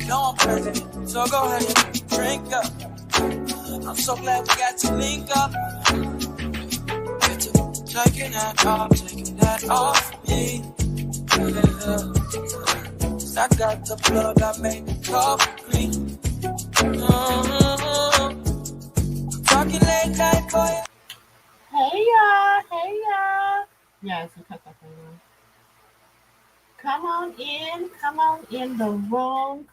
know I'm crazy, so go ahead, drink up. I'm so glad we got to link up. Get to taking that off me. Yeah. I got the plug, I made the coffee. Talking late night for you. Hey y'all. Yes, we cut that thing off. Come on in the room.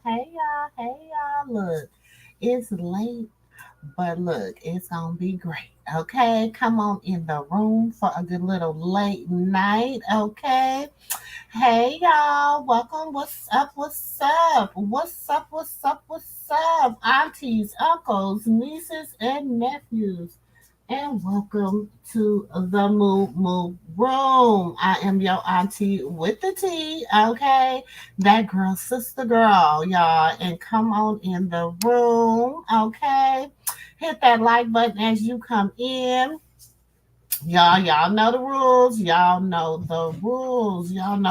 Hey y'all. Look, it's late, but look, it's gonna be great. Okay, come on in the room for a good little late night. Okay. Hey y'all, welcome. What's up? Aunties, uncles, nieces, and nephews. And welcome to the MooMoo room. I am your auntie with the tea, okay? That girl, SistaGirl, y'all. And come on in the room, okay? Hit that like button as you come in. Y'all know the rules. Y'all know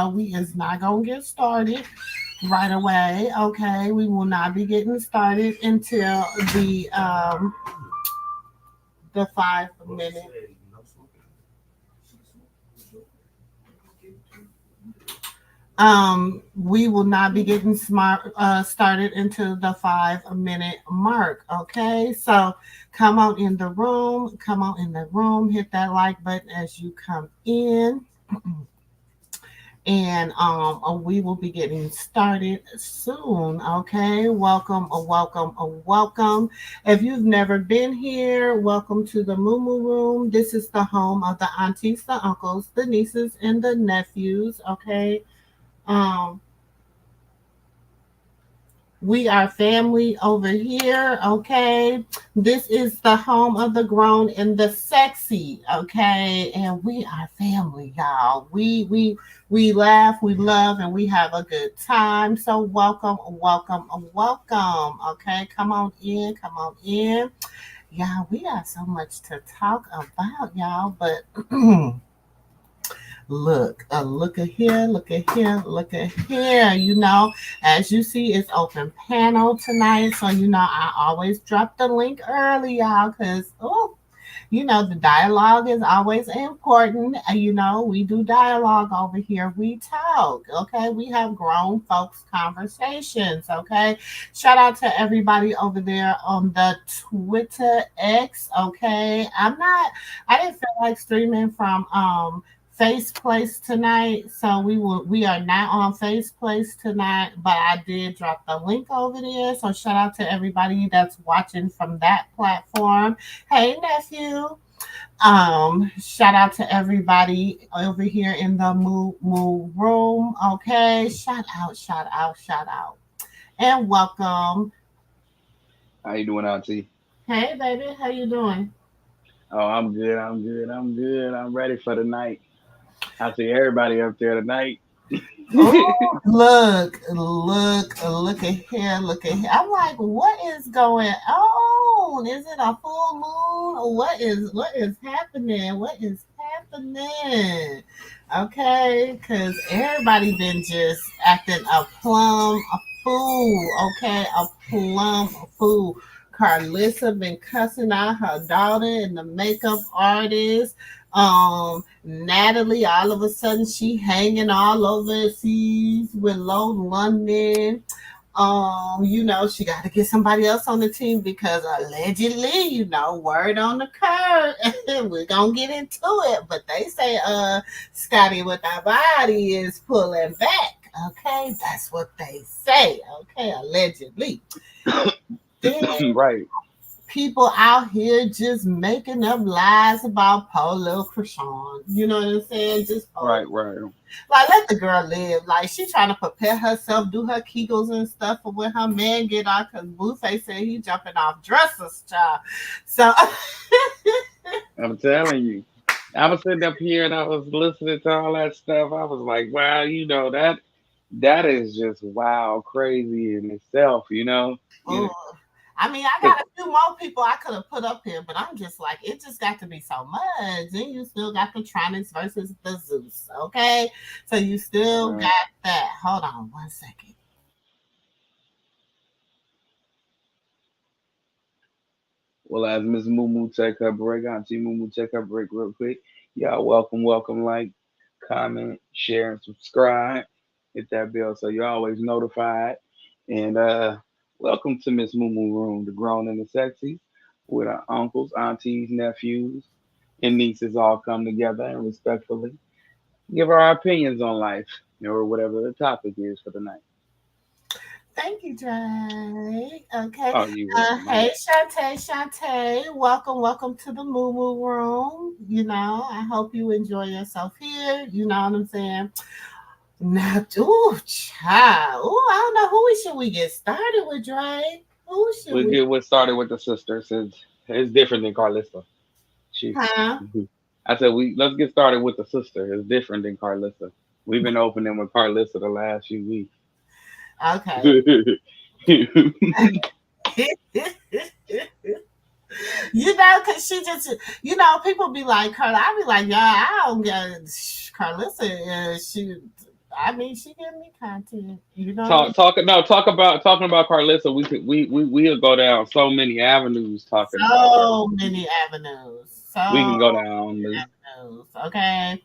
we is not gonna get started right away. Okay, we will not be getting started until the 5 minute. We will not be getting started until the 5 minute mark. Okay, so come on in the room, hit that like button as you come in. And we will be getting started soon. Okay, welcome. If you've never been here, welcome to the MooMoo room. This is the home of the aunties, the uncles, the nieces, and the nephews. Okay. Um, we are family over here, okay? This is the home of the grown and the sexy, okay? And we are family, y'all. We laugh, we love, and we have a good time. So welcome. Okay, come on in. Yeah, we got so much to talk about, y'all, but look at here. As you see, it's open panel tonight. So, I always drop the link early, y'all, because, the dialogue is always important. We do dialogue over here. We talk, okay? We have grown folks conversations, okay? Shout out to everybody over there on the Twitter X, okay? I didn't feel like streaming from Face Place tonight, so we are not on Face Place tonight, but I did drop the link over there. So shout out to everybody that's watching from that platform. Hey nephew. Shout out to everybody over here in the Moo room. Okay. Shout out. And welcome. How you doing, Auntie? Hey baby, how you doing? Oh, I'm good. I'm ready for the night. I see everybody up there tonight. Oh, look at here. I'm like, what is going on? Is it a full moon? What is happening? Okay, because everybody been just acting a fool. Okay, a plum fool. Karlissa been cussing out her daughter and the makeup artist. Natalie, all of a sudden, she hanging all overseas with Low London. She got to get somebody else on the team because allegedly, word on the curb, we're gonna get into it. But they say, Scotty with our body is pulling back. Okay, that's what they say. Okay, allegedly. Then Right. people out here just making up lies about Polo Krishan. You know what I'm saying? Just Right. like let the girl live. Like she trying to prepare herself, do her kegels and stuff for when her man get out. Cause Blueface said he jumping off dressers, child. So I'm telling you. I was sitting up here and I was listening to all that stuff. I was like, wow, that is just wow, crazy in itself, You know, oh, I mean, I got a few more people I could have put up here, but I'm just like, it just got to be so much. Then you still got the Tronix versus the Zeus, okay? So you still right. got that. Hold on one second. Well, as Miss MooMoo take her break, Auntie MooMoo take her break real quick. Y'all welcome, like, comment, share, and subscribe. Hit that bell so you're always notified. And welcome to Miss MooMoo Room, the grown and the sexy, with our uncles, aunties, nephews, and nieces all come together and respectfully give our opinions on life or whatever the topic is for the night. Thank you, Dre. Okay. Oh, you welcome. My Hey, bad. Shantae. Welcome to the Moo Moo Room. I hope you enjoy yourself here. You know what I'm saying? Now, ooh, child. Ooh, I don't know should we get started with, Dre? Who should We'll we? get started with the sister since it's different than Karlissa. She, Huh? I said let's get started with the sister. It's different than Karlissa. We've been opening with Karlissa the last few weeks. Okay. Cause she just, people be like, Carla, I be like, yeah, I don't get Carlissa. She give me content. You know what I mean? Talking about Karlissa. We'll go down so many avenues talking about So Karlissa. many avenues. We So can go down. avenues. Okay.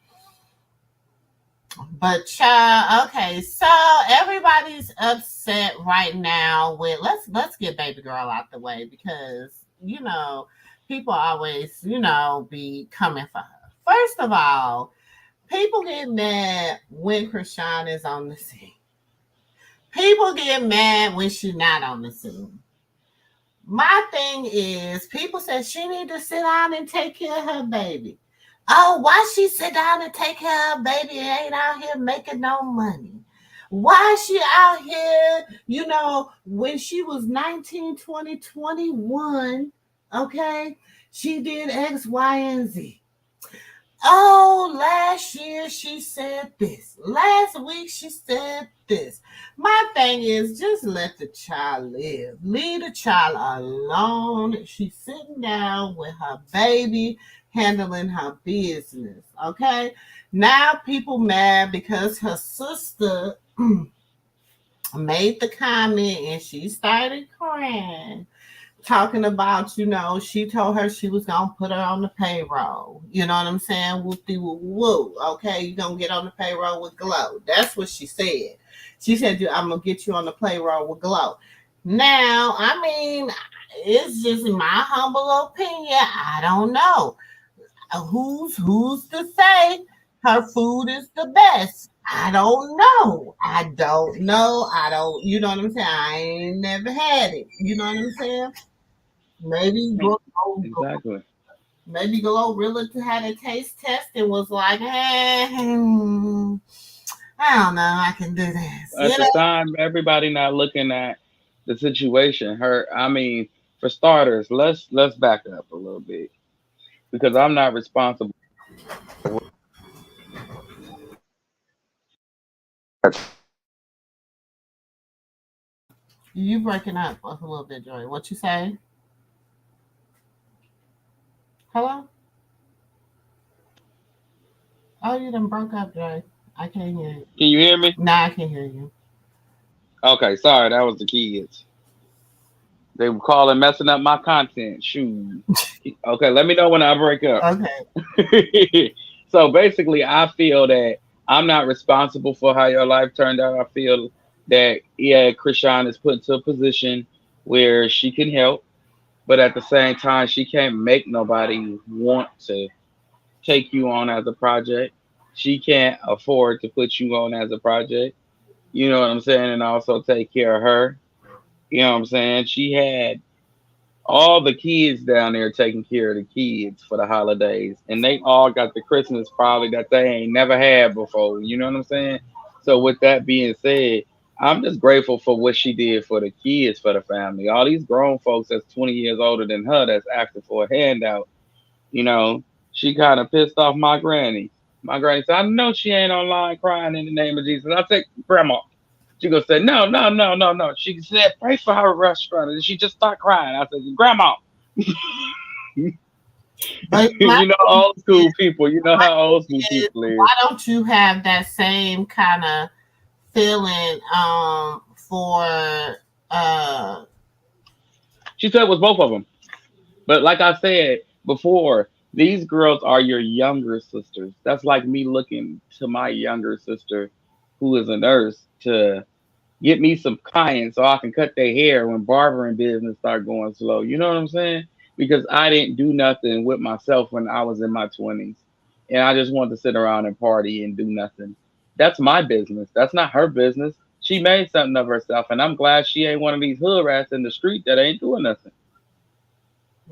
But child, okay, so everybody's upset right now with let's get baby girl out the way because people always be coming for her. First of all, people get mad when Krishan is on the scene. People get mad when she's not on the scene. My thing is, people say she need to sit down and take care of her baby. Oh, why she sit down and take care of her baby and ain't out here making no money? Why she out here, when she was 19, 20, 21, okay, she did X, Y, and Z. Oh, last year she said this. Last week she said this. My thing is just let the child live. Leave the child alone. She's sitting down with her baby, handling her business. Okay? Now people mad because her sister made the comment and she started crying talking about, she told her she was gonna put her on the payroll. You know what I'm saying? Whoop-de woo woo. Okay, you're gonna get on the payroll with Glow. That's what she said. She said, I'm gonna get you on the payroll with Glow. Now, I mean, it's just my humble opinion. I don't know. Who's to say her food is the best? I don't know. I don't, you know what I'm saying? I ain't never had it. You know what I'm saying? Maybe Exactly. maybe Glorilla had a taste test and was like, I don't know, I can do this. At the time, everybody not looking at the situation. I mean, for starters, let's back up a little bit because I'm not responsible. You breaking up a little bit, Joy. What you say? Hello? Oh, you done broke up, Joy. I can't hear you. Can you hear me? Nah, I can't hear you. Okay, sorry, that was the kids. They were calling, messing up my content. Shoot. Okay, let me know when I break up. Okay. So basically, I feel that I'm not responsible for how your life turned out. I feel that yeah, Krishan is put into a position where she can help, but at the same time, she can't make nobody want to take you on as a project. She can't afford to put you on as a project. You know what I'm saying? And also take care of her. You know what I'm saying? She had all the kids down there taking care of the kids for the holidays, and they all got the Christmas probably that they ain't never had before. You know what I'm saying? So with that being said, I'm just grateful for what she did for the kids, for the family. All these grown folks that's 20 years older than her that's asking for a handout. You know, she kind of pissed off my granny. My granny said, "I know she ain't online crying in the name of Jesus." I said, "Grandma." She gonna say, "No, no, no, no, no." She said, "Pray for her restaurant," and she just started crying. I said, "Grandma." But my You know, old school people. You know how old school is, people is. why don't you have that same kind of feeling for uh She said it was both of them. But like I said before, these girls are your younger sisters. That's like me looking to my younger sister, who is a nurse, to get me some clients so I can cut their hair when barbering business start going slow. You know what I'm saying? Because I didn't do nothing with myself when I was in my 20s. And I just wanted to sit around and party and do nothing. That's my business. That's not her business. She made something of herself, and I'm glad she ain't one of these hood rats in the street that ain't doing nothing.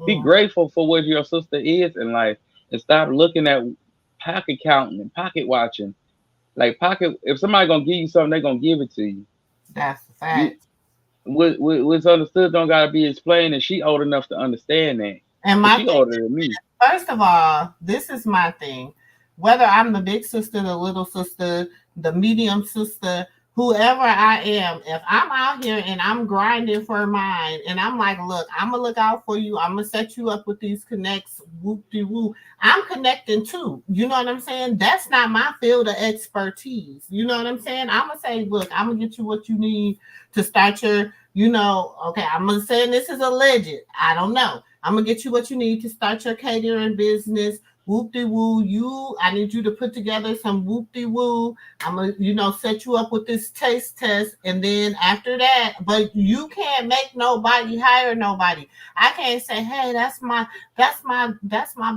Be Mm, grateful for what your sister is in life and stop looking at pocket counting and pocket watching. Like pocket, if somebody gonna give you something, they gonna give it to you. that's the You fact. what's understood don't gotta be explained, and she old enough to understand that. And Cause my she thing, older than me. first of all, this is my thing. Whether I'm the big sister, the little sister, the medium sister, whoever I am, if I'm out here and I'm grinding for mine and I'm like, look, I'm going to look out for you. I'm going to set you up with these connects, whoop de woo. I'm connecting too. You know what I'm saying? That's not my field of expertise. You know what I'm saying? I'm going to say, look, I'm going to get you what you need to start your, okay, I'm going to say this is alleged. I don't know. I'm gonna get you what you need to start your catering business. Whoop de woo. I need you to put together some whoop de woo. I'm gonna, set you up with this taste test, and then after that, but you can't make nobody hire nobody. I can't say, hey, that's my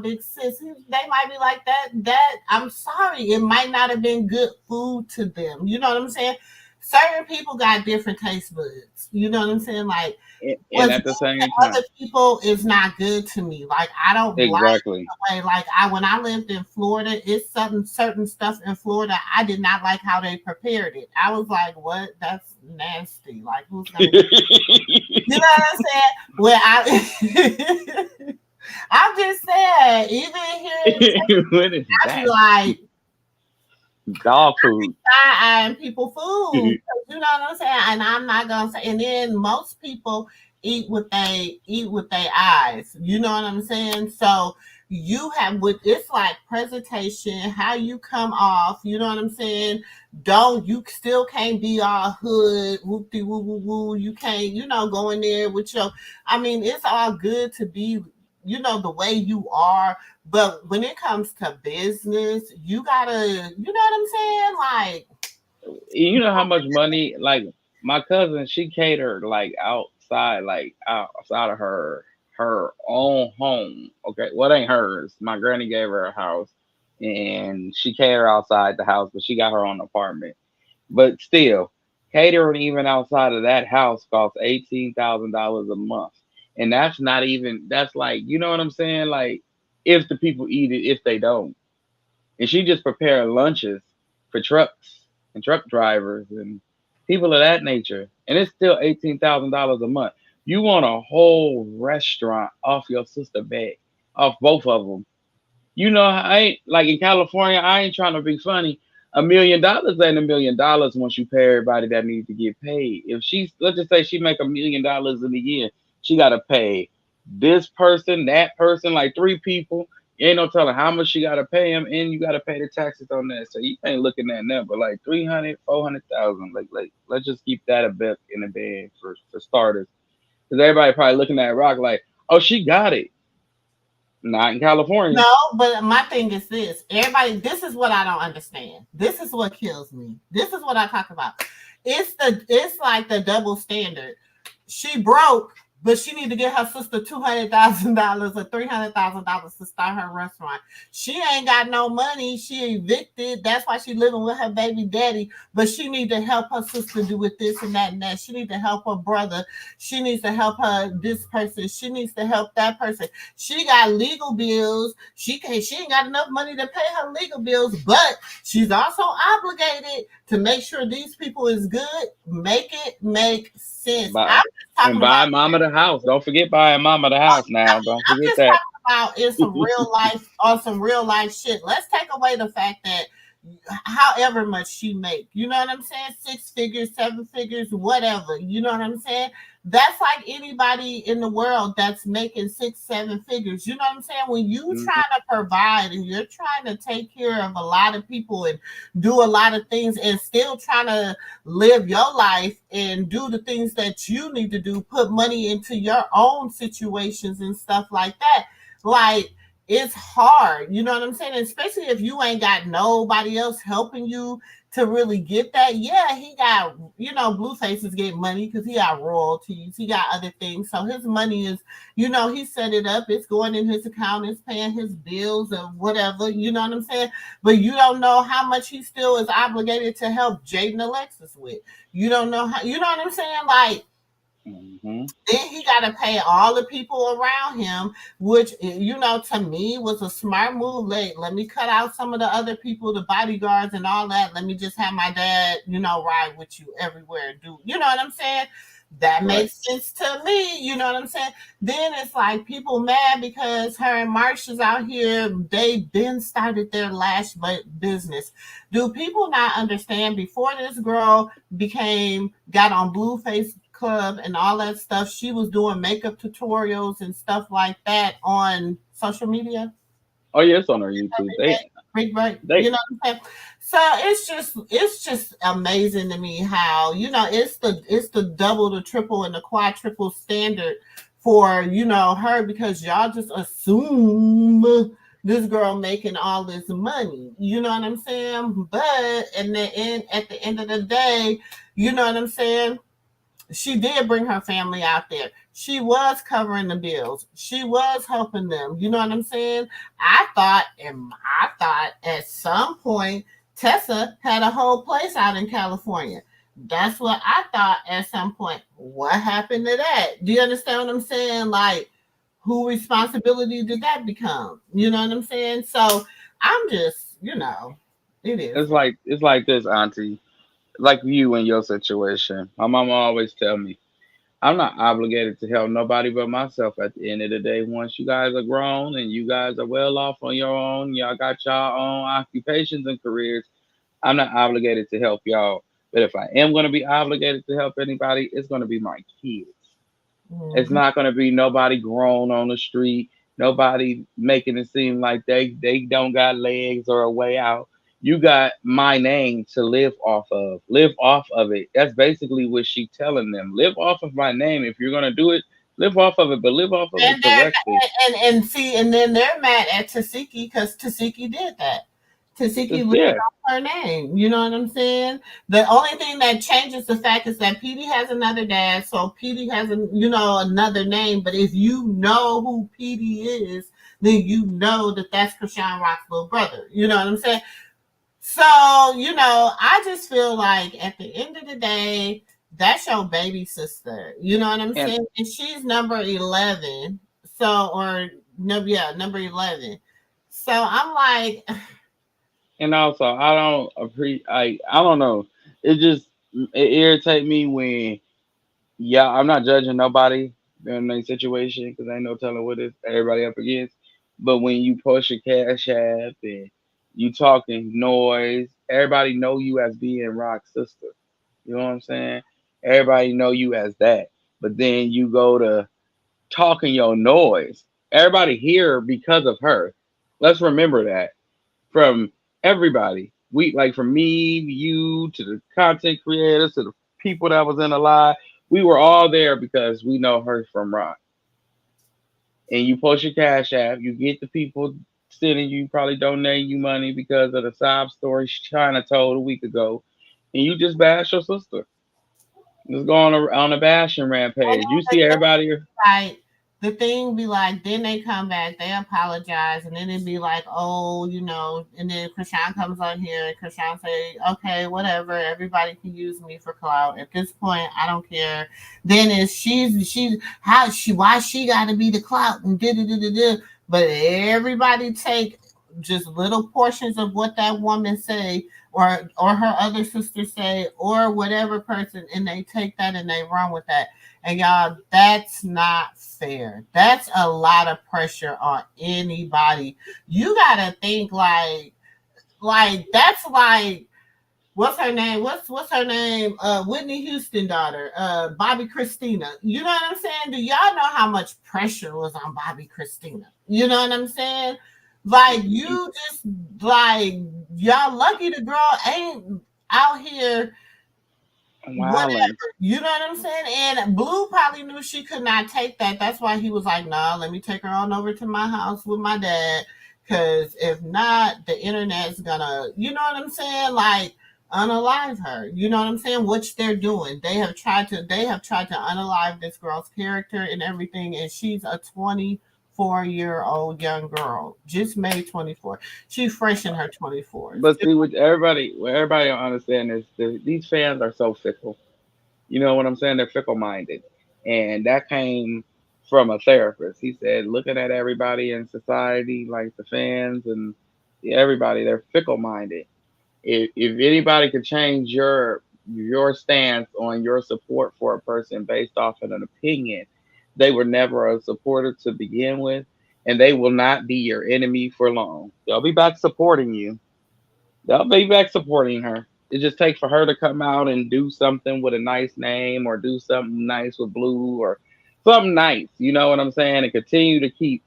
big sis. They might be like that. I'm sorry, it might not have been good food to them. You know what I'm saying? Certain people got different taste buds. You know what I'm saying? Like And what's at good the to same time, other people is not good to me. Like I don't like exactly. the way like I when I lived in Florida, it's certain stuff in Florida I did not like how they prepared it. I was like, what? That's nasty. Like who's gonna do you know what I'm saying? Where I I'm just saying, even here in Texas, What is I be that? like Dog food. eyeing people food. You know what I'm saying? And I'm not gonna say. And then most people eat with their eyes. You know what I'm saying? So you have with it's like presentation, how you come off. You know what I'm saying? Don't you still can't be all hood whoop de woo woo woo. You can't go in there with your. I mean, it's all good to be the way you are, but when it comes to business, you gotta, you know what I'm saying? Like, You know how much money? Like my cousin, she catered like outside of her own home. Okay, what ain't hers? My granny gave her a house, and she catered outside the house, but she got her own apartment. But still, catering even outside of that house costs $18,000 a month, and that's not even. That's like you know what I'm saying? Like if the people eat it, if they don't, and she just prepared lunches for trucks and truck drivers and people of that nature, and it's still $18,000 a month. You want a whole restaurant off your sister back, off both of them. You know, I ain't like in California. I ain't trying to be funny. $1 million ain't $1 million once you pay everybody that needs to get paid. If she's let's just say she make $1 million in a year, she got to pay this person, that person, like three people. You ain't no telling how much she got to pay them, and you got to pay the taxes on that. So you ain't looking at number like 300, 400,000. Like let's just keep that a bit in the bed for starters, because everybody probably looking at Rock like, oh, she got it. Not in California. no, but my thing is this. Everybody, this is what I don't understand. This is what kills me. This is what I talk about. It's like the double standard. She broke, but she need to get her sister $200,000 or $300,000 to start her restaurant. She ain't got no money. She evicted. That's why she living with her baby daddy. But she need to help her sister do with this and that and that. She need to help her brother. She needs to help her this person. She needs to help that person. She got legal bills. She ain't got enough money to pay her legal bills, but she's also obligated to make sure these people is good. Make it make sense. Buy I'm just and talking about buy mama the house. Don't forget buying mama the house now. Don't forget just that. talking about in some real life on some real life shit. Let's take away the fact that however much she make. You know what I'm saying? 6 figures, 7 figures, whatever. You know what I'm saying? That's like anybody in the world that's making 6, 7 figures. You know what I'm saying? When you Hmm. trying to provide and you're trying to take care of a lot of people and do a lot of things and still trying to live your life and do the things that you need to do, put money into your own situations and stuff like that. Like, it's hard, you know what I'm saying? Especially if you ain't got nobody else helping you to really get that. Yeah, he got, Blueface is getting money because he got royalties, he got other things. So his money is, he set it up, it's going in his account, it's paying his bills or whatever, you know what I'm saying? But you don't know how much he still is obligated to help Jaden Alexis with. You don't know how, you know what I'm saying? Like, Hmm. then he got to pay all the people around him, which, to me was a smart move. Let me cut out some of the other people, the bodyguards and all that. Let me just have my dad, ride with you everywhere. Do you know what I'm saying? That Right. makes sense to me. You know what I'm saying? Then it's like people mad because her and Marsha's out here. They been started their lash business. Do people not understand? Before this girl got on Blueface Club and all that stuff, she was doing makeup tutorials and stuff like that on social media. Oh yeah, it's on our YouTube. Right, They you know what I'm saying? So it's just amazing to me how, it's the double, the triple, and the quadruple standard for, her, because y'all just assume this girl making all this money. You know what I'm saying? But at the end of the day, you know what I'm saying? She did bring her family out there. She was covering the bills. She was helping them. You know what I'm saying? I thought at some point Tessa had a whole place out in California. That's what I thought at some point. What happened to that? Do you understand what I'm saying? Like, who responsibility did that become? You know what I'm saying? So I'm just, it is. it's like this, Auntie. Like you in your situation. My mama always tell me, I'm not obligated to help nobody but myself at the end of the day. Once you guys are grown and you guys are well off on your own, y'all got y'all own occupations and careers, I'm not obligated to help y'all. But if I am going to be obligated to help anybody, it's going to be my kids. It's Mhm. not going to be nobody grown on the street, nobody making it seem like they don't got legs or a way out. You got my name to live off of. Live off of it. That's basically what she telling them. Live off of my name. If you're gonna do it, live off of it, but live off of it And they're correctly. and see, and then they're mad at Tasiki because Tasiki did that. Tasiki Just lived yeah. off her name. You know what I'm saying? The only thing that changes the fact is that Petey has another dad, so Petey has another name. But if you know who Petey is, then you know that that's Krishan Rock's little brother. You know what I'm saying? So, I just feel like at the end of the day, that's your baby sister. You know what I'm And saying? And she's number 11. So, or no, yeah, number 11. So I'm like, and also I don't appreciate. I don't know. It just it irritate me when yeah, I'm not judging nobody in their situation because ain't no telling what it's everybody up against. But when you post your cash app and you talking noise, everybody know you as being Rock's sister. You know what I'm saying? Everybody know you as that. But then you go to talking your noise. Everybody here because of her. Let's remember that from everybody. We like from me, you to the content creators to the people that was in the live. We were all there because we know her from Rock. And you post your cash app, you get the people sending you probably donating you money because of the sob story China told a week ago, and you just bash your sister. Just go on a bashing and rampage. You then see everybody. like the thing be like, then they come back, they apologize, and then it'd be like, oh, and then Krishan comes on here and Krishan say, okay, whatever, everybody can use me for clout. At this point, I don't care. Then it's she's how she why she got to be the clout and da da da da da. But everybody take just little portions of what that woman say or her other sister say or whatever person, and they take that and they run with that. And y'all, that's not fair. That's a lot of pressure on anybody. You gotta think like Like that's like what's her name? What's her name? Whitney Houston daughter, Bobby Christina. You know what I'm saying? Do y'all know how much pressure was on Bobby Christina? You know what I'm saying? Like you just like y'all lucky the girl ain't out here whatever. Wilding. You know what I'm saying? And Blue probably knew she could not take that. That's why he was like, "Nah, let me take her on over to my house with my dad." Because if not, the internet's gonna, you know what I'm saying? Like unalive her. You know what I'm saying? Which they're doing. They have tried to unalive this girl's character and everything. And she's a 24-year-old young girl, just made 24. She's fresh in her 24s. But see, what everybody don't understand is these fans are so fickle. You know what I'm saying? They're fickle minded, and that came from a therapist. He said, looking at everybody in society, like the fans and everybody, they're fickle minded. If anybody could change your stance on your support for a person based off of an opinion, they were never a supporter to begin with, and they will not be your enemy for long. They'll be back supporting you. They'll be back supporting her. It just takes for her to come out and do something with a nice name or do something nice with Blue or something nice. You know what I'm saying? And continue to keep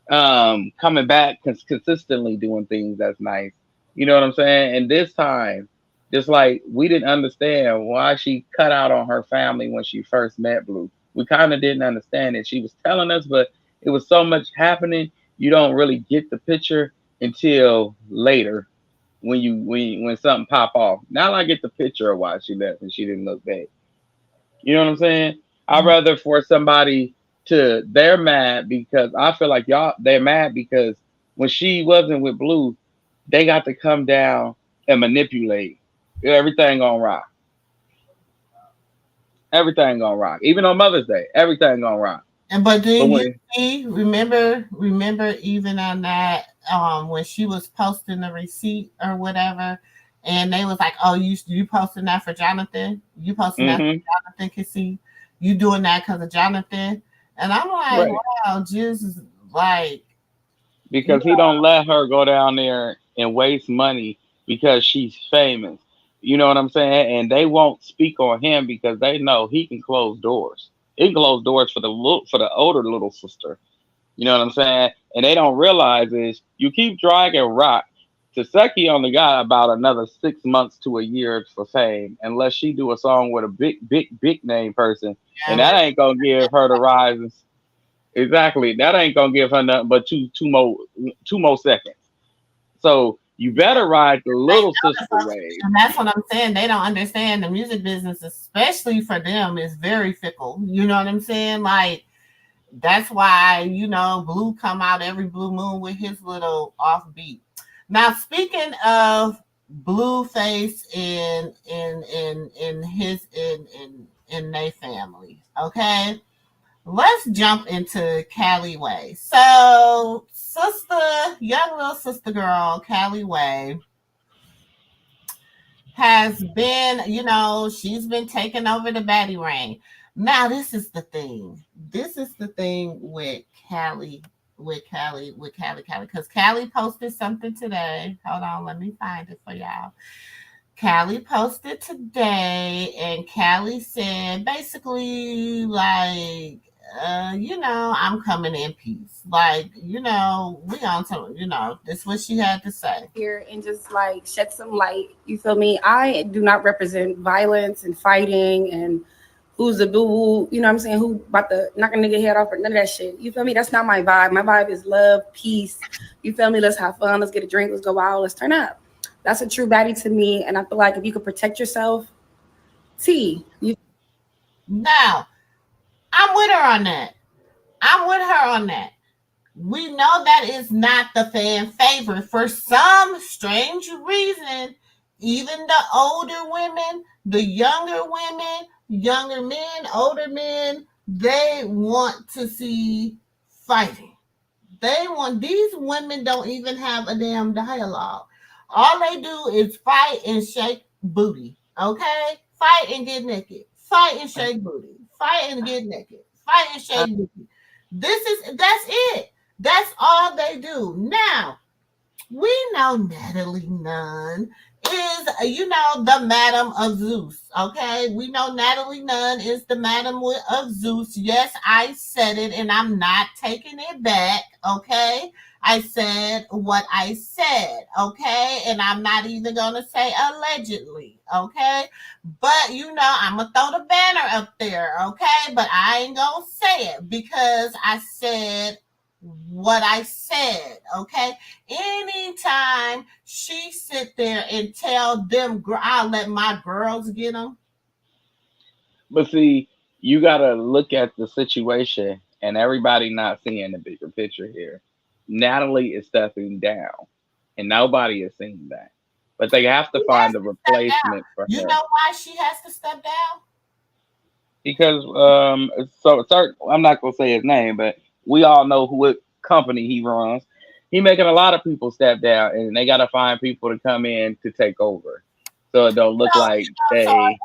coming back consistently doing things that's nice. You know what I'm saying? And this time, just like we didn't understand why she cut out on her family when she first met Blue. We kind of didn't understand it. She was telling us, but it was so much happening, you don't really get the picture until later when something pop off. Now I get the picture of why she left and she didn't look back. You know what I'm saying? I'd rather for somebody to they're mad because I feel like y'all they're mad because when she wasn't with Blue, they got to come down and manipulate. Everything gonna rock. Everything gonna rock. Even on Mother's Day, everything gonna rock. And but But then you when see, remember even on that, when she was posting the receipt or whatever, and they was like, "Oh, you posting that for Jonathan? You posting that hmm for Jonathan can see? You doing that because of Jonathan?" And I'm like, right. "Wow, just like you Because he don't let her go down there and waste money because she's famous. You know what I'm saying? And they won't speak on him because they know he can close doors. He can close doors for the older little sister. You know what I'm saying? And they don't realize is you keep dragging Rock. Taseki only got about another 6 months to a year for fame, unless she do a song with a big name person, and know, that ain't gonna give her the rise. Exactly. That ain't gonna give her nothing but two more seconds. So you better ride the they little know the sister fuck, wave. and that's what I'm saying. They don't understand the music business, especially for them, is very fickle. You know what I'm saying? Like that's why Blue come out every blue moon with his little offbeat. Now speaking of Blueface in their family, okay, let's jump into Cali Way. So young little sister girl Cali Way has been, she's been taking over the baddie ring. Now, this is the thing. This is the thing with Callie, Callie, because Callie posted something today. Hold on, let me find it for y'all. Callie posted today, and Callie said basically, like, I'm coming in peace. Like, we on some, this is what she had to say. Here and just like shed some light. You feel me? I do not represent violence and fighting and who's a boo, you know what I'm saying? Who about to knock a nigga head off or none of that shit. You feel me? That's not my vibe. My vibe is love, peace. You feel me? Let's have fun. Let's get a drink. Let's go out. Let's turn up. That's a true baddie to me. And I feel like if you could protect yourself, Now, I'm with her on that. I'm with her on that. We know that is not the fan favorite. For some strange reason, even the older women, the younger women, younger men, older men, they want to see fighting. These women don't even have a damn dialogue. All they do is fight and shake booty. Okay? Fight and get naked. Fight and shake booty. Fight and get naked. Fight and shake booty. That's it. That's all they do. Now, We know Natalie Nunn is, the Madam of Zeus. Okay, we know Natalie Nunn is the Madam of Zeus. Yes, I said it, and I'm not taking it back. Okay, I said what I said. Okay, and I'm not even gonna say allegedly. Okay, but I'm gonna throw the banner up there. Okay, but I ain't gonna say it because I said what I said. Okay, anytime she sit there and tell them, I'll let my girls get them. But see, you gotta look at the situation and everybody not seeing the bigger picture here. Natalie is stepping down, and nobody is seeing that. But they have to She has find a to step down. replacement for You her know why she has to step down? because I'm not gonna say his name, but we all know what company he runs. He making a lot of people step down, and they gotta find people to come in to take over, so it don't look like So, they.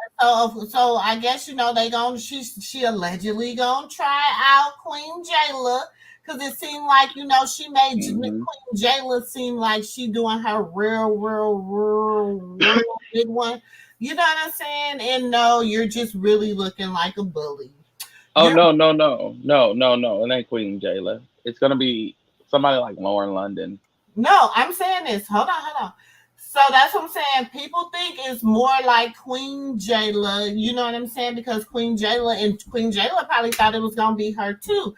so I guess they going she allegedly gonna try out Queen Jayla because it seemed like she made Mhm. Queen Jayla seem like she doing her real big one. You know what I'm saying? And no, you're just really looking like a bully. Oh You're no, no, no, no, no, no! It ain't Queen Jayla. It's gonna be somebody like Lauren London. No, I'm saying this. Hold on. So that's what I'm saying. People think it's more like Queen Jayla. You know what I'm saying? Because Queen Jayla probably thought it was gonna be her too.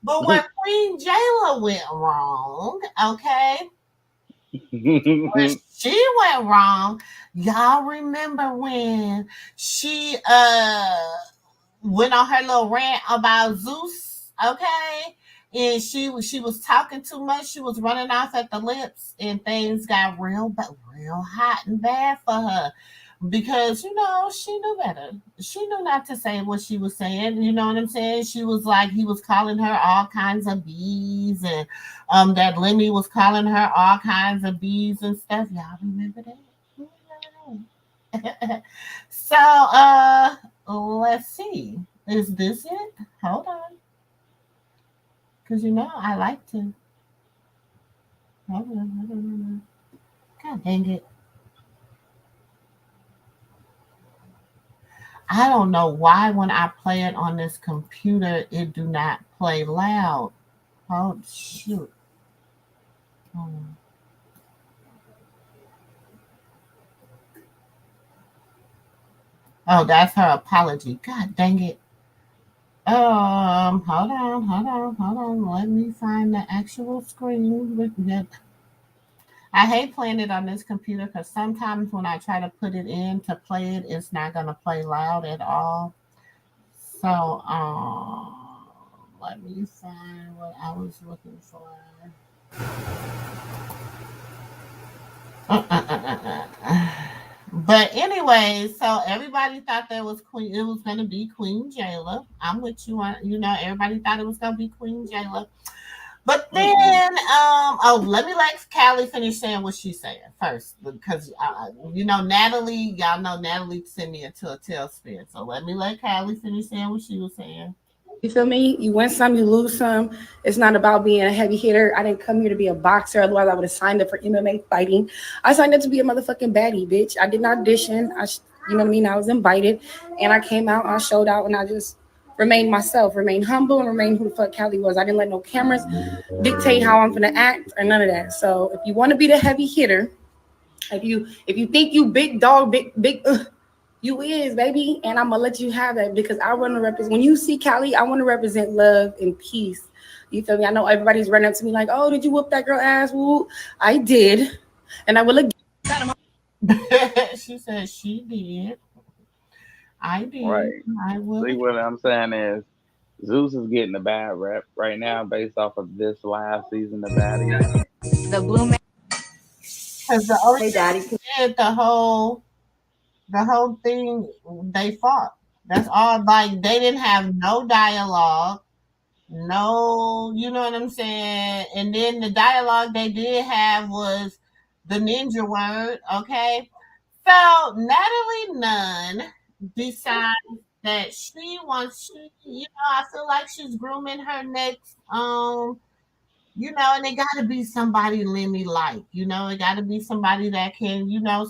But where Queen Jayla went wrong, okay, where she went wrong, y'all remember when she went on her little rant about Zeus, okay? And she was talking too much. She was running off at the lips, and things got real hot and bad for her because she knew better. She knew not to say what she was saying. You know what I'm saying? She was like he was calling her all kinds of bees, and that Lemmy was calling her all kinds of bees and stuff. Y'all remember that? You remember that? So let's see. Is this it? Hold on. Because I like to. Hold on. God dang it. I don't know why when I play it on this computer, it do not play loud. Oh, shoot. Hold on. Oh, that's her apology. God dang it. Hold on. Let me find the actual screen with that. I hate playing it on this computer because sometimes when I try to put it in to play it, it's not gonna play loud at all. So let me find what I was looking for. But anyway, so everybody thought that was Queen. It was gonna be Queen Jayla. I'm with you on. Everybody thought it was gonna be Queen Jayla. But Mm-mm. then, let me let Callie finish saying what she's saying first, because Natalie, y'all know Natalie sent me into a tailspin. So let me let Callie finish saying what she was saying. You feel me? You win some, you lose some. It's not about being a heavy hitter. I didn't come here to be a boxer. Otherwise, I would have signed up for MMA fighting. I signed up to be a motherfucking baddie, bitch. I didn't audition. You know what I mean? I was invited, and I came out. I showed out, and I just remained myself, remained humble, and remained who the fuck Callie was. I didn't let no cameras dictate how I'm gonna act or none of that. So if you want to be the heavy hitter, if you think you big dog, big. You is, baby, and I'm gonna let you have that because I want to represent. When you see Cali, I want to represent love and peace. You feel me? I know everybody's running up to me like, "Oh, did you whoop that girl ass?" Woo! I did, and I will again. She said she did. I did. Right. I will See again. what I'm saying is Zeus is getting a bad rep right now based off of this last season of Baddies. The blue man. Because the only Hey, thing Daddy. they did, the whole thing, they fought. That's all. Like they didn't have no dialogue. No, you know what I'm saying? And then the dialogue they did have was the ninja word, okay? So Natalie Nunn decides that she wants I feel like she's grooming her next And it got to be somebody Lemmy like, it got to be somebody that can,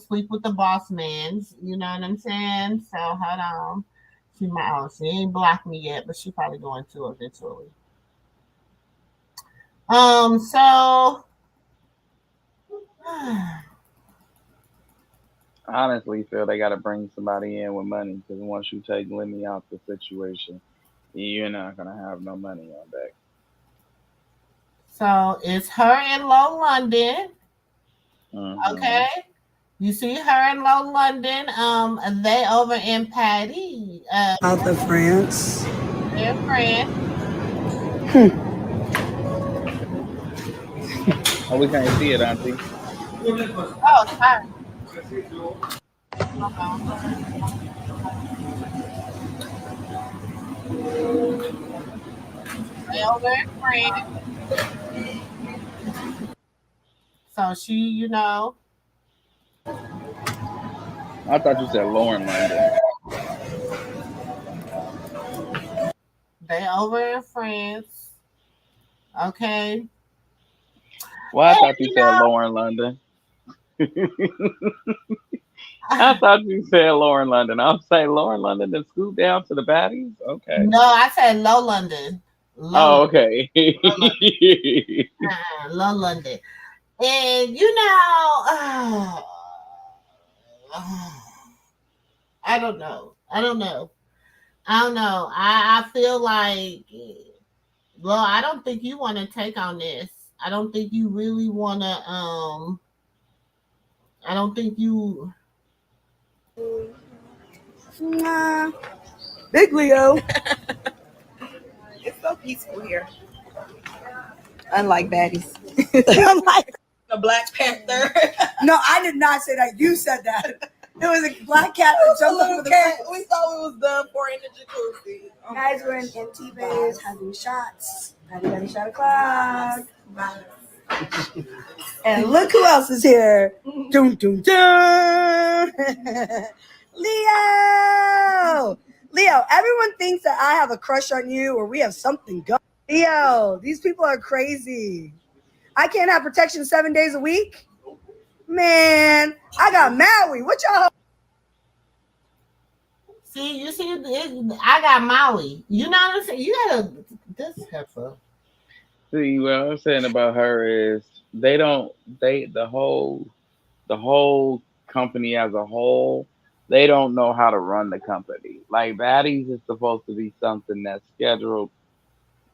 sleep with the boss man. You know what I'm saying? So hold on. She ain't blocked me yet, but she probably going to eventually. So I honestly feel they got to bring somebody in with money because once you take Lemmy out the situation, you're not gonna have no money on deck. so it's her in Low London. Hmm. Okay. You see her in Low London. They over in Patty. South of France. Their friend. Oh, we can't see it, Auntie. Oh, sorry. Hold on. They over in France. So she, I thought you said Lauren London. they over in France. Okay. Well, I And thought you said Lauren London. I thought you said Lauren London. I'll say Lauren London to scoot down to the baddies. Okay. no, I said Low London. Low, Oh, okay. Low London. Low London. And I don't know. I don't know. I don't know. I feel like, well, I don't think you want to take on this. I don't think you really want to. I don't think you. Nah. Big Leo. It's so peaceful here. Unlike baddies. Unlike The Black Panther. No, I did not say that. You said that. There was a black cat that jumped over the cat. fence. We thought we was done for in the jacuzzi. Guys, we're in MT-Base having shots. Got a shot o'clock. And look who else is here. Dun, dun, dun. Leo! Leo, everyone thinks that I have a crush on you or we have something going. Leo, these people are crazy. I can't have protection 7 days a week? Man, I got Maui. What y'all? See, I got Maui. You know what I'm saying? You gotta. This heifer. See, what I'm saying about her is they don't they the whole company as a whole, they don't know how to run the company. Like baddies is supposed to be something that's scheduled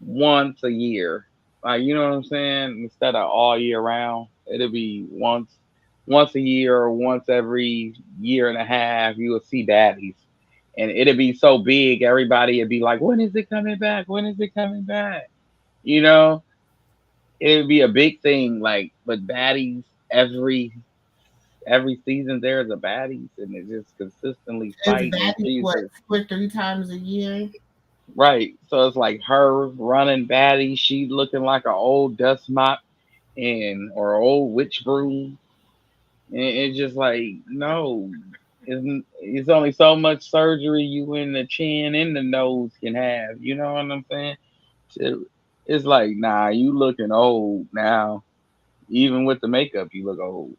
once a year. Like you know what I'm saying? Instead of all year round, it'll be once a year or once every year and a half. You will see baddies, and it'll be so big. Everybody would be like, "When is it coming back? When is it coming back?" You know, it would be a big thing. Like, but baddies every season there's a baddies, and it just consistently Is fighting. that And she's what a, 2 or 3 times a year? right. So it's like her running baddie. She looking like an old dust mop and or old witch broom. And it's just like no, it's only so much surgery you in the chin and the nose can have. You know what I'm saying? So it's like nah, you looking old now. Even with the makeup, you look old.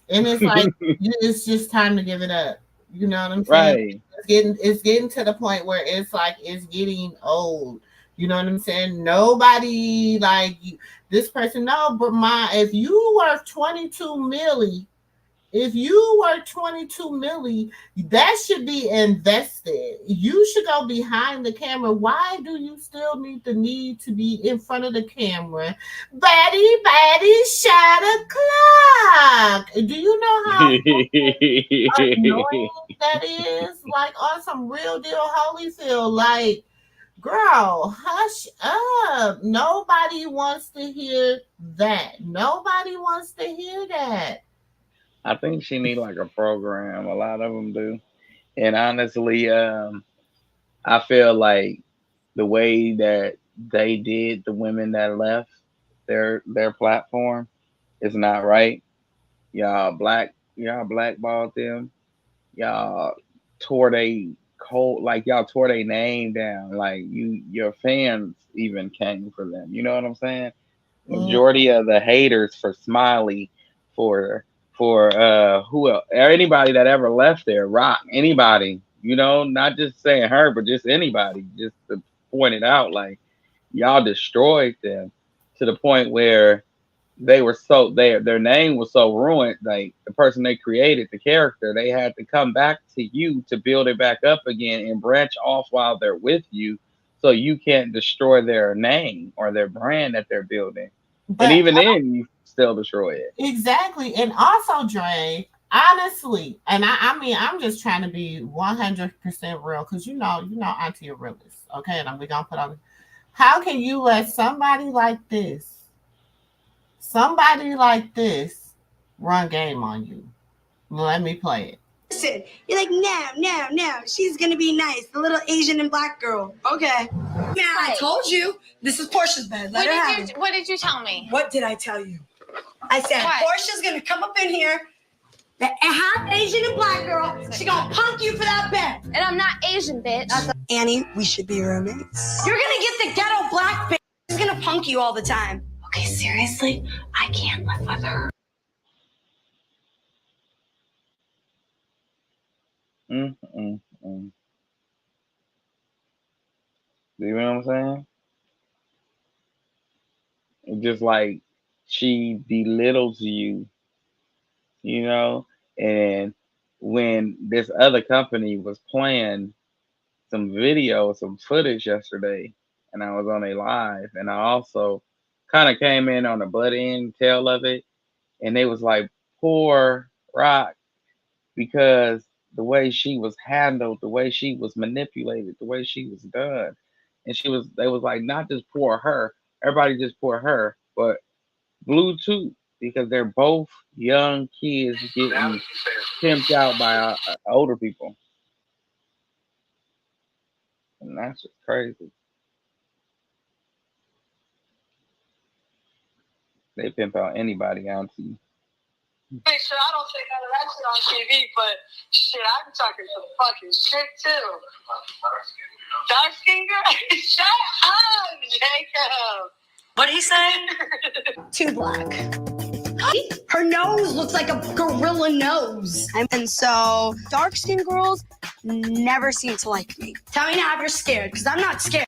And it's like it's just time to give it up. You know what I'm saying? Right. It's getting to the point where it's like it's getting old. You know what I'm saying? Nobody like this person. No, but if you were 22 milli, if you were 22 milli, that should be invested. You should go behind the camera. Why do you still need to be in front of the camera? Batty, shot o'clock. Do you know how annoying that is? Like on some real deal Holyfield. Like, girl, hush up. Nobody wants to hear that. Nobody wants to hear that. I think she need like a program. A lot of them do. And honestly, I feel like the way that they did the women that left their platform is not right. Y'all blackballed them. Y'all tore they cold like y'all tore their name down. Like your fans even came for them. You know what I'm saying? Majority of the haters for Smiley, for who else, or anybody that ever left there, Rock, anybody, not just saying her, but just anybody, just to point it out, like y'all destroyed them to the point where they were so their name was so ruined. Like the person they created, the character, they had to come back to you to build it back up again and branch off while they're with you, so you can't destroy their name or their brand that they're building. And But even then, you still destroy it. exactly. And also, Dre, honestly, and I mean, I'm just trying to be 100% real because Auntie a realist. Okay. And we're going to put on, how can you let somebody like this run game on you? Let me play it. Listen, you're like, no, she's gonna be nice. The little Asian and black girl. Okay. Now, I told you, this is Portia's bed. Let her have it. What did you tell me? What did I tell you? I said, What? Portia's gonna come up in here, the half Asian and black girl. She gonna punk you for that bed. And I'm not Asian, bitch. Annie, we should be roommates. You're gonna get the ghetto black bitch. She's gonna punk you all the time. Okay, seriously? I can't live with her. Mm, mm, mm. You know what I'm saying? It's just like she belittles you, and when this other company was playing some video, some footage yesterday, and I was on a live, and I also kind of came in on the butt end tail of it, and they was like, poor Rock, because the way she was handled, the way she was manipulated, the way she was done. And they was like, not just poor her, everybody just poor her, but Blue too, because they're both young kids getting pimped out by older people. And that's just crazy. They pimp out anybody, Auntie. Hey, shit, I don't say none of that shit on TV, but shit, I'm talking some fucking shit too. Dark skin girl? Shut up, Jacob. What'd he say? Too black. Her nose looks like a gorilla nose. And so, dark-skinned girls never seem to like me. Tell me now if you're scared, because I'm not scared.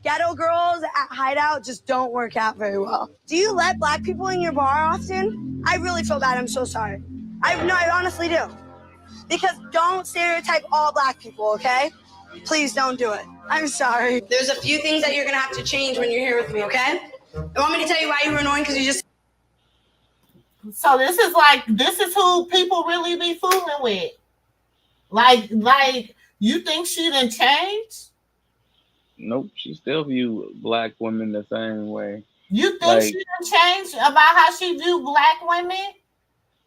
Ghetto girls at Hideout just don't work out very well. Do you let black people in your bar often? I really feel bad. I'm so sorry. I honestly do. Because don't stereotype all black people, okay? Please don't do it. I'm sorry. There's a few things that you're going to have to change when you're here with me, okay? You want me to tell you why you were annoying? Because you just... So this is who people really be fooling with. Like you think she done changed? Nope, she still view black women the same way. You think she done changed about how she view black women?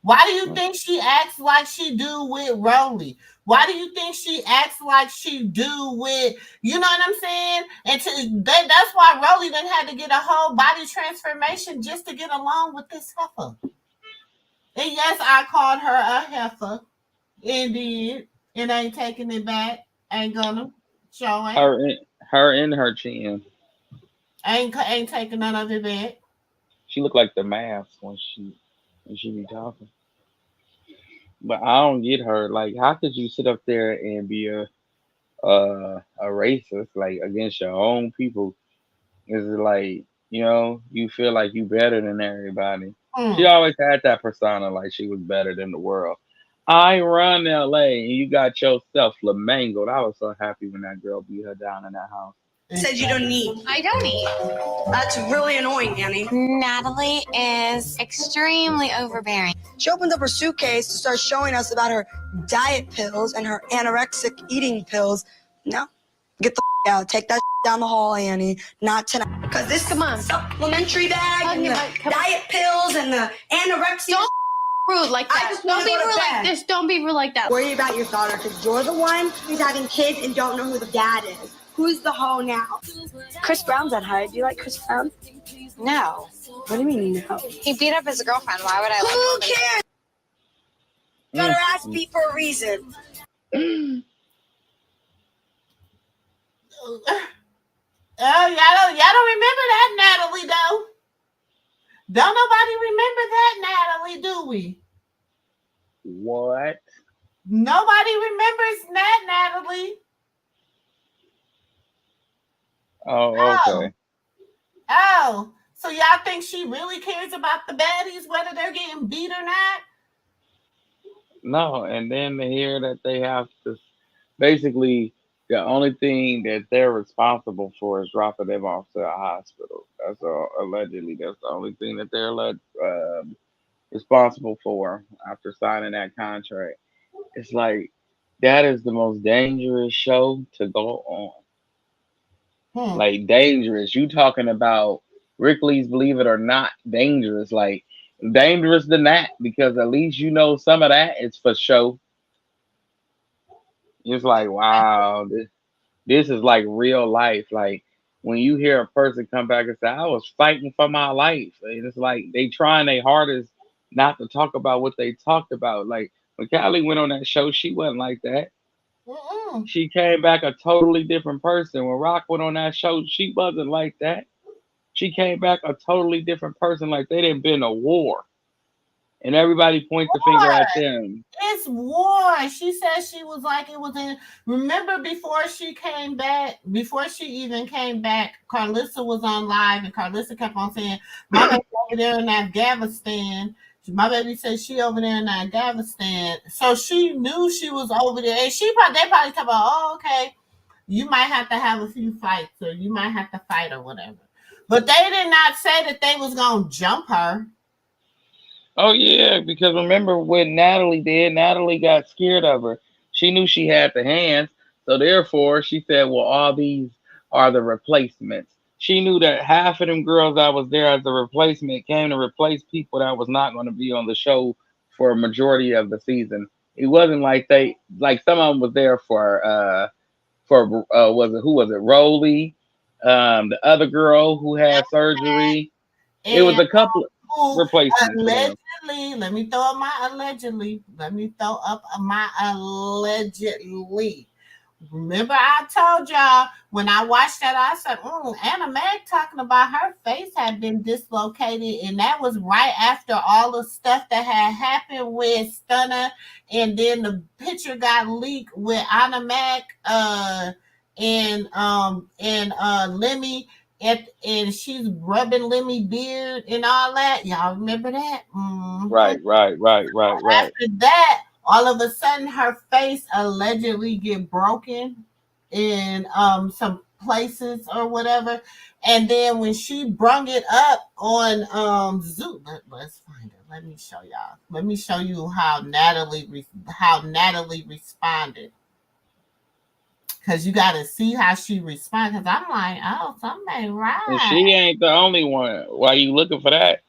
Why do you think she acts like she do with Rolly? Why do you think she acts like she do with, you know what I'm saying? And that's why Rolly done had to get a whole body transformation just to get along with this heifer. And yes, I called her a heifer. Indeed. It ain't taking it back. Ain't gonna show it. Her in her chin. Ain't taking none of it back. She look like the mask when she be talking. But I don't get her. Like, how could you sit up there and be a racist, like, against your own people? Is it like, you feel like you better than everybody? She always had that persona, like she was better than the world. I run LA and you got yourself flamingoed. I was so happy when that girl beat her down in that house. Said you don't eat. I don't eat. That's really annoying, Annie. Natalie is extremely overbearing. She opens up her suitcase to start showing us about her diet pills and her anorexic eating pills. No, get the out. Take that down the hall, Annie. Not tonight. Because this supplementary bag and the diet pills and the anorexia. Don't rude like that. Don't be rude like this. Don't be rude like that. Worry about your daughter because you're the one who's having kids and don't know who the dad is. Who's the hoe now? Chris Brown's at Hyde. Do you like Chris Brown? No. What do you mean no? He beat up his girlfriend. Why would I like Who somebody? cares? Got her ass beat for a reason. Oh, y'all don't remember that, Natalie, though. Don't nobody remember that, Natalie, do we? What? Nobody remembers that, Natalie. Oh, Oh, okay. oh. So y'all think she really cares about the baddies, whether they're getting beat or not? No, and then to hear that they have to basically the only thing that they're responsible for is dropping them off to a hospital. That's all, allegedly. That's the only thing that they're responsible for after signing that contract. It's like that is the most dangerous show to go on. Hmm. Like dangerous. You talking about Ripley's Believe It or Not dangerous. Like dangerous than that because at least you know some of that is for show. It's like wow, this is like real life. Like when you hear a person come back and say, "I was fighting for my life," and it's like they trying their hardest not to talk about what they talked about. Like when Callie went on that show, she wasn't like that. Mm-mm. She came back a totally different person. When Rock went on that show, she wasn't like that. She came back a totally different person. Like they didn't been a war, and everybody points the finger War. at them. It's war. She said she was like it was in. Remember before she came back, before she even came back, Karlissa was on live, and Karlissa kept on saying, "My baby over there in Afghanistan." My baby said she over there in Afghanistan, so she knew she was over there, and they probably talk about, "Oh, okay, you might have to have a few fights, or you might have to fight, or whatever." But they did not say that they was gonna jump her. Oh yeah, because remember what Natalie did? Natalie got scared of her. She knew she had the hands, so therefore she said, "Well, all these are the replacements." She knew that half of them girls that was there as a replacement came to replace people that was not going to be on the show for a majority of the season. It wasn't like they like some of them was there for was it who was it Roly, the other girl who had surgery. It was And a couple of who replacements for them. allegedly, let me throw up my allegedly. Let me throw up my allegedly. Remember, I told y'all when I watched that, I said, Anna Meg talking about her face had been dislocated, and that was right after all the stuff that had happened with Stunner, and then the picture got leaked with Anna Meg, and Lemmy, and she's rubbing Lemmy beard and all that. Y'all remember that? Mm-hmm. Right. After that, all of a sudden her face allegedly get broken in some places or whatever. And then when she brung it up on Zoom, let's find it. Let me show y'all. Let me show you how Natalie responded. Cause you gotta see how she responds. Cause I'm like, oh, something ain't And right. she ain't the only one. Why you looking for that?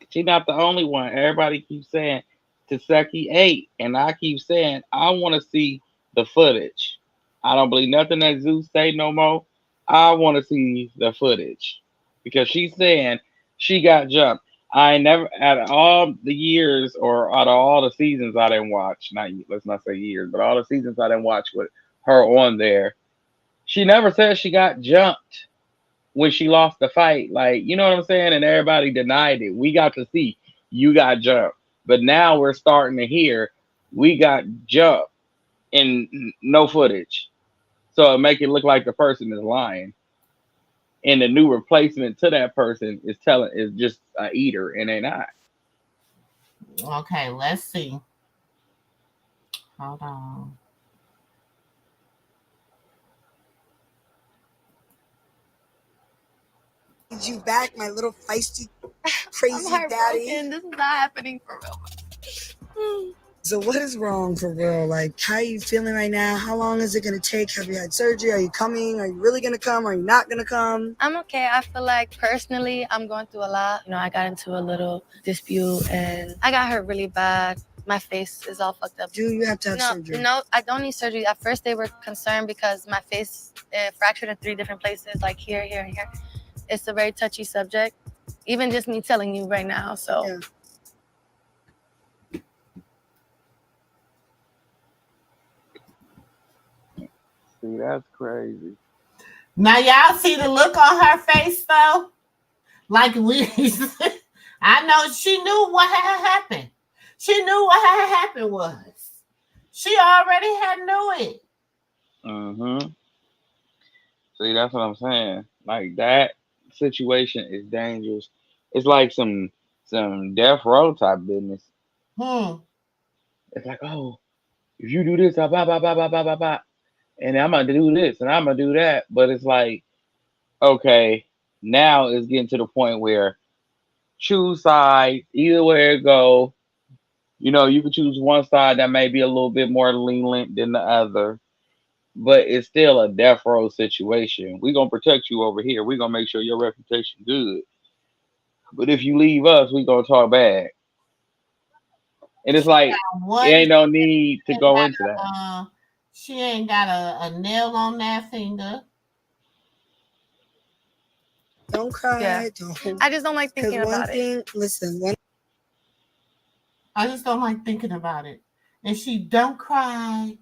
She not the only one. Everybody keeps saying Taseki 8. And I keep saying I want to see the footage. I don't believe nothing that Zeus say no more. I want to see the footage. Because she's saying she got jumped. I ain't never out of all the years or out of all the seasons I didn't watch, not let's not say years, but all the seasons I didn't watch with her on there. She never said she got jumped when she lost the fight. Like, you know what I'm saying? And everybody denied it. We got to see you got jumped. But now we're starting to hear we got jumped and no footage. So it make it look like the person is lying. And the new replacement to that person is just a eater and they not. Okay, let's see. Hold on. You back, my little feisty, crazy I'm daddy. heartbroken. This is not happening for real. So what is wrong for real? Like, how are you feeling right now? How long is it gonna take? Have you had surgery? Are you coming? Are you really gonna come? Are you not gonna come? I'm okay. I feel like personally, I'm going through a lot. You know, I got into a little dispute and I got hurt really bad. My face is all fucked up. Do you have to have surgery? No, I don't need surgery. At first, they were concerned because my face fractured in 3 different places, like here, here, and here. It's a very touchy subject. Even just me telling you right now. So. Yeah. See, that's crazy. Now y'all see the look on her face though? Like we I know she knew what had happened. She knew what had happened was. She already had knew it. Mm-hmm. See, that's what I'm saying. Like that situation is dangerous. It's like some death row type business. Hmm. It's like, oh, if you do this, blah blah blah blah blah blah blah, blah, and I'm gonna do this and I'm gonna do that. But it's like, okay, now it's getting to the point where choose side, either way it go. You know, you can choose one side that may be a little bit more lenient than the other, but it's still a death row situation. We're gonna protect you over here. We're gonna make sure your reputation good. But if you leave us, we gonna talk bad. And it's like it One ain't no need to ain't go got into that. she ain't got a nail on that finger. Don't cry. Yeah. Don't. I just don't like thinking Because one about it. thing, listen, one I just don't like thinking about it. And she don't cry.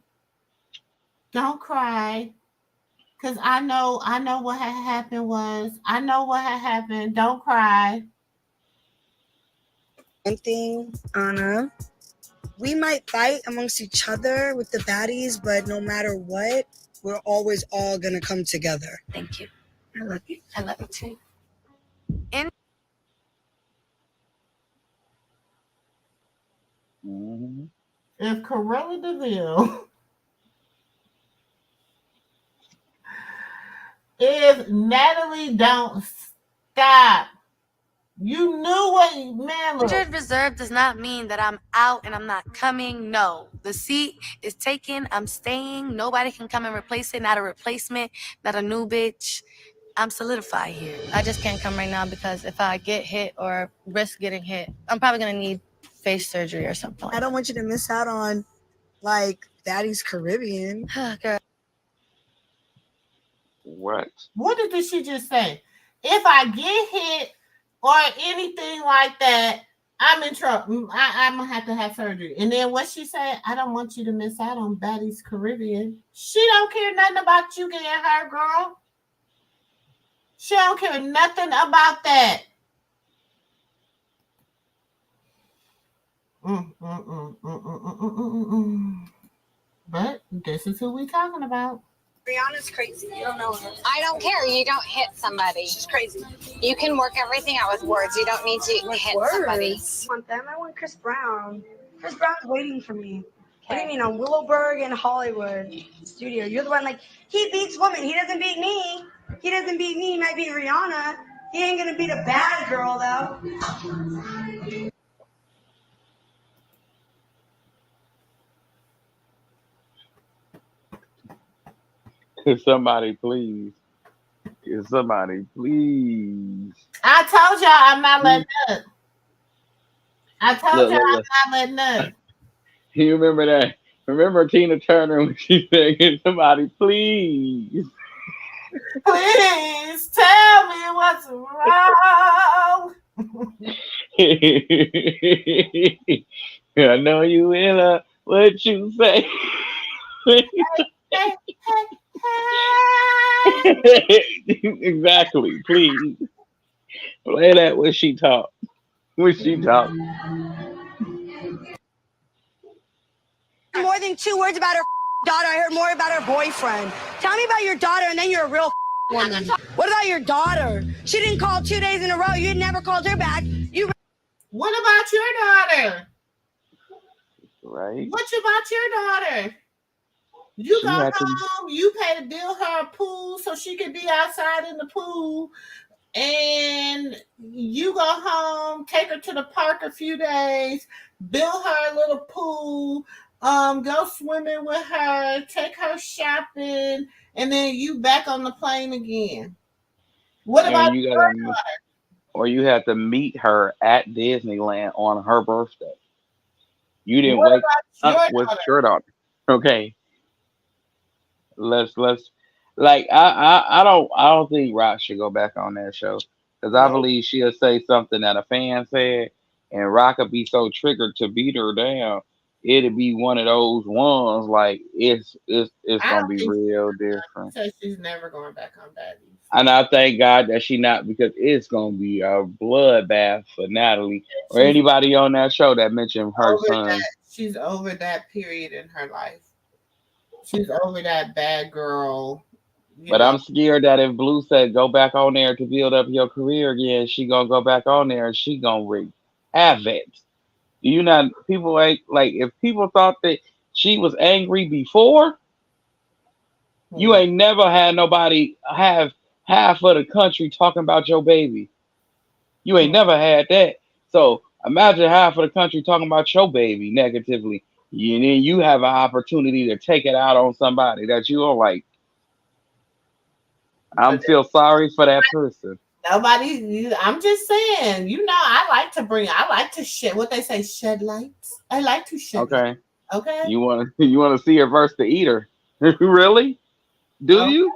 Don't cry. Cause I know what had happened was. I know what had happened. Don't cry. thing, Anna, we might fight amongst each other with the baddies, but no matter what, we're always all gonna come together. Thank you. I love you. I love you too. Mm-hmm. If Corella DeVille, if Natalie don't stop, you knew what man look. 100 reserve does not mean that I'm out and I'm not coming. No, the seat is taken. I'm staying. Nobody can come and replace it. Not a replacement. Not a new bitch. I'm solidified here. I just can't come right now because if I get hit or risk getting hit, I'm probably gonna need face surgery or something. I don't want you to miss out on like Daddy's Caribbean. Girl. What? What did she just say? If I get hit or anything like that, I'm in trouble. I'm gonna have to have surgery. And then what she said, I don't want you to miss out on Daddy's Caribbean. She don't care nothing about you getting her, girl. She don't care nothing about that. But this is who we talking about. Rihanna's crazy. You don't know her. I don't care. You don't hit somebody. She's crazy. You can work everything out with words. You don't need to hit somebody. I want them. I want Chris Brown. Chris Brown's waiting for me. What do you mean on Willowburg and Hollywood studio? You're the one like, he beats women. He doesn't beat me. He doesn't beat me. He might beat Rihanna. He ain't gonna beat a bad girl though. Could somebody please? Could somebody please? I told y'all I'm not letting up. I told Look, y'all look. I'm not letting up. You remember that? Remember Tina Turner when she said, "Can somebody please?" Please tell me what's wrong. I know you will. What you say? Hey, hey. Exactly. Please play that when she talk. When she talk. More than 2 words about her daughter. I heard more about her boyfriend. Tell me about your daughter and then you're a real woman. What about your daughter? She didn't call 2 days in a row. You had never called her back. What about your daughter? Right. What about your daughter? You She go had to- home, you pay to build her a pool so she can be outside in the pool. And you go home, take her to the park a few days, build her a little pool, go swimming with her, take her shopping, and then you back on the plane again. What And about you your gotta, daughter? or you have to meet her at Disneyland on her birthday. You didn't What wake about up your with daughter? your daughter. Okay. Let's like I don't think Rock should go back on that show because I believe she'll say something that a fan said and Rock will be so triggered to beat her down it'll be one of those ones like it's I gonna don't be think real different. so. She's never going back on Baddies. And I thank God that she not because it's gonna be a bloodbath for Natalie or She's anybody on that show that mentioned her over son. that. She's over that period in her life. She's over that bad girl. You But know, I'm scared that if Blue said go back on there to build up your career again, she gonna go back on there and she gonna wreak havoc. You not people ain't like if people thought that she was angry before, you hmm. ain't never had nobody have half of the country talking about your baby. You ain't never had that. So imagine half of the country talking about your baby negatively. And then you have an opportunity to take it out on somebody that you are like, I'm But feel sorry for that person. nobody. I'm just saying. You know, I like to bring. I like to shed. What they say, shed lights. I like to shed light. Okay. Okay. You wanna see her versus the eater. Really? Do Oh, you?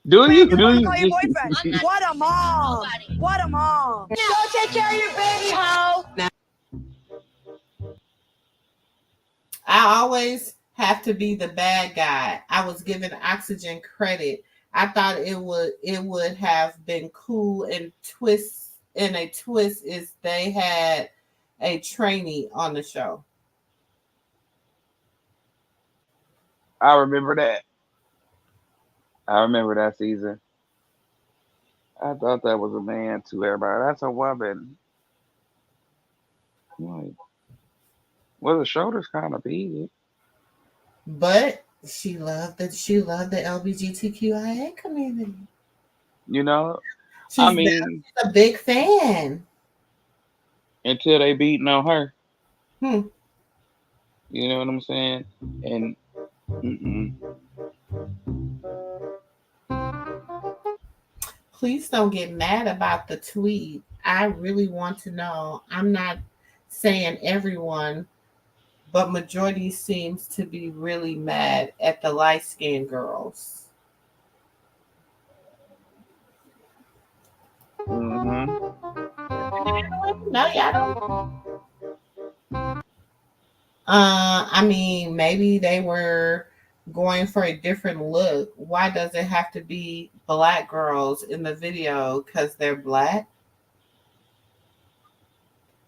Do Man, you? your Do mother you? call your boyfriend. What a mom. What a mom. Go take care of your baby, ho. I always have to be the bad guy. I was given oxygen credit. I thought it would have been cool and a twist is they had a trainee on the show. I remember that. I remember that season. I thought that was a man to everybody. That's a woman. I'm like, well, the shoulders kind of big. But she loved the LGBTQIA community. You know, I She's mean, a big fan. until they beating on her. Hmm. You know what I'm saying? And mm-mm. Please don't get mad about the tweet. I really want to know. I'm not saying everyone, but majority seems to be really mad at the light skinned girls. Mm-hmm. No, y'all don't. I mean, maybe they were going for a different look. Why does it have to be black girls in the video? Because they're black?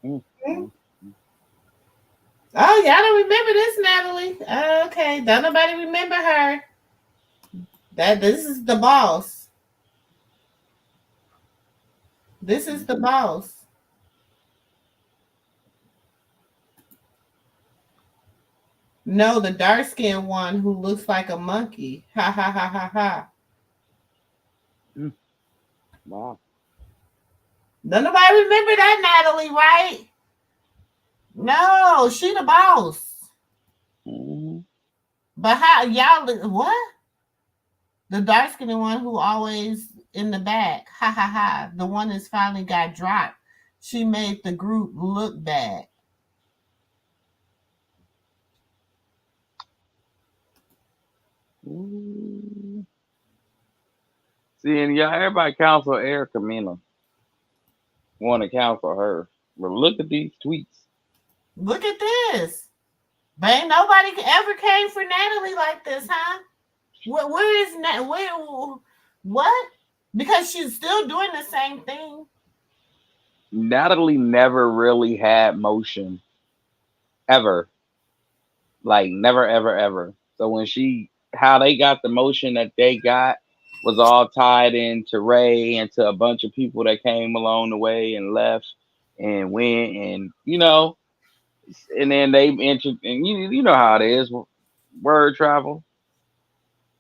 Hmm? Mm-hmm. Oh, y'all don't remember this, Natalie? Okay, don't nobody remember her. That this is the boss. This is the boss. No, the dark skinned one who looks like a monkey. Ha ha ha ha ha. Mm. Wow. Don't nobody remember that, Natalie, right? No, she the boss. Mm-hmm. But how y'all what? The dark skinned one who always in the back. Ha ha ha. The one that's finally got dropped. She made the group look bad. Ooh. See, and yeah, everybody counsel Erica Mena. Want to counsel her. But look at these tweets. Look at this. But ain't nobody ever came for Natalie like this, huh? Where is what? Because she's still doing the same thing. Natalie never really had motion ever. Like never, ever, ever. So when how they got the motion that they got was all tied into Ray and to a bunch of people that came along the way and left and went and and then they entered and you know how it is word travel.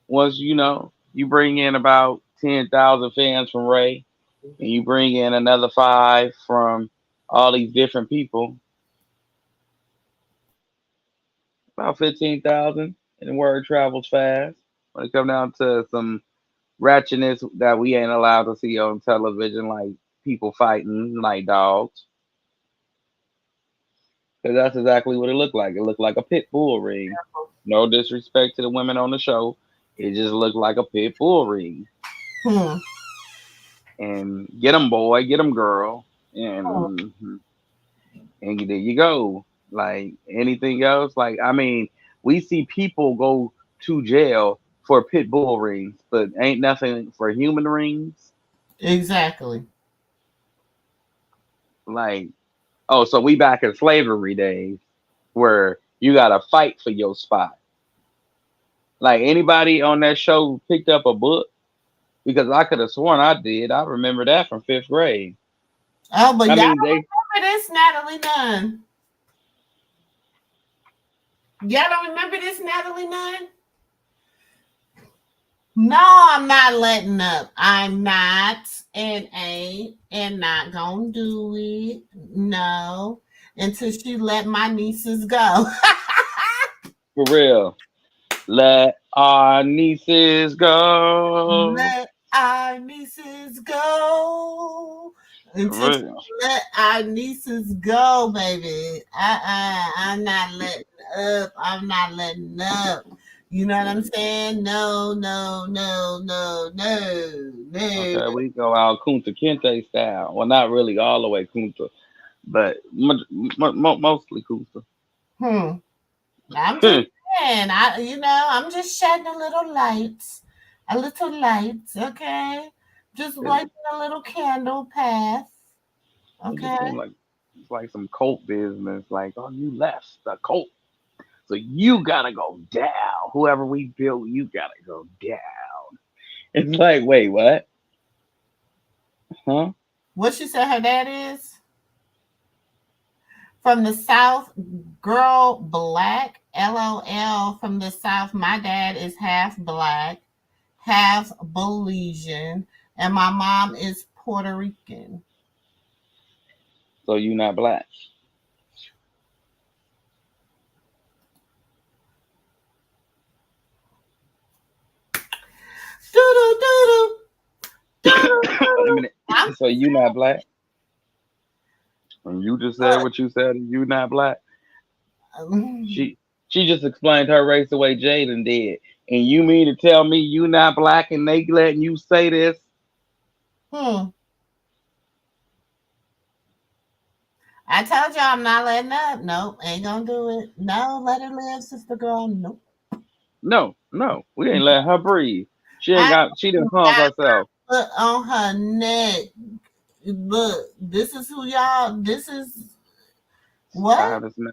Once you bring in about 10,000 fans from Ray and you bring in another five from all these different people, about 15,000, and the word travels fast. When it comes down to some ratchetness that we ain't allowed to see on television, like people fighting like dogs, because that's exactly what it looked like. It looked like a pit bull ring. No disrespect to the women on the show, it just looked like a pit bull ring. Hmm. And get them boy, get them girl, and there you go. Like anything else? Like I mean, we see people go to jail for pit bull rings, but ain't nothing for human rings. Exactly. Like, oh, so we back in slavery days where you gotta fight for your spot. Like anybody on that show picked up a book because I could have sworn I did. I remember that from fifth grade. Oh, but I y'all mean, don't they remember this, Natalie Nunn. Y'all don't remember this, Natalie Nunn? No, I'm not letting up. I'm not and ain't and not gonna do it. No. Until she let my nieces go. for real. Let our nieces go. Let our nieces go. For Until she real. let our nieces go, baby. I'm not letting up. I'm not letting up. You know what I'm saying? No, no, no, no, no, no. Okay, we go out Kunta Kinte style. Well, not really all the way Kunta, but mostly Kunta. Hmm. I'm just saying, I'm just shedding a little light, okay? Just it, lighting a little candle path, it just okay? seemed like it's like some cult business. Like, oh, you left the cult, so you gotta go down. Whoever we built, you gotta go down. It's like, wait, what? Huh? What she said her dad is? From the South, girl, black, LOL. From the South, my dad is half black, half Belizean, and my mom is Puerto Rican. So you not black? Doo doo doo Wait a doo. minute. I'm So you not black? And you just said what you said. And you not black? good. She just explained her race the way Jaden did. And you mean to tell me you not black and they letting you say this? Hmm. I told you I'm not letting up. Nope, ain't gonna do it. No, let her live, sister girl. Nope. No, no, we ain't letting her breathe. I She didn't hung got herself. foot on her neck. Look, this is who y'all. This is what? Time to smash,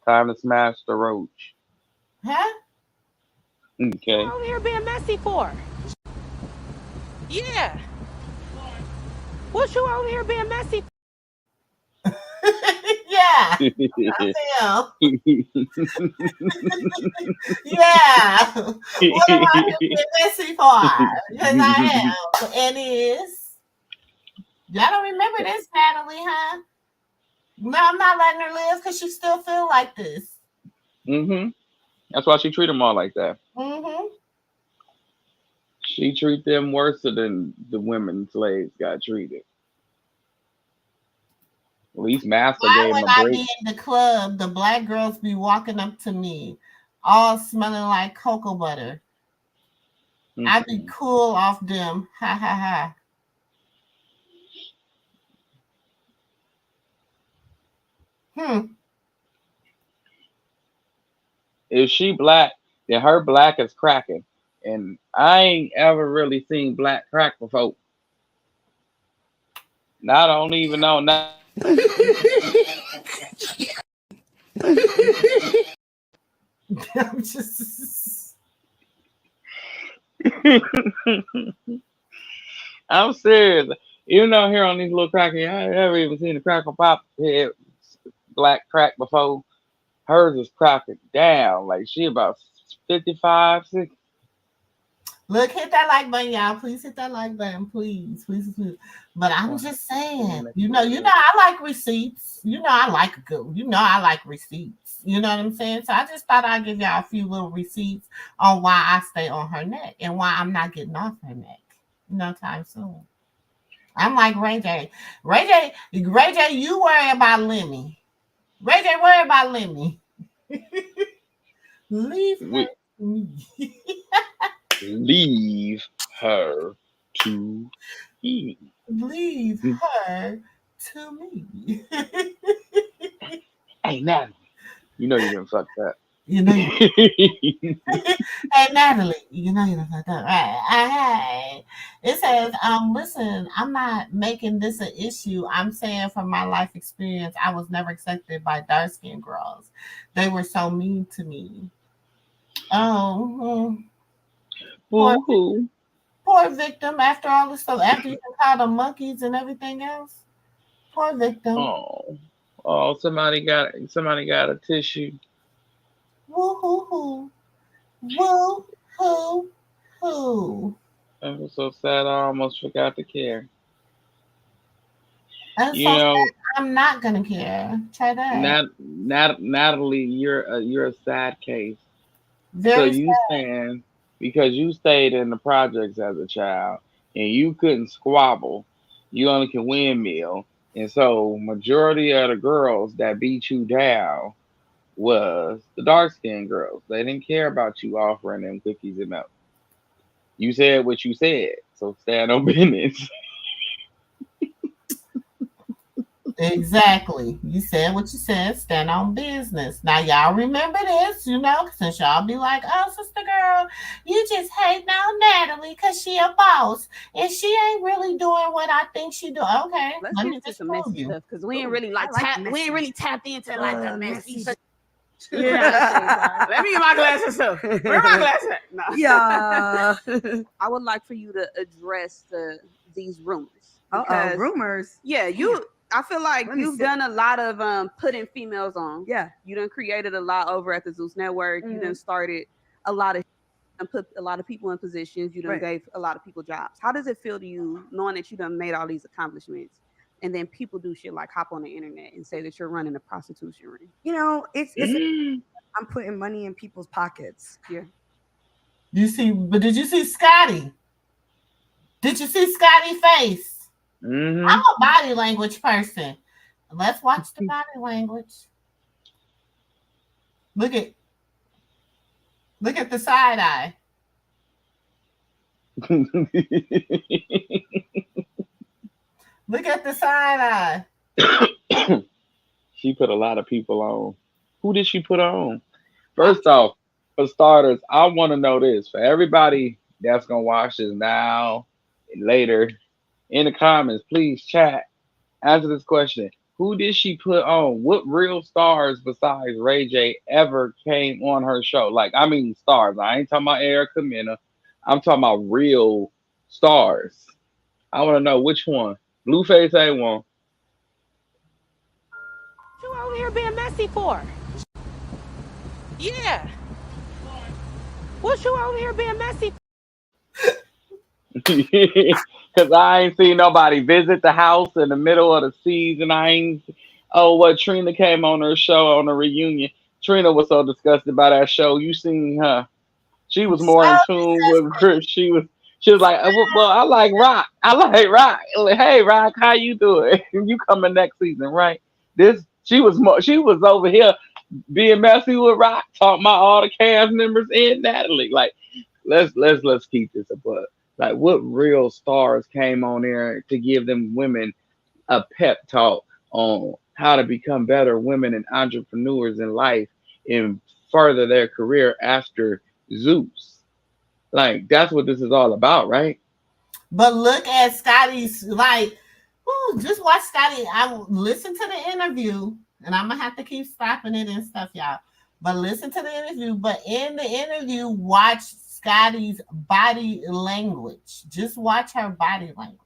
time to smash the roach. Huh? Okay. Over here being messy for? Yeah. What you over here being messy for? Yeah. Damn. Yeah. What am I being messy for? Because I am. And is. Y'all don't remember this, Natalie, huh? No, I'm not letting her live because she still feel like this. hmm That's why she treat them all like that. Mm-hmm. She treat them worse than the women slaves got treated. At least Master Why gave him when a I break. be in the club, the black girls be walking up to me, all smelling like cocoa butter. I be Mm-mm. cool off them. Ha ha ha. Hmm. If she black, then her black is cracking. And I ain't ever really seen black crack before. I don't even know now. I'm just. I'm serious. Even though here on these little crackers, I ain't ever even seen a crackle pop head black crack before. Hers is cracking down. Like she about 55, 60. Look, hit that like button, y'all. Please hit that like button, please, please, please. But I'm Well, just let me saying, make sure it is. I like receipts. I like a good. I like receipts. You know what I'm saying? So I just thought I'd give y'all a few little receipts on why I stay on her neck and why I'm not getting off her neck no time soon. I'm like Ray J. Ray J, you worry about Lemmy. Ray J, worry about Lemmy. Leave her We to me. leave her to me. Leave her to me. Hey, Natalie. You know you didn't fuck that. You know you. Hey Natalie, you know you done fucked up, right? Hey. It says, listen, I'm not making this an issue. I'm saying from my life experience, I was never accepted by dark skinned girls. They were so mean to me. Oh, poor, Boo-hoo. poor victim. After all this stuff, after you called them monkeys and everything else, poor victim. Oh, oh, somebody got a tissue. Woo hoo hoo, woo hoo hoo. That was so sad. I almost forgot to care. And You so know, I'm not gonna care. Try that. Natalie, you're a sad case. So Very you sad. saying because you stayed in the projects as a child and you couldn't squabble, you only can windmill, and so majority of the girls that beat you down was the dark skinned girls. They didn't care about you offering them cookies and milk. You said what you said, so stand on business. Exactly. You said what you said. Stand on business. Now y'all remember this, since y'all be like, "Oh, sister girl, you just hating on Natalie because she a boss and she ain't really doing what I think she do." Okay, Let's let get me into just some prove messy you. stuff because we ain't really I like we messy. ain't really tapped into like the messy. Messy. Yeah. Let me get my glasses too. Where my glasses at? No. Yeah. I would like for you to address these rumors. Because Rumors. yeah, I feel like Let me you've see. done a lot of putting females on. Yeah. You done created a lot over at the Zeus Network. You done started a lot of and put a lot of people in positions. You done Right. gave a lot of people jobs. How does it feel to you knowing that you done made all these accomplishments and then people do shit like hop on the internet and say that you're running a prostitution ring? It's I'm putting money in people's pockets. Yeah. Did you see Scotty? Did you see Scotty face? I'm Mm-hmm. a body language person. Let's watch the body language. Look at the side eye. Look at the side eye. She put a lot of people on. Who did she put on? First off, for starters, I want to know this for everybody that's gonna watch this now and later in the comments. Please chat. Answer this question: who did she put on? What real stars besides Ray J ever came on her show? Like, I mean, stars. I ain't talking about Erica Mena. I'm talking about real stars. I want to know which one. Blueface ain't one. What you over here being messy for? Yeah. What you over here being messy for? Because I ain't seen nobody visit the house in the middle of the season. I ain't. Oh, what Trina came on her show on the reunion. Trina was so disgusted by that show. You seen her? She was more in So tune with Chris. She was like, well, I like rock. I like rock. Like, hey, rock, how you doing? You coming next season, right? She was over here being messy with rock, talking about all the cast members and Natalie. Like, let's keep this a buck. Like, what real stars came on there to give them women a pep talk on how to become better women and entrepreneurs in life and further their career after Zeus? Like, that's what this is all about, right? But look at Scotty's just watch Scotty. I listen to the interview, and I'm gonna have to keep stopping it and stuff, y'all. But listen to the interview. But in the interview, watch Scotty's body language. Just watch her body language.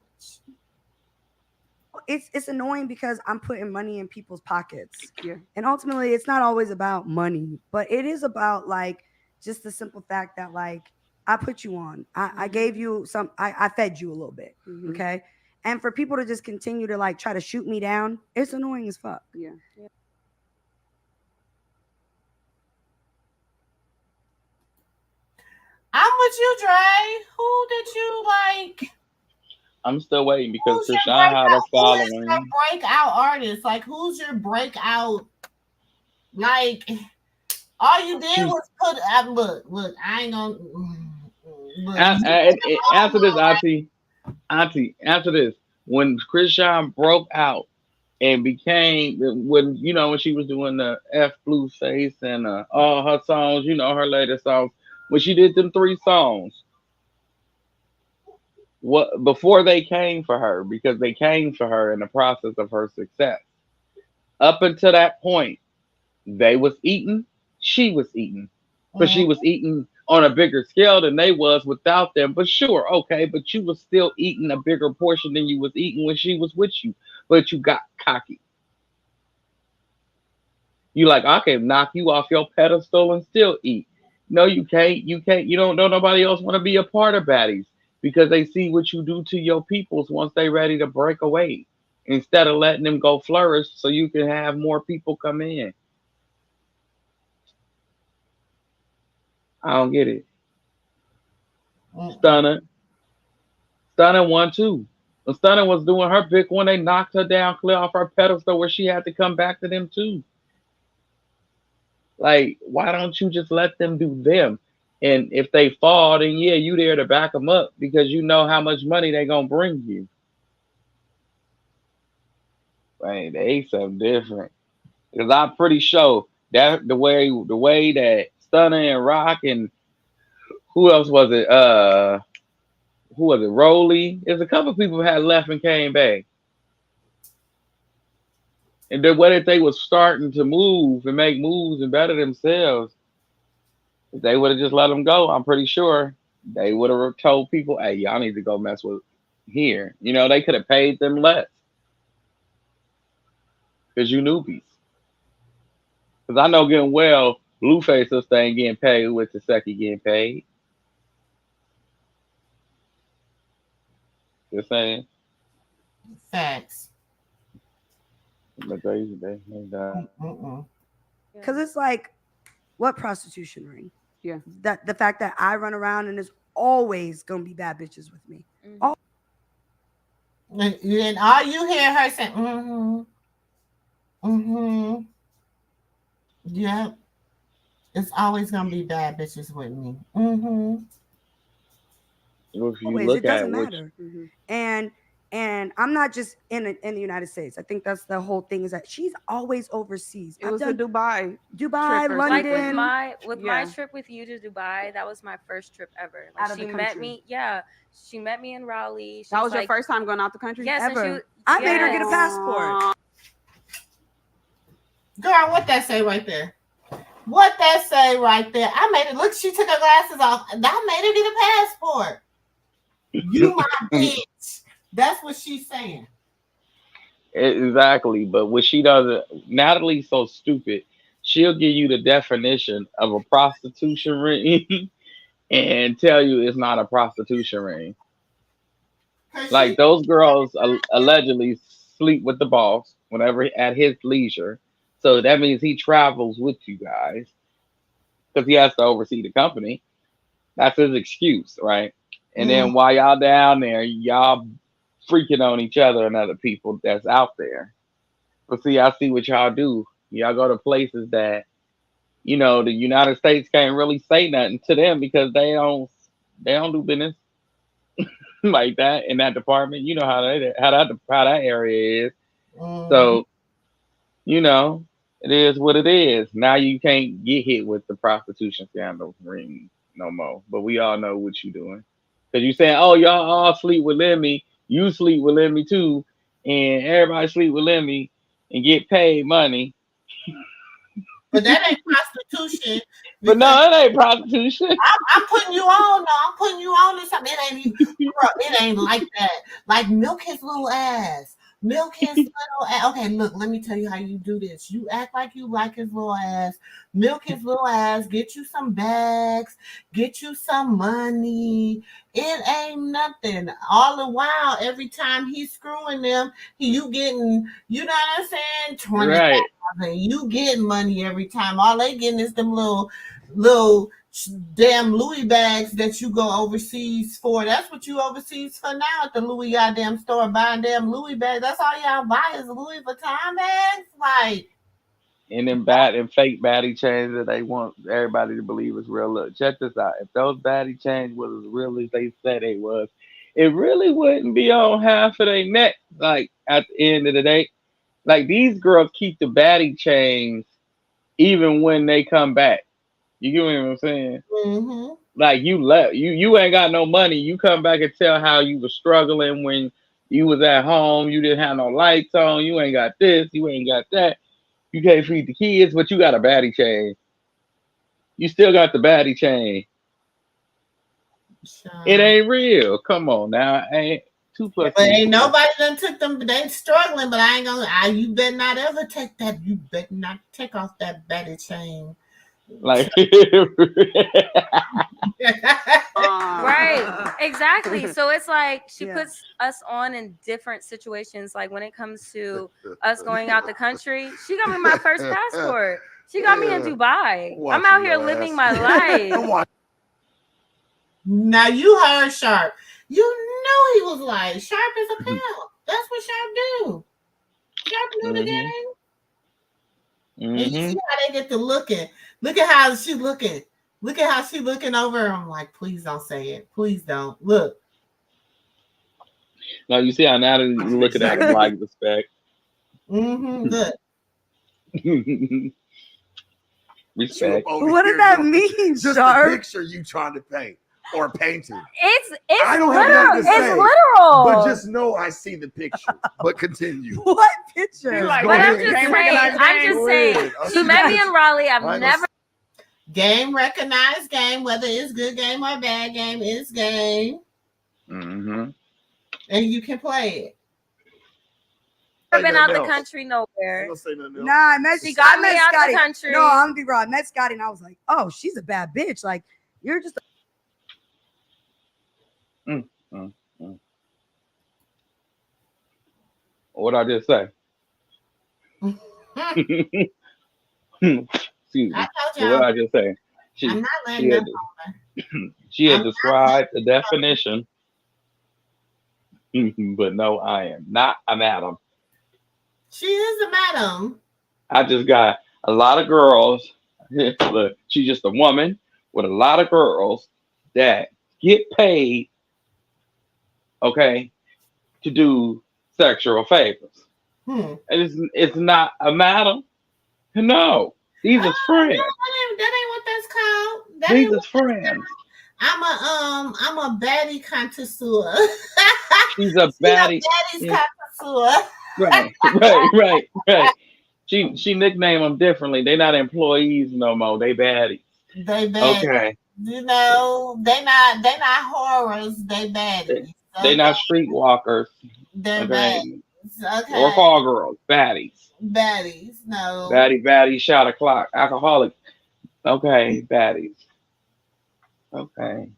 It's annoying because I'm putting money in people's pockets. Yeah. And ultimately it's not always about money, but it is about like just the simple fact that like I put you on. I gave you I fed you a little bit. Okay. And for people to just continue to like try to shoot me down, it's annoying as fuck. Yeah. I'm with you, Dre. Who did you like? I'm still waiting because Who's your Krishan had a breakout? Who is your following. breakout artist? Like, who's your breakout? Like, all you did She's was put. Look. I ain't gonna. Look, answer this, Auntie. Auntie, answer this. When Krishan broke out and became when when she was doing the F Blue Face and all her songs, her latest songs. When she did them 3 songs, what before they came for her, because they came for her in the process of her success. Up until that point, they was eating, she was eating, but she was eating on a bigger scale than they was without them. But sure, okay, but you was still eating a bigger portion than you was eating when she was with you. But you got cocky. You like, I can knock you off your pedestal and still eat. No, you can't. You can't. You don't know nobody else want to be a part of baddies because they see what you do to your peoples once they ready to break away. Instead of letting them go flourish so you can have more people come in. I don't get it. Stunner. Stunner won too. When Stunner was doing her big one, they knocked her down clear off her pedestal where she had to come back to them too. Like, why don't you just let them do them? And if they fall, then yeah, you there to back them up because you know how much money they gonna bring you. Right, they something different. Because I'm pretty sure that the way that Stunner and Rock and who else was it? Who was it? Rolly. There's a couple people who had left and came back. And the way that they was starting to move and make moves and better themselves, if they would have just let them go, I'm pretty sure they would have told people, hey, y'all need to go mess with here. They could have paid them less. Because you newbies. Because I know getting well, Blueface sister ain't getting paid with the second getting paid. Just saying. Facts. But they Because it's like, what prostitution ring? Yeah. That the fact that I run around and there's always gonna be bad bitches with me. And all you hear her saying, yep. It's always gonna be bad bitches with me. If you Always, look it doesn't at matter. And I'm not just in the United States. I think that's the whole thing, is that she's always overseas. It was the Dubai, trip or London. Like with my Yeah. trip with you to Dubai, that was my first trip ever. Out Like of she the met country. me, yeah. She met me in Raleigh. She That was your like, first time going out the country? Yes, and Ever. she, I made her get a yes. passport. Girl, what that say right there? What that say right there? I made it. Look, she took her glasses off. I made her get a passport. You my bitch. That's what she's saying. Exactly. But what she doesn't, Natalie's so stupid. She'll give you the definition of a prostitution ring and tell you it's not a prostitution ring. Like those girls allegedly sleep with the boss whenever at his leisure. So that means he travels with you guys because he has to oversee the company. That's his excuse, right? And then while y'all down there, y'all freaking on each other and other people that's out there. But see, I see what y'all do. Y'all go to places that, the United States can't really say nothing to them because they don't do business like that in that department. You know how that area is. So, it is what it is. Now you can't get hit with the prostitution scandal ring no more. But we all know what you're doing. Because you're saying, oh, y'all all sleep with Lemmy. You sleep with Lemmy too. And everybody sleep with Lemmy and get paid money. But that ain't prostitution. But no, it ain't prostitution. I'm putting you on. No, I'm putting you on to something. It ain't even, girl, it ain't like that. Like, milk his little ass. Milk his little ass. Okay, look, let me tell you how you do this. You act like you like his little ass. Milk his little ass. Get you some bags. Get you some money. It ain't nothing. All the while, every time he's screwing them, you getting, you know what I'm saying? 20. Right. You getting money every time. All they getting is them little damn Louis bags that you go overseas for. That's what you overseas for now at the Louis goddamn store, buying damn Louis bags. That's all y'all buy is Louis Vuitton bags. Like, and them bad and fake baddie chains that they want everybody to believe is real. Look, check this out. If those baddie chains was as real as they said they was, it really wouldn't be on half of their neck. Like at the end of the day, Like these girls keep the baddie chains even when they come back. You get what I'm saying? Mm-hmm. Like you left, you ain't got no money. You come back and tell how you was struggling when you was at home. You didn't have no lights on. You ain't got this. You ain't got that. You can't feed the kids, but you got a baddie chain. You still got the baddie chain. It ain't real. Come on now. Ain't 2 plus But 2 ain't 4. nobody done took them. They struggling, but I ain't gonna. You better not ever take that. You better not take off that batty chain. Like Right, exactly. So it's like she puts us on in different situations. Like when it comes to us going out the country, she got me my first passport. She got me in Dubai. I'm out here living my life. Now you heard Sharp. You knew he was like Sharp is a pimp. That's what Sharp do. Sharp knew the game. And you see how they get to looking. Look at how she looking. Look at how she looking over. I'm like, please don't say it. Please don't. Look. No, you see how now that you looking at him like respect. Look. Respect. What does that mean, Just Sharp? the picture you trying to paint or painted. It's I don't literal. have nothing to say, It's literal. But just know I see the picture. But continue. What picture? Like, but I'm just saying. She met me in Raleigh. I've never. Game recognized game, whether it's good game or bad game, it's game. And you can play it. Never been out the country nowhere. Nah, I met She got me out Scotty. the country. No, I'm gonna be real. I met Scotty and I was like, oh, she's a bad bitch. Like, you're just What I just say? Excuse me. What I just say? I'm not letting them she had described the definition, but no, I am not a madam. She is a madam. I just got a lot of girls. Look, she's just a woman with a lot of girls that get paid, okay, to do sexual favors. It's not a madam. No, these are friends. No, that ain't what that's called. These are friends. I'm a baddie connoisseur. She's a baddie. Connoisseur. Right. She nicknamed them differently. They're not employees no more. They baddies. They baddies. Okay. You know, they not horrors. They baddies. They not streetwalkers. They're baddies. Okay. Or call girls. Baddies. Baddies. No. Baddie, shot o'clock. Alcoholic. Okay, baddies. Okay.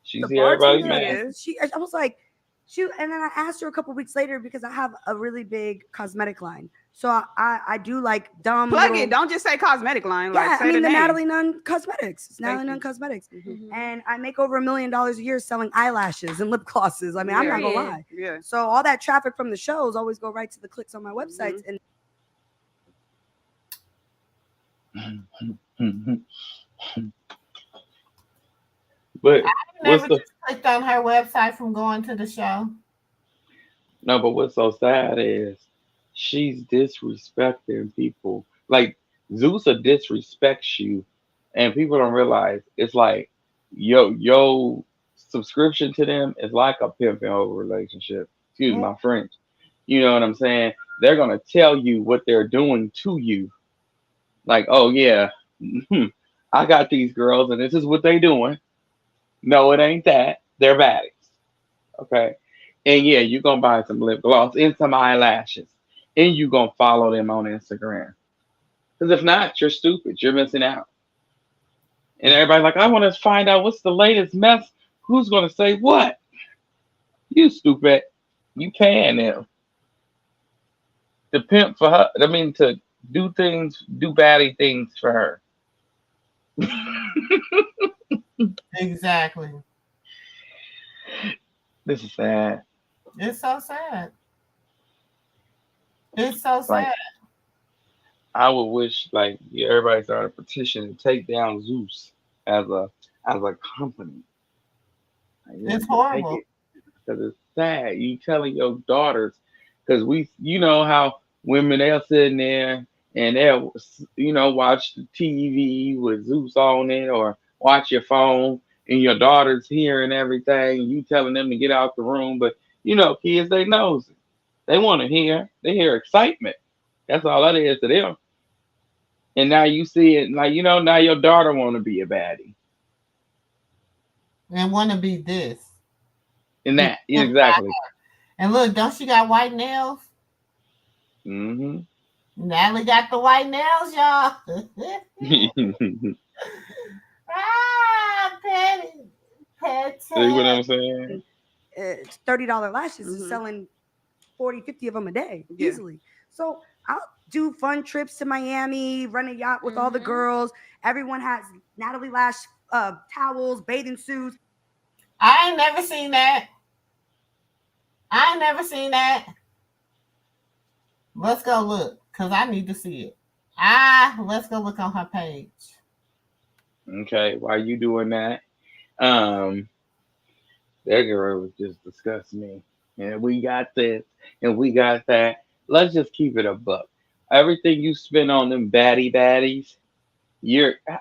She's everybody's man. I was like, and then I asked her a couple weeks later because I have a really big cosmetic line. So I do like dumb plug it. Don't just say cosmetic line. Yeah, like, say I mean the name. Natalie Nunn Cosmetics. It's Natalie Nunn Cosmetics. And I make over $1 million a year selling eyelashes and lip glosses. I mean, I'm not gonna lie. Yeah. So all that traffic from the shows always go right to the clicks on my websites. And But I never just clicked on her website from going to the show. No, but what's so sad is she's disrespecting people. Like Zeus disrespects you, and people don't realize it's like yo subscription to them is like a pimping over relationship. Excuse my French. You know what I'm saying? They're gonna tell you what they're doing to you. Like, oh yeah, I got these girls, and this is what they doing. No, it ain't that. They're baddies. Okay. And yeah, you're going to buy some lip gloss and some eyelashes. And you're going to follow them on Instagram. Because if not, you're stupid. You're missing out. And everybody's like, I want to find out what's the latest mess. Who's going to say what? You stupid. You paying them. To pimp for her. I mean, to do baddie things for her. Exactly. This is sad. It's so sad. It's so sad. I would wish everybody started a petition to take down Zeus as a company. It's horrible. Because it's sad. You telling your daughters, because you know how women they're sitting there and they'll watch the TV with Zeus on it or watch your phone and your daughter's hearing everything and you telling them to get out the room. But kids they nosy. They want to hear. They hear excitement. That's all that is to them. And now you see it like now your daughter want to be a baddie. And want to be this. And that exactly. And look, don't she got white nails? Mm-hmm. Natalie got the white nails, y'all. Petty. See what I'm saying? It's $30 lashes is selling 40, 50 of them a day easily. So I'll do fun trips to Miami, run a yacht with all the girls. Everyone has Natalie Lash towels, bathing suits. I ain't never seen that. Let's go look, because I need to see it. Let's go look on her page. Okay, while you doing that, that girl was just discussing me. And we got this, and we got that. Let's just keep it a buck. Everything you spend on them baddies,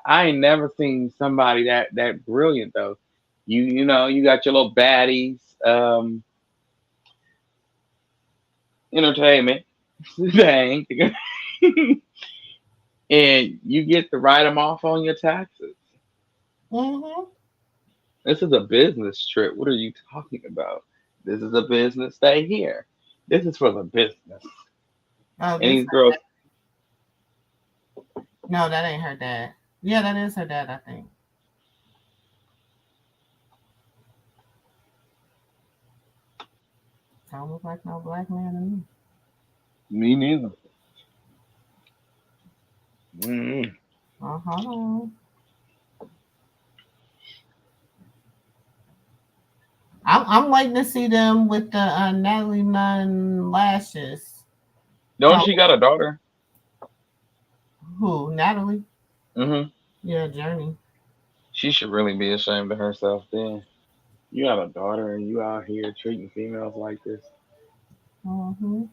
I ain't never seen somebody that brilliant though. You got your little baddies, entertainment thing, and you get to write them off on your taxes. This is a business trip. What are you talking about? This is a business. Stay here. This is for the business. Oh, and these girls. No, that ain't her dad. Yeah, that is her dad, I think. Don't look like no black man to me. Me neither. Mm-hmm. Hold on. I'm waiting to see them with the Natalie Nunn lashes. Don't she got a daughter? Who, Natalie? Mm-hmm. Yeah, Journey. She should really be ashamed of herself then. You got a daughter and you out here treating females like this. Mm-hmm.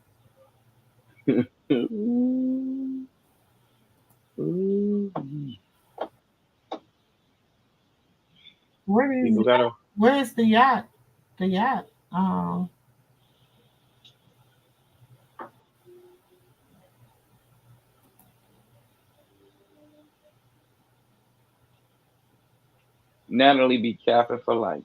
Where is the yacht? The yacht. Natalie be capping for lights.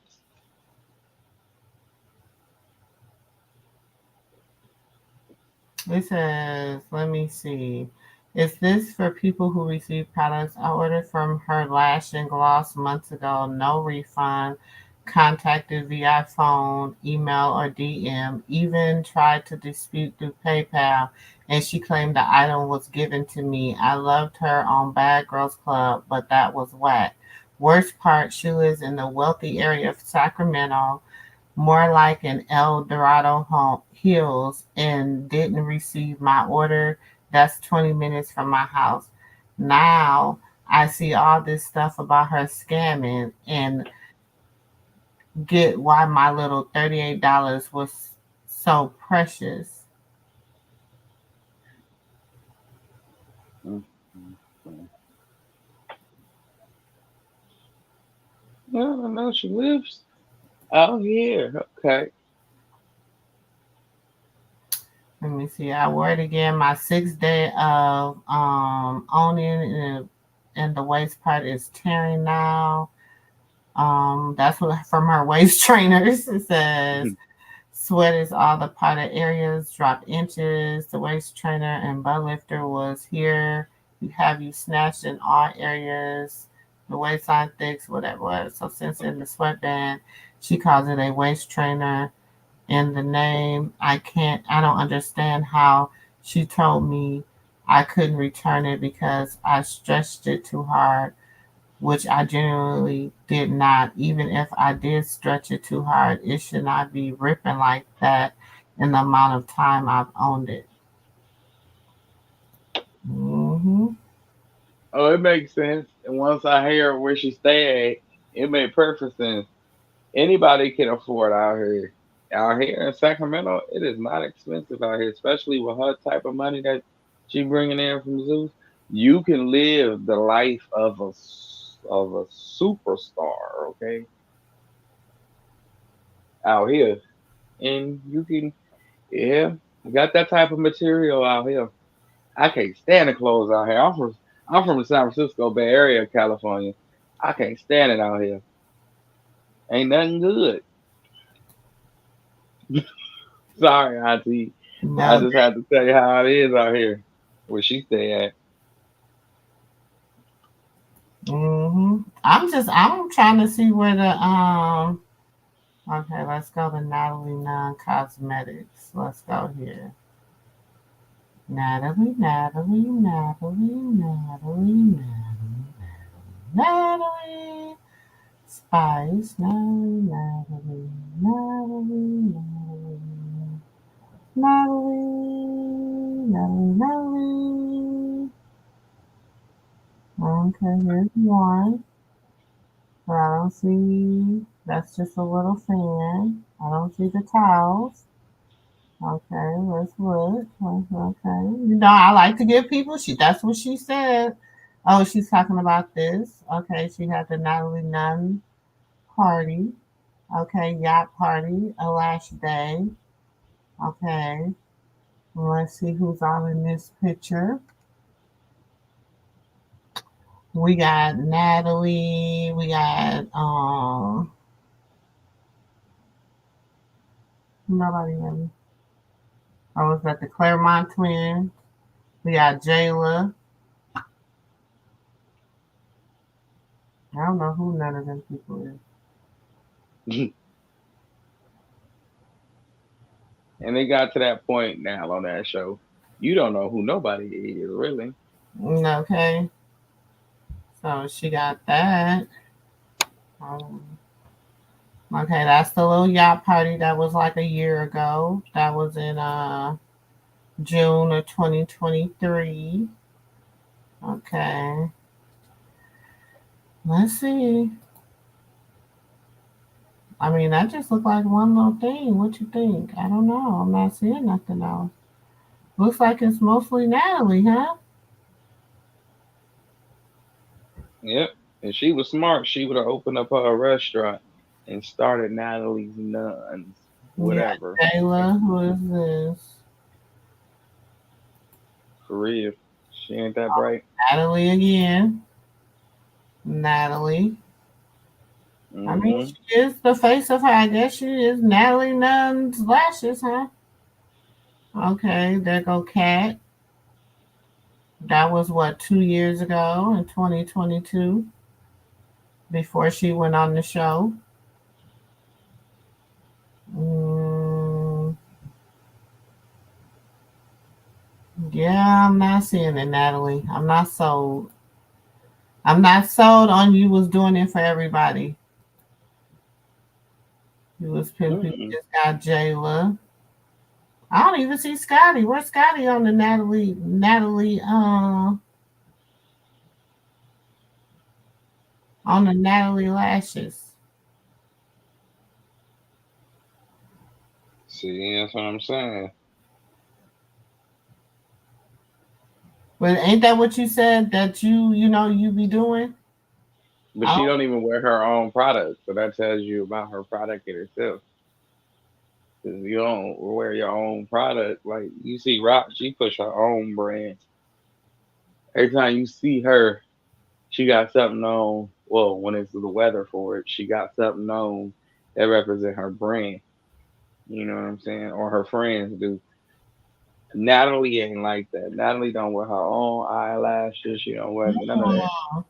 It says, let me see. Is this for people who receive products? I ordered from her lash and gloss months ago. No refund. Contacted via phone, email, or DM. Even tried to dispute through PayPal, and she claimed the item was given to me. I loved her on Bad Girls Club, but that was whack. Worst part, she lives in the wealthy area of Sacramento, more like an El Dorado Hills, and didn't receive my order. That's 20 minutes from my house. Now I see all this stuff about her scamming and get why my little $38 was so precious. No, no, she lives out here. Okay. Let me see. I wore it again. My 6th day of owning, and the waist part is tearing now. That's what from her waist trainers. It says sweat is all the parted areas, dropped inches. The waist trainer and butt lifter was here. You have you snatched in all areas. The waistline thick, whatever. So since in the sweatband, she calls it a waist trainer. In the name, I don't understand how she told me I couldn't return it because I stretched it too hard, which I generally did not. Even if I did stretch it too hard, it should not be ripping like that in the amount of time I've owned it. Mm-hmm. Oh, it makes sense. And once I hear where she stay at, it made perfect sense. Anybody can afford out here. Out here in Sacramento, it is not expensive out here, especially with her type of money that she bringing in from Zeus. You can live the life of a superstar, okay, out here, and you can, yeah, got that type of material out here. I can't stand the clothes out here. I'm from the San Francisco Bay Area, California. I can't stand it out here. Ain't nothing good. Sorry, Auntie. I No. just had to tell you how it is out here, where she stay at. I'm trying to see where the okay, let's go to Natalie Non Cosmetics. Let's go here. Natalie. Spice. Natalie. Okay, here's one. But I don't see, that's just a little fan. I don't see the towels. Okay, let's look. Okay. I like to give people, that's what she said. Oh, she's talking about this. Okay, she had the Natalie Nunn party. Okay, yacht party, a last day. Okay, let's see who's all in this picture. We got Natalie. We got nobody really. Oh, was that the Claremont twins? We got Jayla. I don't know who none of them people is. And they got to that point now on that show. You don't know who nobody is, really. Okay, so she got that. Um, okay, that's the little yacht party that was like a year ago. That was in June of 2023. Okay, let's see. I mean, that just looked like one little thing. What you think? I don't know. I'm not seeing nothing else. Looks like it's mostly Natalie, huh? Yep. If she was smart, she would have opened up her restaurant and started Natalie's Nuns, Yeah, whatever. Jayla, who is this? For real. She ain't that bright. Natalie again. Natalie. I mean, Hmm. she is the face of her. I guess she is Natalie Nunn's lashes, huh? Okay, there go Kat. That was what, 2 years ago in 2022 before she went on the show. Mm, yeah, I'm not seeing it, Natalie. I'm not sold. I'm not sold on you was doing it for everybody. You was pimping. You Mm-mm. just got Jayla. I don't even see Scotty. Where's Scotty on the on the Natalie lashes? See, that's what I'm saying. But ain't that what you said that you be doing? But I she don't. don't even wear her own product, so that tells you about her product in itself. Because you don't wear your own product, like you see Rock, she push her own brand. Every time you see her, she got something on. Well, when it's the weather for it, she got something on that represent her brand. You know what I'm saying? Or her friends do. Natalie ain't like that. Natalie don't wear her own eyelashes. She don't wear none of that. Hmm.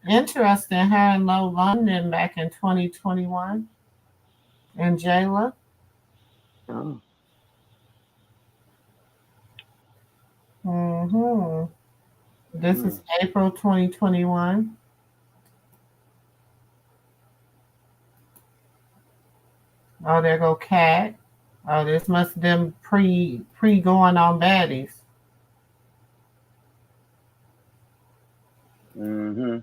Interesting. Her and Low London back in 2021 and Jayla. Oh. Hmm. This is Mm. April 2021. Oh, there go Cat. Oh, this must have been pre going on baddies. Hmm.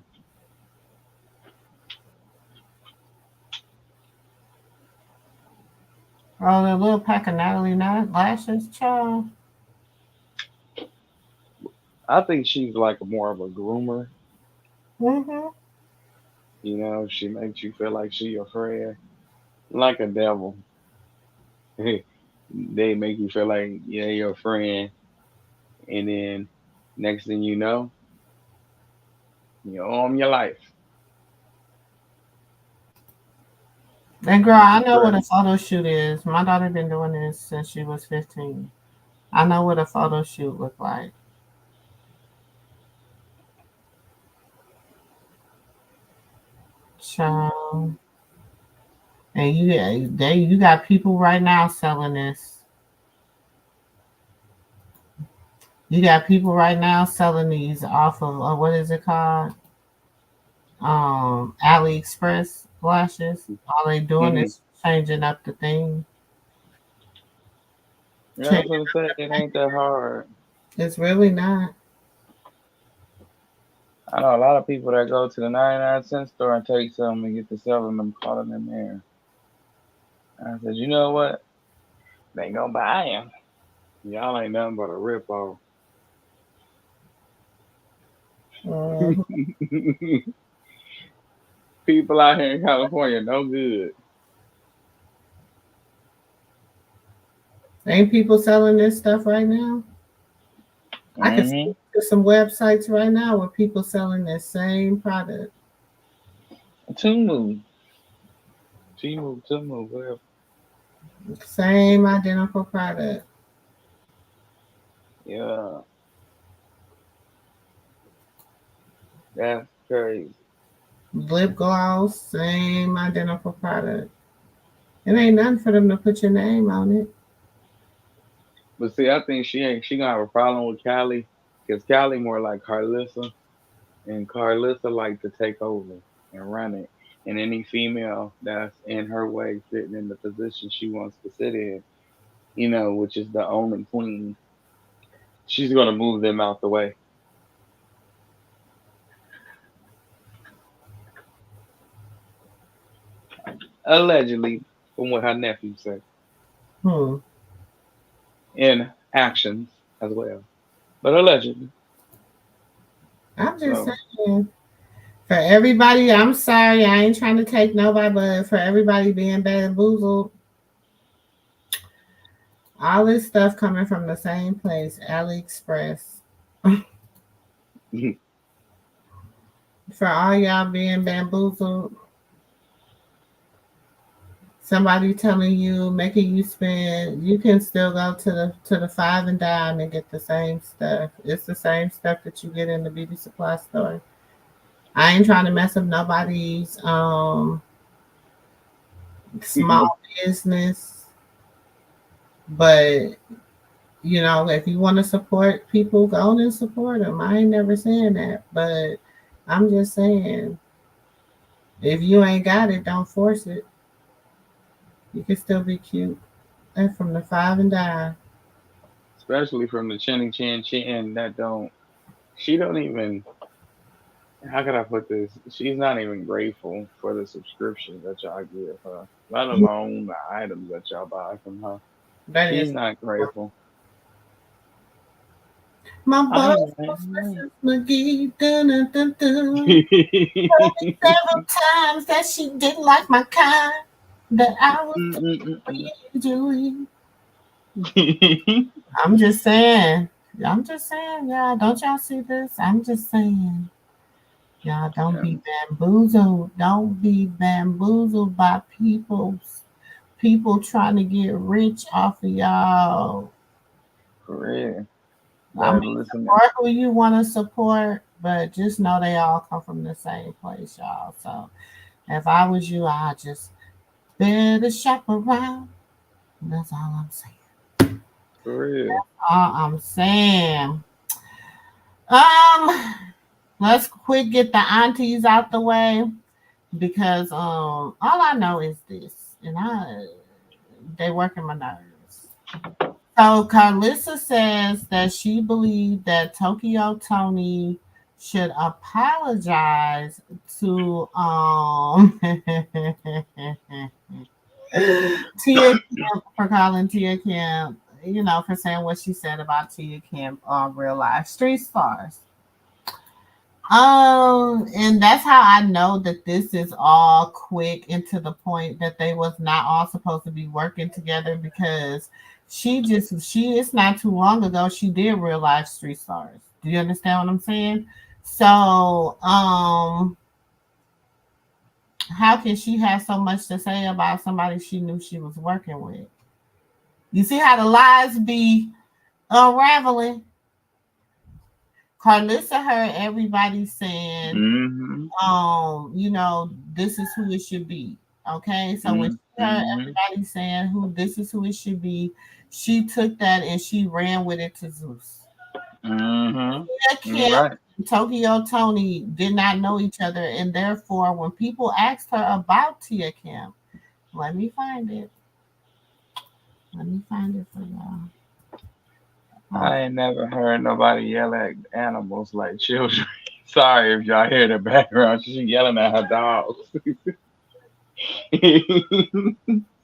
Oh, the little pack of Natalie lashes, child. I think she's like more of a groomer. Mm-hmm. You know, she makes you feel like she your friend, like a devil. They make you feel like yeah, you're a friend, and then next thing you know, you own your life. And girl, That's I a know what trip. a photo shoot is. My daughter been doing this since she was 15. I know what a photo shoot look like. Child. And you got people right now selling this. You got people right now selling these off of what is it called? AliExpress lashes. All they doing Hmm. is changing up the thing. Yeah, I was Changing gonna say it ain't that hard. It's really not. I know a lot of people that go to the 99-cent store and take some and get to selling them, calling them there. I said, you know what? They ain't gonna buy them. Y'all ain't nothing but a rip off. Mhm. People out here in California, no good. Ain't people selling this stuff right now? I can see Hmm. some websites right now where people selling the same product. Tumu, Tumu, whatever. Same identical product. Yeah, that's crazy. Lip gloss, same identical product. It ain't nothing for them to put your name on it. But see, I think she gonna have a problem with Callie because Callie more like Karlissa, and Karlissa like to take over and run it. And any female that's in her way, sitting in the position she wants to sit in, which is the only queen, she's gonna move them out the way. Allegedly, from what her nephew said, Hmm. in actions as well, but allegedly. I'm just So saying. For everybody, I'm sorry, I ain't trying to take nobody, but for everybody being bamboozled, all this stuff coming from the same place, AliExpress. For all y'all being bamboozled, somebody telling you, making you spend, you can still go to the five and dime and get the same stuff. It's the same stuff that you get in the beauty supply store. I ain't trying to mess up nobody's small business, but if you want to support people, go on and support them. I ain't never saying that, but I'm just saying, if you ain't got it, don't force it. You can still be cute. And from the five and dime. especially from the chinny chin chin that don't she don't even how can I put this? She's not even grateful for the subscriptions that y'all give her, let alone the items that y'all buy from her. That She's is not grateful. my I boss was know. Mrs. McGee. Dun, dun, dun, dun. Told me several times that she didn't like my kind. That I was Mm-mm-mm-mm. usually. I'm just saying. I'm just saying, y'all. Don't y'all see this? I'm just saying. Y'all don't Yeah, be bamboozled. Don't be bamboozled by people trying to get rich off of y'all. for real. I mean, But listen, support who you want to support, but just know they all come from the same place, y'all. So if I was you, I'd just better shop around. That's all I'm saying. for real. All I'm saying. Um, let's quick get the aunties out the way because all I know is this, and they work in my nerves. So Karlissa says that she believed that Tokyo Tony should apologize to Tia Kemp for calling Tia Kemp, for saying what she said about Tia Kemp on Real Life Street Stars. And that's how I know that this is all quick and to the point, that they was not all supposed to be working together, because it's not too long ago she did Real Life Street Stars. Do you understand what I'm saying? So, how can she have so much to say about somebody she knew she was working with? You see how the lies be unraveling? Karlissa heard everybody saying, this is who it should be. Okay, so when she heard everybody saying this is who it should be, she took that and she ran with it to Zeus. Right. Tokyo Tony did not know each other, and therefore, when people asked her about Tia Kemp, let me find it for y'all. I ain't never heard nobody yell at animals like children. Sorry if y'all hear the background. She's yelling at her dogs.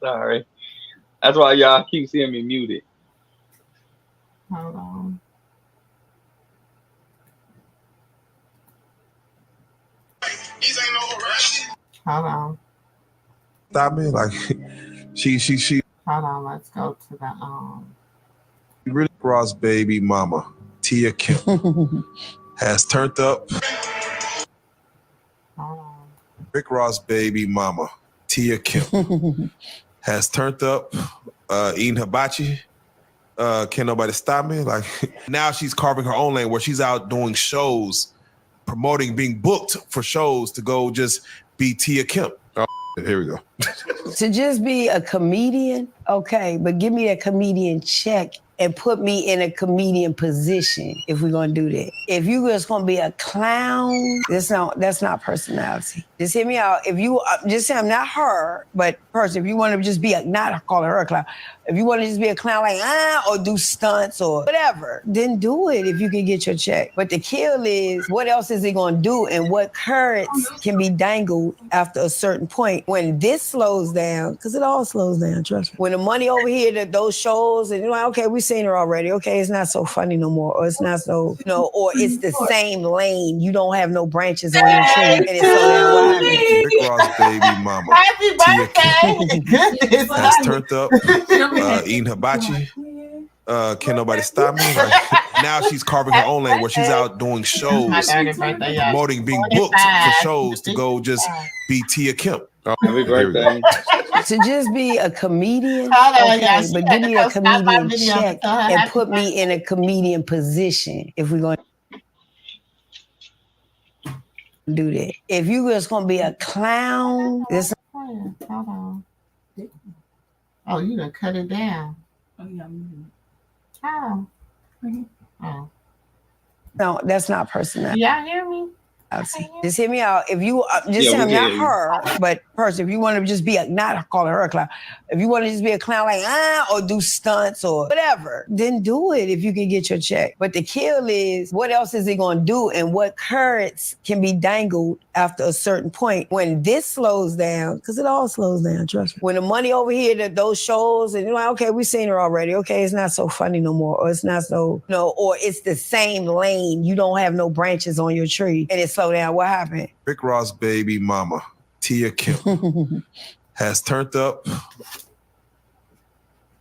Sorry. That's why y'all keep seeing me muted. Hold on. Hold on. Stop me, like she. Hold on. Let's go to the Rick Ross baby mama Tia Kemp has turned up. Hold on. Rick Ross baby mama Tia Kemp has turned up, eating hibachi. Can't nobody stop me. Like now she's carving her own lane where she's out doing shows, promoting, being booked for shows to go just be Tia Kemp. Oh, here we go. To just be a comedian, okay, but give me a comedian check and put me in a comedian position if we're gonna do that. If you just gonna be a clown, that's not personality. Just hear me out. If you just say I'm not her, but person, if you want to just be not calling her a clown, if you want to just be a clown like or do stunts or whatever, then do it if you can get your check. But the kill is what else is he gonna do and what carrots can be dangled after a certain point when this slows down, because it all slows down, trust me. When the money over here that those shows and you're like, okay, we've seen her already. Okay, it's not so funny no more, or it's not so, or it's the same lane. You don't have no branches on your tree, and it's so down. What happened? Rick Ross baby mama Happy birthday! Goodness, has turned up, eating hibachi. Can't nobody stop me. Like, now she's carving her own lane where she's out doing shows, promoting, being booked for shows to go just be Tia Kemp. Happy birthday. To just be a comedian, okay, but give me a comedian check and put me in a comedian position if we're going to do that. If you just going to be a clown, this. Hold on. Oh, you done cut it down. Oh, yeah. Oh. Oh. No, that's not personality. Y'all hear me? Just hear me out. If you just say I'm not her, but person, if you want to just be not calling her a clown, if you want to just be a clown like or do stunts or whatever, then do it if you can get your check. But the kill is what else is he gonna do and what carrots can be dangled after a certain point when this slows down, because it all slows down, trust me. When the money over here that those shows and you're like, okay, we've seen her already. Okay, it's not so funny no more, or it's not so or it's the same lane. You don't have no branches on your tree, and it's slow down. What happened? Rick Ross baby mama Tia Kemp has turned up.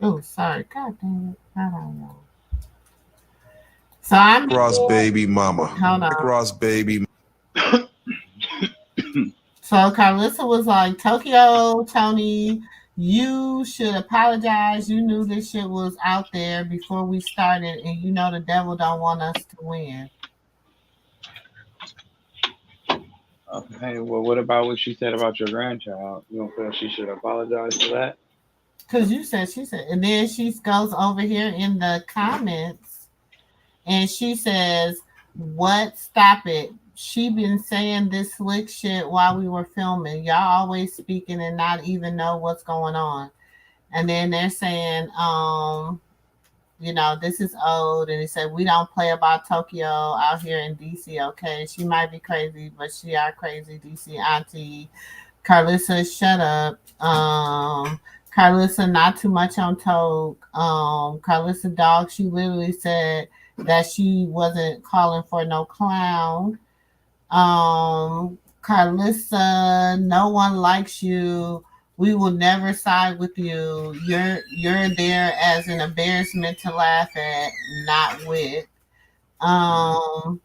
Oh, sorry. God damn it. Hold on, y'all. So I'm Rick Ross baby mama. Hold on. Rick Ross baby. So Karlissa was like, Tokyo Tony, you should apologize. You knew this shit was out there before we started, and you know the devil don't want us to win. Okay, well, what about what she said about your grandchild? You don't feel she should apologize for that? Because she said, and then she goes over here in the comments, and she says, what? Stop it. She been saying this slick shit while we were filming. Y'all always speaking and not even know what's going on. And then they're saying, this is old. And he said, we don't play about Tokyo out here in DC, okay? She might be crazy, but she are crazy DC auntie. Karlissa, shut up. Karlissa, not too much on Toke. Karlissa dog, she literally said that she wasn't calling for no clown. Karlissa, no one likes you. We will never side with you. You're there as an embarrassment to laugh at, not with. Um,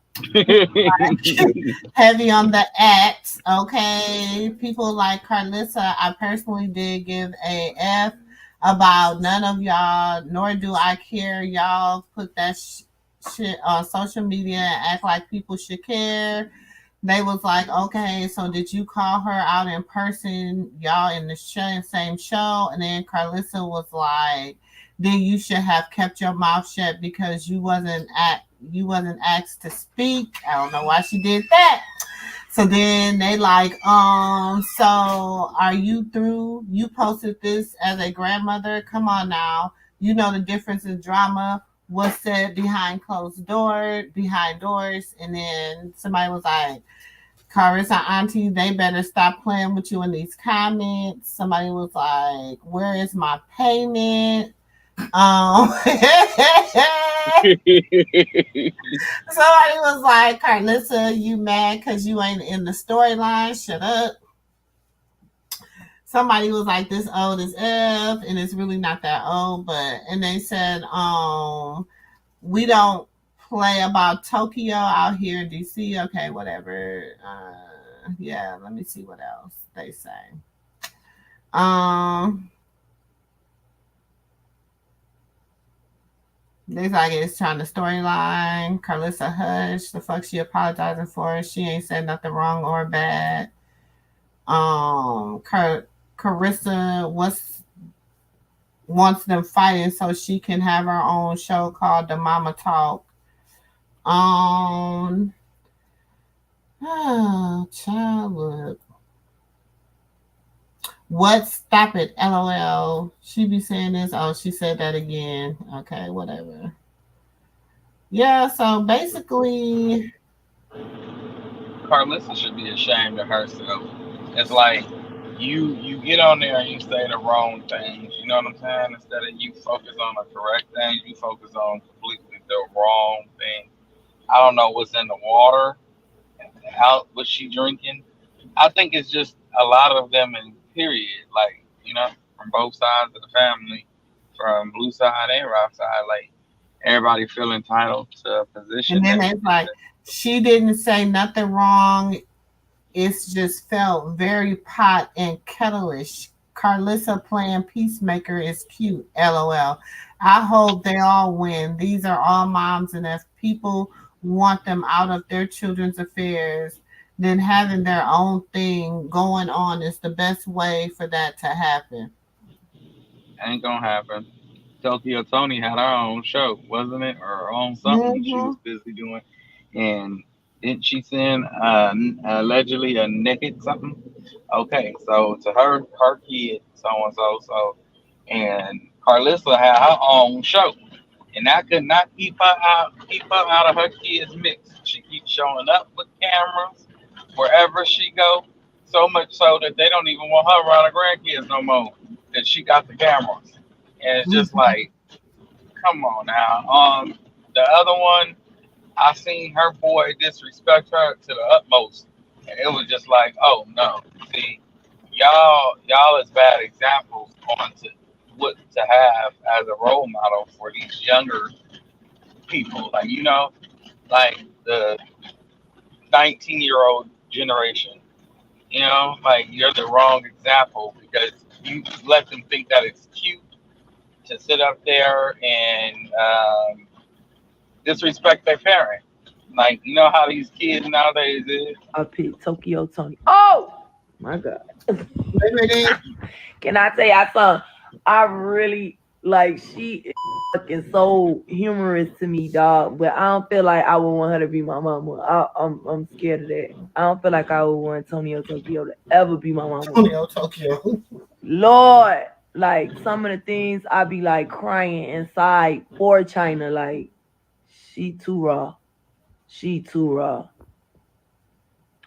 heavy on the acts, okay? People like Karlissa, I personally did give a F about none of y'all, nor do I care. Y'all put that shit on social media and act like people should care. They was like, okay, so did you call her out in person? Y'all in the same show? And then Karlissa was like, then you should have kept your mouth shut because you wasn't asked to speak. I don't know why she did that. So then they like, so are you through? You posted this as a grandmother. Come on now. You know the difference in drama. What's said behind doors. And then somebody was like, Karlissa, Auntie, they better stop playing with you in these comments. Somebody was like, where is my payment? Somebody was like, Karlissa, you mad because you ain't in the storyline? Shut up. Somebody was like, this old as F, and it's really not that old, and they said, we don't play about Tokyo out here in DC. Okay, whatever. Yeah, let me see what else they say. They like it's trying to storyline. Karlissa hush. The fuck she apologizing for? She ain't said nothing wrong or bad. Karlissa wants them fighting so she can have her own show called The Mama Talk. Child, look. What? Stop it. LOL. She be saying this. Oh, she said that again. Okay, whatever. Yeah, so basically, Karlissa should be ashamed of herself. It's like you get on there and you say the wrong things. You know what I'm saying? Instead of you focus on the correct things, you focus on completely the wrong thing. I don't know what's in the water. How was she drinking? I think it's just a lot of them in period, like, from both sides of the family, from blue side and rock side, like everybody feel entitled to a position. And then it's like she didn't say nothing wrong. It's just felt very pot and kettleish. Karlissa playing peacemaker is cute. LOL. I hope they all win. These are all moms, and if people want them out of their children's affairs, then having their own thing going on is the best way for that to happen. Ain't gonna happen. Tokyo Tony had her own show, wasn't it? Or her own something she was busy doing. And didn't she send allegedly a naked something? Okay, so to her kid, so and so, and Karlissa had her own show. And I could not keep her out of her kids' mix. She keeps showing up with cameras wherever she go, so much so that they don't even want her around her grandkids no more. That she got the cameras, and it's just like, come on now. The other one, I seen her boy disrespect her to the utmost, and it was just like, oh no. See, y'all is bad examples on to what to have as a role model for these younger people, like the 19-year-old generation. Like you're the wrong example because you let them think that it's cute to sit up there and disrespect their parent. Like, you know how these kids nowadays is. I picked Tokyo Tony. Oh my God. Can I tell you I really like she is fucking so humorous to me, dog. But I don't feel like I would want her to be my mama. I'm scared of that. I don't feel like I would want Tonio Tokyo to ever be my mama. Tonio Tokyo. Lord, like some of the things I be like crying inside for China, like she too raw. She too raw.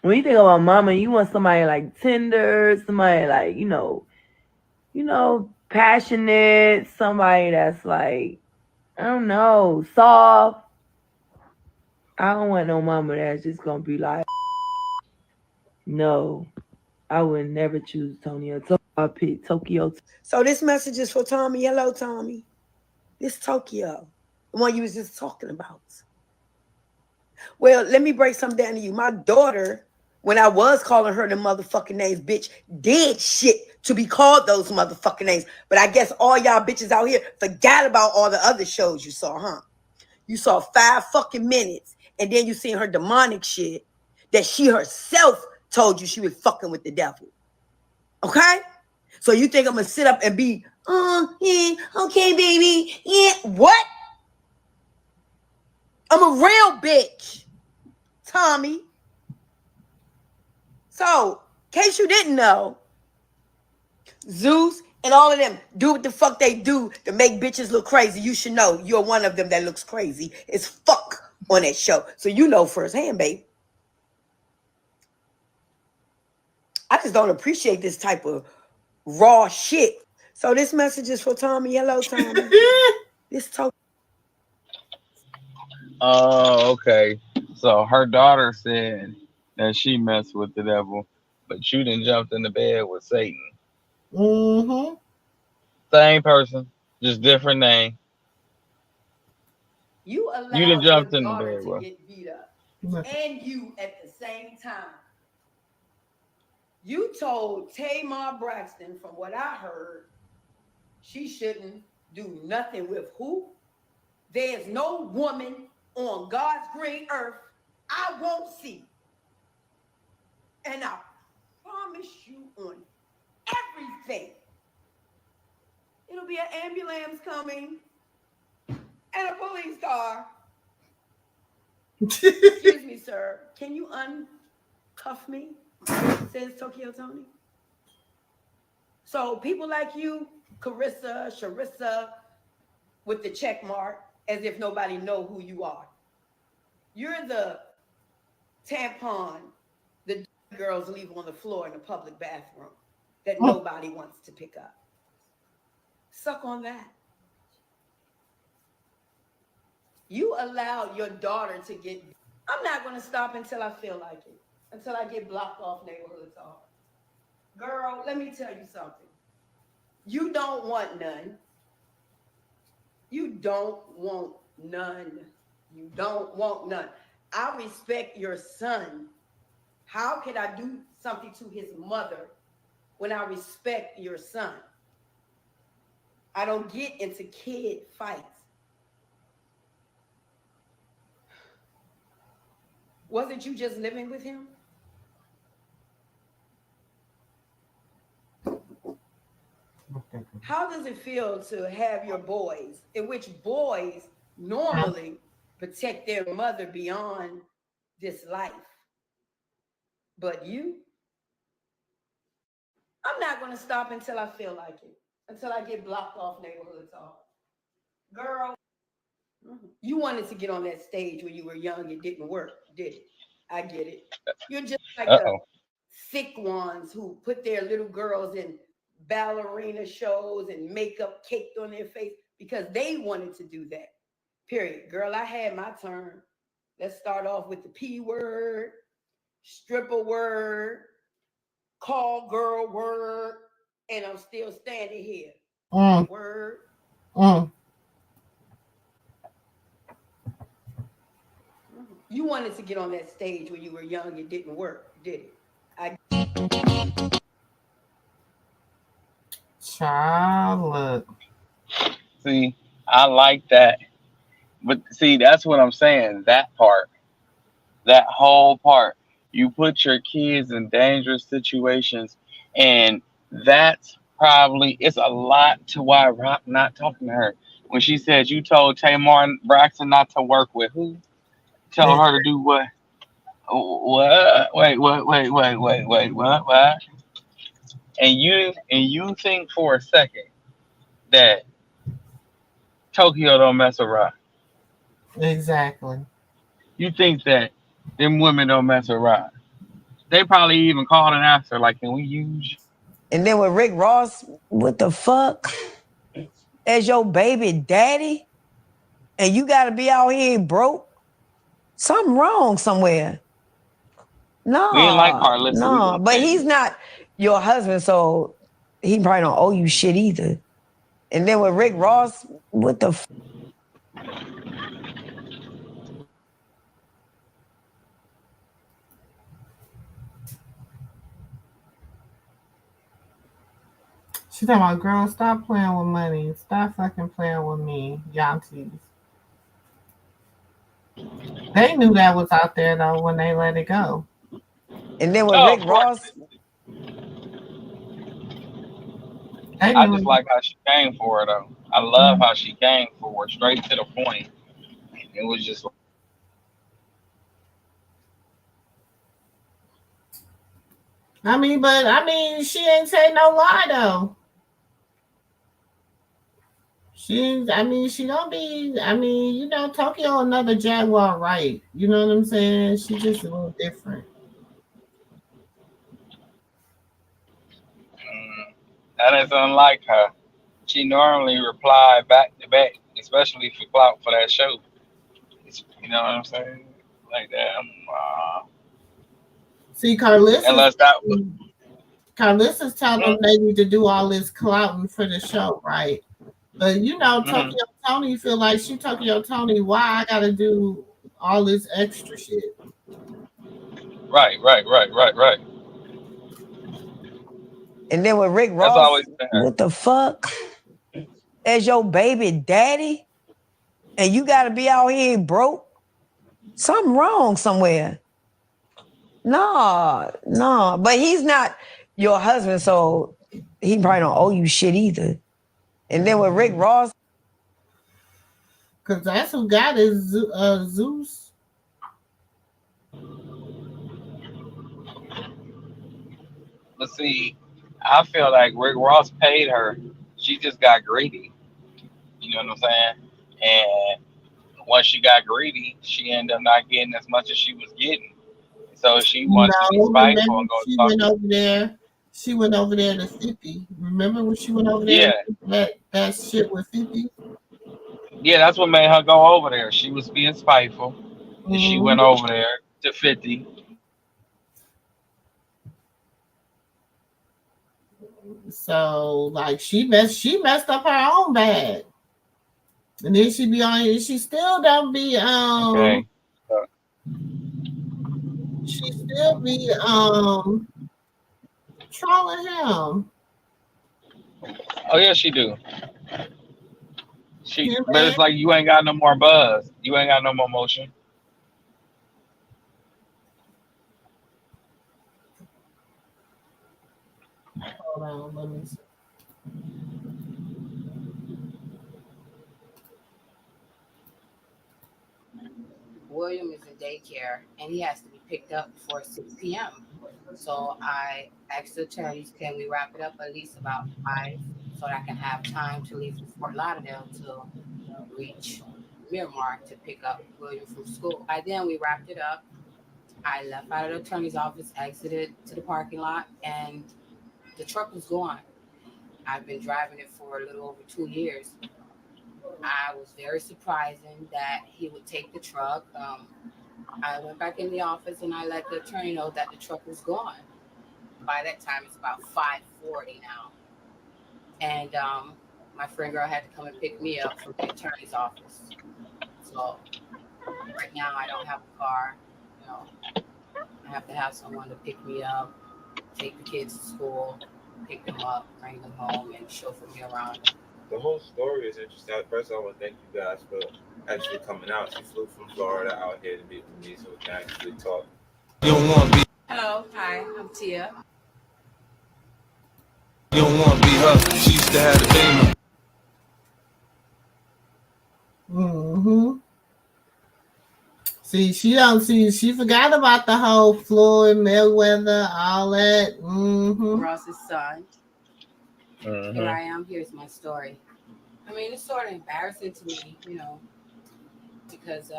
when you think about mama, you want somebody like tender, somebody like, passionate, somebody that's like, I don't know, soft. I don't want no mama that's just gonna be like, no, I would never choose Tony. I pick Tokyo. So this message is for Tommy. Hello, Tommy. This Tokyo, the one you was just talking about. Well, let me break something down to you. My daughter, when I was calling her the motherfucking names, bitch, did shit to be called those motherfucking names. But I guess all y'all bitches out here forgot about all the other shows you saw, huh? You saw 5 fucking minutes, and then you seen her demonic shit that she herself told you she was fucking with the devil. Okay? So you think I'm gonna sit up and be, oh, yeah, okay, baby, yeah, what? I'm a real bitch, Tommy. So, in case you didn't know, Zeus and all of them do what the fuck they do to make bitches look crazy. You should know you're one of them that looks crazy as fuck on that show. So you know firsthand, babe. I just don't appreciate this type of raw shit. So this message is for Tommy. Hello, Tommy. This talk. Oh, okay. So her daughter said that she messed with the devil, but you done jumped in the bed with Satan. Mm-hmm. Same person, just different name. You You done allowed your jumped in the daughter bed to with. get beat up, and you at the same time. You told Tamar Braxton, from what I heard, she shouldn't do nothing with who? There's no woman on God's green earth I won't see. And I promise you on everything, it'll be an ambulance coming and a police car. Excuse me, sir. Can you uncuff me? Says Tokyo Tony. So people like you, Sharissa, with the check mark, as if nobody know who you are. You're the tampon the girls leave on the floor in the public bathroom that nobody wants to pick up. Suck on that. You allowed your daughter to get. I'm not going to stop until I feel like it, until I get blocked off neighborhoods off. Girl, let me tell you something. You don't want none. You don't want none. You don't want none. I respect your son. How could I do something to his mother when I respect your son? I don't get into kid fights. Wasn't you just living with him? How does it feel to have your boys, in which boys normally protect their mother beyond this life? But you? I'm not going to stop until I feel like it, until I get blocked off neighborhoods off. Girl, you wanted to get on that stage when you were young. It didn't work, did it? I get it. You're just like the sick ones who put their little girls in ballerina shows and makeup caked on their face because they wanted to do that. Period. Girl, I had my turn. Let's start off with the P word, stripper word, call girl word, and I'm still standing here. Word. You wanted to get on that stage when you were young. It didn't work, did it? Charlotte. See, I like that. But see, that's what I'm saying. That part, that whole part. You put your kids in dangerous situations, and that's probably it's a lot to why Rock not talking to her. When she said you told Tamar Braxton not to work with who? Tell her to do what? What? Wait, what? And you think for a second that Tokyo don't mess around. Exactly. You think that them women don't mess around. They probably even called and asked her, like, can we use? And then with Rick Ross, what the fuck? As your baby daddy, and you got to be out here broke. Something wrong somewhere. We didn't like No, Karlissa. We no, gonna but tell he's you. not your husband, so he probably don't owe you shit either. And then with Rick Ross, what the She talking about, girl, stop playing with money. Stop fucking playing with me, Aunties. They knew that was out there though when they let it go. And then with Oh, Rick of course. Ross, I just like how she came for her though. I love how she came for her, straight to the point. It was just She ain't say no lie though. She don't be. Tokyo another Jaguar, right? You know what I'm saying? She just a little different. that is unlike her. She normally reply back to back, especially for clout for that show. You know what I'm saying? Like that. See, Karlissa's Unless that was. telling them they need to do all this clouting for the show, right? But Tokyo Tony feel like she Tokyo Tony. Why I gotta do all this extra shit? Right. and then with Rick That's Ross, always been her. what the fuck? As your baby daddy, and you got to be out here broke. Something wrong somewhere. No, but he's not your husband, so he probably don't owe you shit either. And then with Rick Ross, because that's who got is Zeus. But see, I feel like Rick Ross paid her. She just got greedy. You know what I'm saying? And once she got greedy, she ended up not getting as much as she was getting. So she wants to be spiteful and go She talk. went over there. She went over there to 50. Remember when she went over there? Yeah. That shit with 50. Yeah, that's what made her go over there. She was being spiteful, and she went over there to 50. So like she messed up her own bag. And then she be on she still don't be Okay. she still be trolling him. Oh yeah, she do. But it's like you ain't got no more buzz. You ain't got no more motion. Hold on, let me see. William is in daycare and he has to be picked up before 6 p.m. So I asked the attorneys, can we wrap it up at least about 5 so that I can have time to leave from Fort Lauderdale to reach Miramar to pick up William from school. By then we wrapped it up. I left out of the attorney's office, exited to the parking lot, and the truck was gone. I've been driving it for a little over 2 years. I was very surprising that he would take the truck. I went back in the office and I let the attorney know that the truck was gone. By that time, it's about 5:40 now. And my friend girl had to come and pick me up from the attorney's office. So right now, I don't have a car. I have to have someone to pick me up, take the kids to school, pick them up, bring them home, and chauffeur me around. The whole story is interesting. First, I want to thank you guys for actually coming out. She flew from Florida out here to meet with me so we can actually talk. You don't want to be. Hello, hi, I'm Tia. You don't want to be her. She used to have the demon. See, she forgot about the whole Floyd Mayweather, all that. Ross's son. Here I am. Here's my story. I mean, it's sort of embarrassing to me, because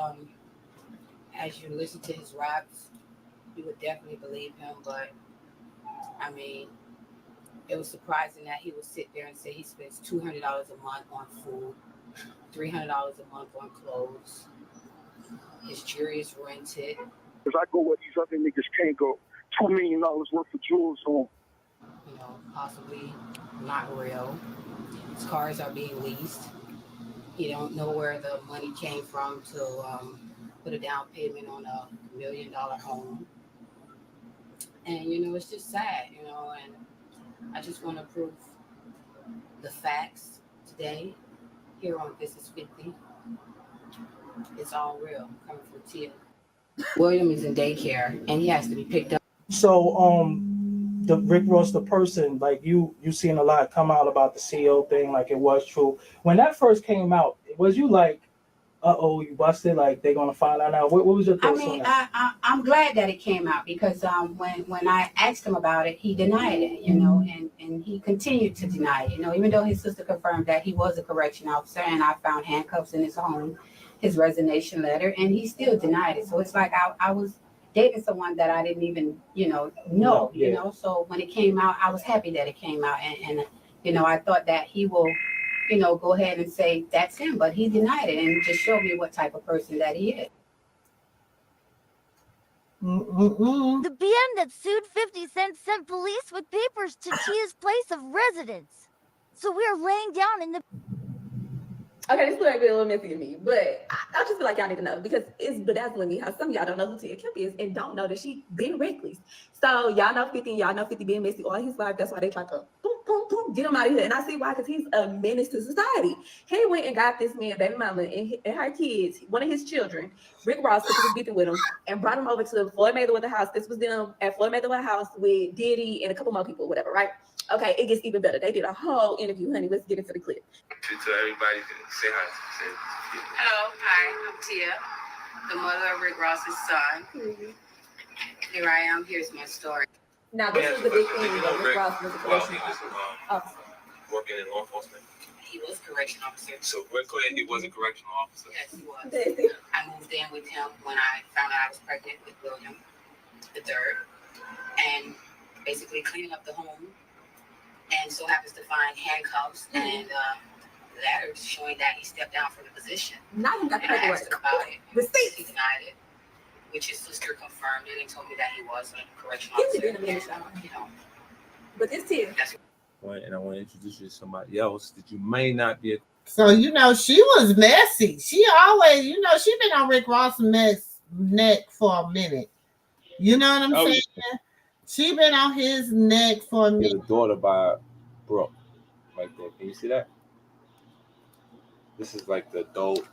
as you listen to his raps, you would definitely believe him. But I mean, it was surprising that he would sit there and say he spends $200 a month on food, $300 a month on clothes. His jewelry is rented. Because I go where these other niggas can't go. $2 million worth of jewels on. You know, possibly not real. His cars are being leased. He don't know where the money came from to put a down payment on a $1 million home. And, you know, it's just sad, you know, and I just want to prove the facts today here on This Is 50. It's all real, coming from Tia. William is in daycare, and he has to be picked up. So, the Rick Ross, the person, like you seen a lot come out about the CEO thing, like it was true. When that first came out, was you like, uh-oh, you busted, like they're gonna find out now? What was your thoughts on that? I'm glad that it came out because when I asked him about it, he denied it, you know, and he continued to deny it, you know, even though his sister confirmed that he was a correction officer and I found handcuffs in his home, his resignation letter, and he still denied it. So it's like I was dating someone that I didn't even, you know, you know. So when it came out, I was happy that it came out, and you know, I thought that he will, you know, go ahead and say that's him, but he denied it and just showed me what type of person that he is. The BM that sued 50 Cent sent police with papers to Tia's place of residence. So we are laying down in the... Okay, this might be a little messy to me, but I just feel like y'all need to know because it's bedazzling me how some of y'all don't know who Tia Kemp is and don't know that she been reckless. So y'all know 50, y'all know 50 being messy all his life. That's why they try to boom, boom, boom, get him out of here. And I see why, because he's a menace to society. He went and got this man, baby mama, and her kids, one of his children, Rick Ross, who was beefing with him, and brought him over to Floyd Mayweather house. This was them at Floyd Mayweather house with Diddy and a couple more people, whatever, right? Okay, it gets even better. They did a whole interview, honey. Let's get into the clip. To everybody, say hi. Hello, hi, I'm Tia, the mother of Rick Ross's son. Here I am. Here's my story. Now, this is the big thing that Rick Ross was a correction officer. Working in law enforcement. He was a correction officer. So we're clear he was a correctional officer. Yes, he was. I moved in with him when I found out I was pregnant with William III, and basically cleaning up the home, and so happens to find handcuffs and letters showing that he stepped down from the position. Not even got paperwork. About it. Receipts. He denied it, which his sister confirmed it and told me that he was a correctional officer. You know, but this Tia. And I want to introduce you to somebody else that you may not be. So, you know, she was messy. She always, you know, she been on Rick Ross' neck for a minute. You know what I'm saying? Yeah. She been on his neck for a minute. The daughter by Brooke, right there. Can you see that? This is like the adult.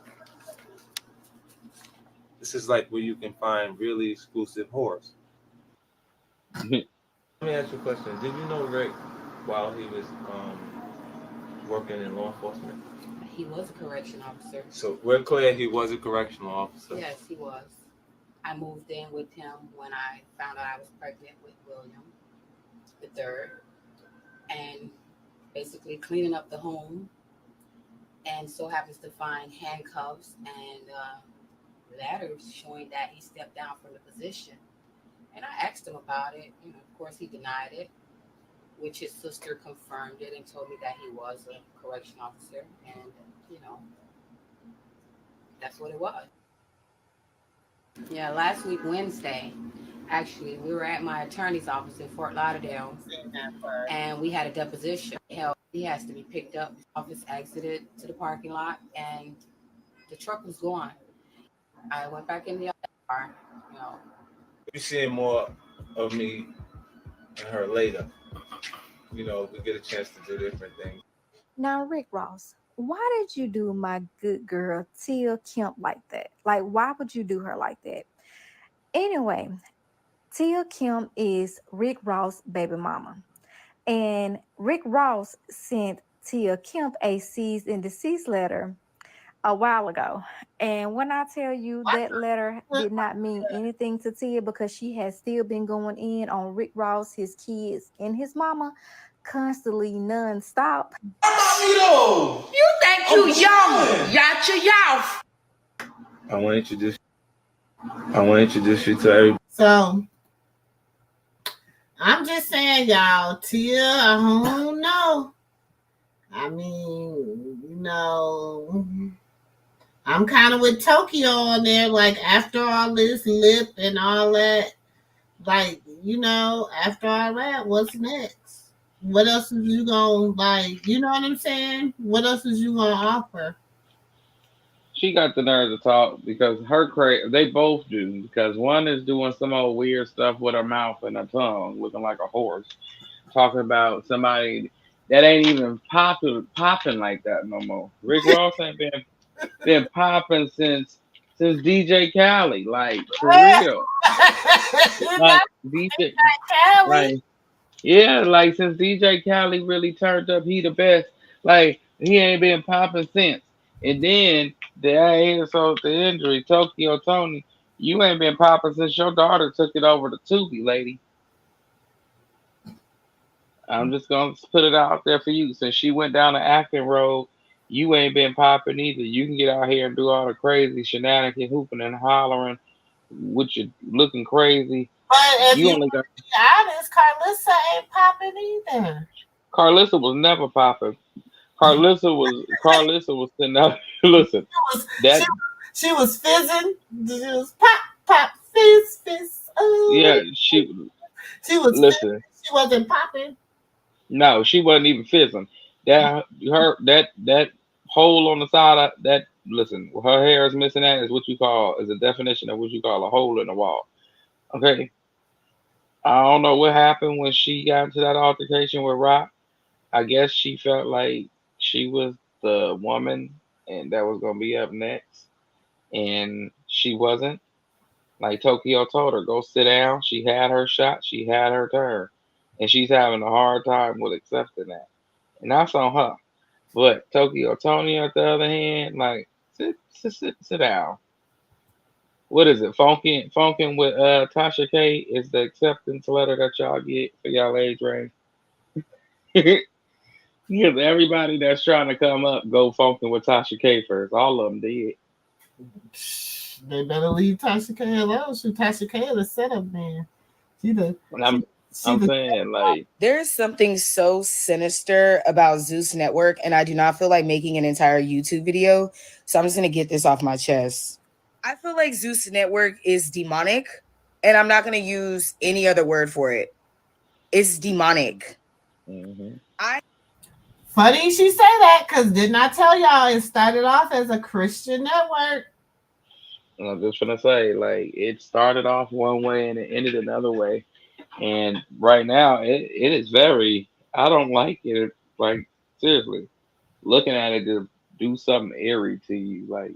This is like where you can find really exclusive whores. Let me ask you a question. Did you know Rick while he was working in law enforcement? He was a correction officer. So we're clear he was a correctional officer. Yes, he was. I moved in with him when I found out I was pregnant with William III, and basically cleaning up the home, and so happens to find handcuffs and letters showing that he stepped down from the position. And I asked him about it. You know, of course, he denied it, which his sister confirmed it and told me that he was a correction officer, and you know, that's what it was. Yeah, last week, Wednesday, actually, we were at my attorney's office in Fort Lauderdale, and we had a deposition held. He has to be picked up. The office exited to the parking lot, and the truck was gone. I went back in the car, you know. You're seeing more of me and her later. You know, we get a chance to do different things. Now, Rick Ross, why did you do my good girl Tia Kemp like that? Like, why would you do her like that? Anyway, Tia Kemp is Rick Ross' baby mama. And Rick Ross sent Tia Kemp a cease and desist letter a while ago. And when I tell you that letter did not mean anything to Tia, because she has still been going in on Rick Ross, his kids, and his mama constantly non-stop. You think you young, I want to introduce you to everybody. So I'm just saying, y'all, Tia, I don't know. I mean, I'm kind of with Tokyo on there. Like, after all this lip and all that, like, after all that, what's next? What else is you gonna, like, you know what I'm saying? What else is you gonna offer? She got the nerve to talk because they both do, because one is doing some old weird stuff with her mouth and her tongue, looking like a horse, talking about somebody that ain't even popping like that no more. Rick Ross ain't been popping since DJ Khaled, like for real. Like DJ, like yeah, like since DJ Khaled really turned up, he the best. Like he ain't been popping since. And then the injury, Tokyo Tony, you ain't been popping since your daughter took it over to Tubi, lady. I'm just gonna put it out there for you. Since she went down the acting road, you ain't been popping either. You can get out here and do all the crazy shenanigans, hooping and hollering, with you looking crazy. But if You you only want got to be honest, Karlissa ain't popping either. Karlissa was never popping. Karlissa was sitting out. Listen, that She was fizzing. She was pop, pop, fizz. yeah, Ooh. She was listen. fizzing. She wasn't popping. No, she wasn't even fizzing. That hole on the side of that. Listen, her hair is missing. That is what you call is a definition of what you call a hole in the wall. Okay, I don't know what happened when she got into that altercation with Rock. I guess she felt like she was the woman and that was gonna be up next, and she wasn't. Like Tokyo told her, go sit down. She had her shot. She had her turn, and she's having a hard time with accepting that. And that's on her. But Tokyo Tony, on the other hand, like sit down. What is it? Funkin' with Tasha K is the acceptance letter that y'all get for y'all age range. Because everybody that's trying to come up go funkin' with Tasha K first. All of them did. They better leave Tasha K alone. Tasha K is a setup man. And I'm saying, like, there's something so sinister about Zeus Network, and I do not feel like making an entire YouTube video. So I'm just gonna get this off my chest. I feel like Zeus Network is demonic, and I'm not gonna use any other word for it. It's demonic. Mm-hmm. Funny she say that, because didn't I tell y'all it started off as a Christian network? I'm just gonna say, like, it started off one way and it ended another way. And right now, it is very. I don't like it. Like seriously, looking at it to do something eerie to you. Like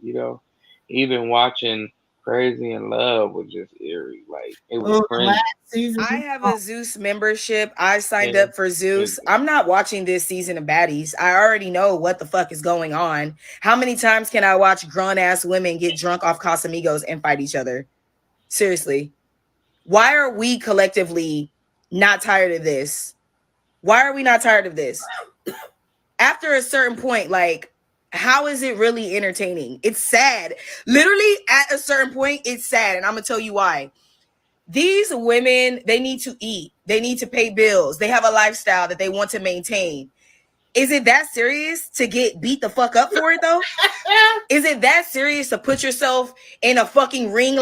even watching Crazy in Love was just eerie. Like it was cringe. I have a Zeus membership. I signed up for Zeus. I'm not watching this season of Baddies. I already know what the fuck is going on. How many times can I watch grown ass women get drunk off Casamigos and fight each other? Seriously. Why are we collectively not tired of this? Why are we not tired of this? After a certain point, like, how is it really entertaining? It's sad. Literally, at a certain point, it's sad. And I'm going to tell you why. These women, they need to eat. They need to pay bills. They have a lifestyle that they want to maintain. Is it that serious to get beat the fuck up for it, though? Is it that serious to put yourself in a fucking ring?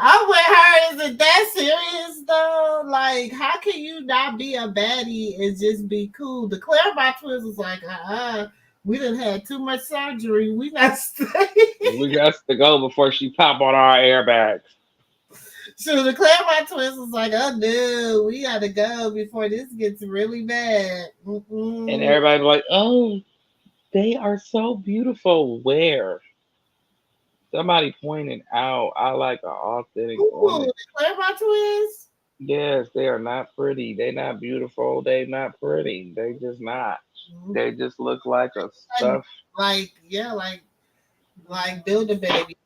I'm with her. Is it that serious, though? Like, how can you not be a baddie and just be cool? The Claremont twins was like, we done had too much surgery. We not staying. We got to go before she pop on our airbags. So the Claremont twins was like, oh no, we gotta go before this gets really bad. Mm-mm. And everybody's like, oh, they are so beautiful. Where? Somebody pointed out, I like an authentic woman. The Claremont twins? Yes, they are not pretty. They not beautiful. They not pretty. They just not. They just look like a stuff. Like Build-A-Baby.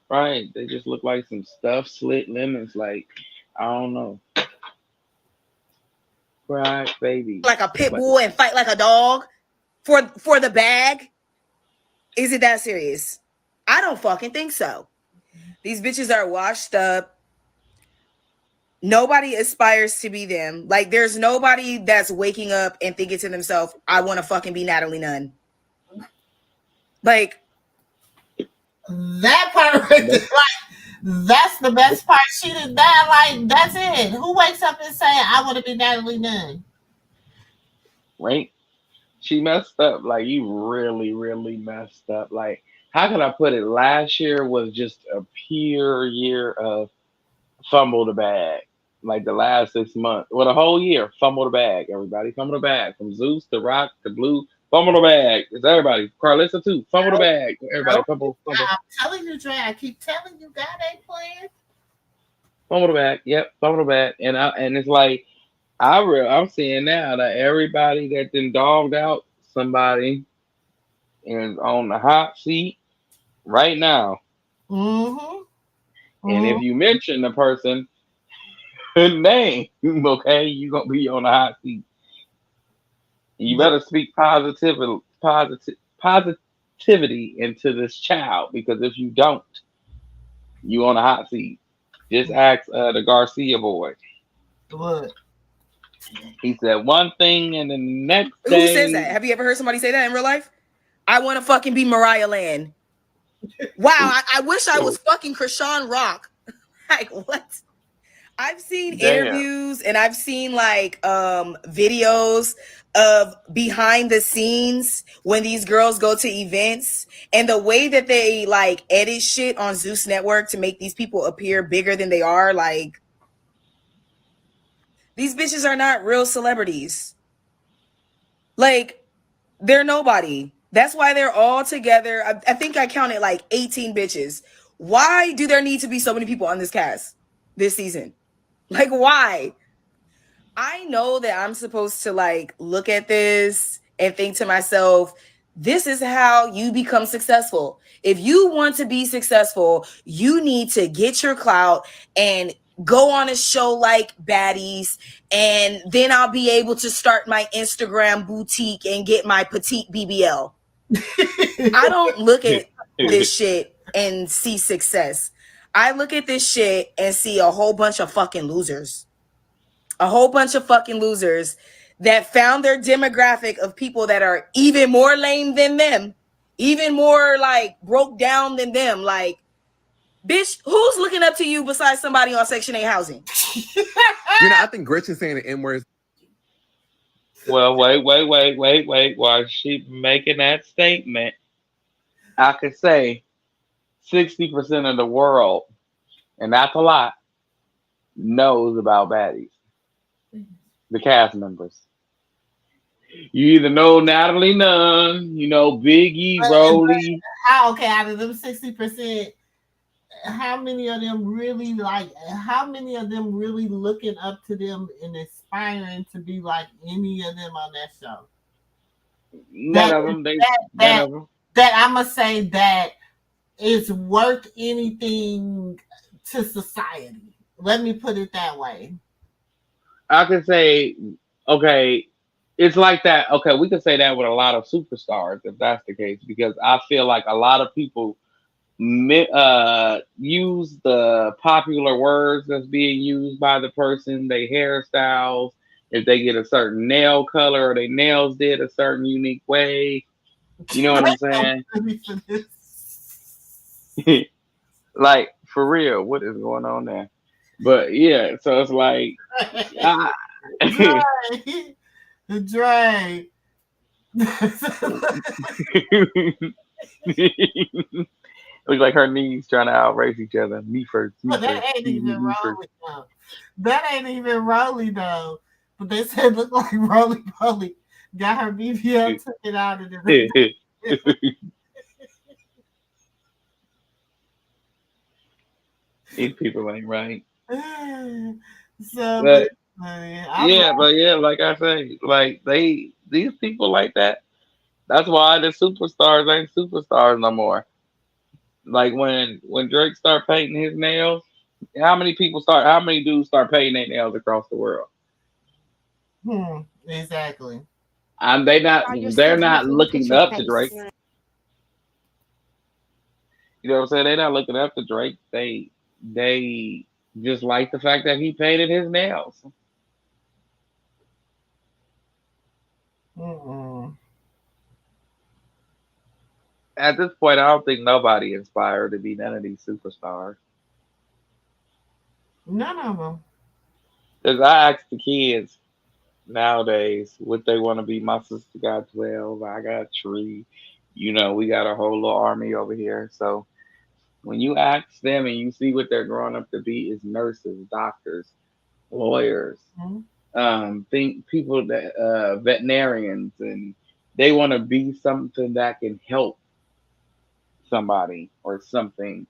Right. They just look like some stuffed slit lemons. Like, I don't know. Right, baby. Like a pit bull and fight like a dog for the bag? Is it that serious? I don't fucking think so. These bitches are washed up. Nobody aspires to be them. Like, there's nobody that's waking up and thinking to themselves, I want to fucking be Natalie Nunn. Like, that part right there, like, that's the best part. She did that, like, that's it. Who wakes up and say, I want to be Natalie Nunn? Right? She messed up. Like, you really, really messed up. Like, how can I put it? Last year was just a pure year of fumble the bag. Like the last 6 months, well, the whole year, fumble the bag. Everybody fumble the bag, from Zeus to Rock to Blue, fumble the bag. It's everybody. Karlissa too, fumble the bag. Everybody fumble. I'm telling you, Dre. I keep telling you, God ain't playing. Fumble the bag. Yep, fumble the bag. And it's like I'm seeing now that everybody that then dogged out somebody is on the hot seat right now. Mm-hmm. And if you mention the person name, okay, you're gonna be on the hot seat. You better speak positivity into this child, because if you don't, you on a hot seat. Just ask the Garcia boy. What? He said one thing, and the next who day. says that? Have you ever heard somebody say that in real life? I want to fucking be Mariah Land. Wow, I wish I was fucking Krishan Rock. Like, what? I've seen interviews and I've seen like videos of behind the scenes when these girls go to events, and the way that they like edit shit on Zeus Network to make these people appear bigger than they are. Like, these bitches are not real celebrities. Like, they're nobody. That's why they're all together. I think I counted like 18 bitches. Why do there need to be so many people on this cast this season? Like, why? I know that I'm supposed to like look at this and think to myself, this is how you become successful. If you want to be successful, you need to get your clout and go on a show like Baddies, and then I'll be able to start my Instagram boutique and get my petite BBL. I don't look at this shit and see success. I look at this shit and see a whole bunch of fucking losers. A whole bunch of fucking losers that found their demographic of people that are even more lame than them, even more like broke down than them. Like, bitch, who's looking up to you besides somebody on Section 8 housing? I think Gretchen's saying the N word. Well, wait. While she making that statement, I could say 60% of the world, and that's a lot, knows about Baddies. The cast members. You either know Natalie Nunn, you know Biggie, Rolly. Okay, out of them 60%, how many of them really looking up to them and aspiring to be like any of them on that show? None of them. That I'm gonna say that is worth anything to society. Let me put it that way. I could say, okay, it's like that. Okay, we could say that with a lot of superstars, if that's the case, because I feel like a lot of people use the popular words that's being used by the person, their hairstyles, if they get a certain nail color or their nails did a certain unique way. You know what I'm saying? Like, for real, what is going on there? But yeah, so it's like Dre. Looks like her knees trying to outrace each other. Me first. That ain't even Rolly though. That ain't even Rolly though. But they said look like Rolly Polly. Got her BBL, took it out of the These people ain't right. So, but yeah, like I say, like these people like that. That's why the superstars ain't superstars no more. Like when Drake start painting his nails, how many dudes start painting their nails across the world? Exactly. And they're not looking up to Drake. You know what I'm saying? They're not looking up to Drake. They Just like the fact that he painted his nails. Mm-mm. At this point, I don't think nobody inspired to be none of these superstars. None of them. Because I ask the kids nowadays what they want to be. My sister got 12. I got 3. We got a whole little army over here. So when you ask them and you see what they're growing up to be, is nurses, doctors, lawyers, think people that veterinarians, and they want to be something that can help somebody or something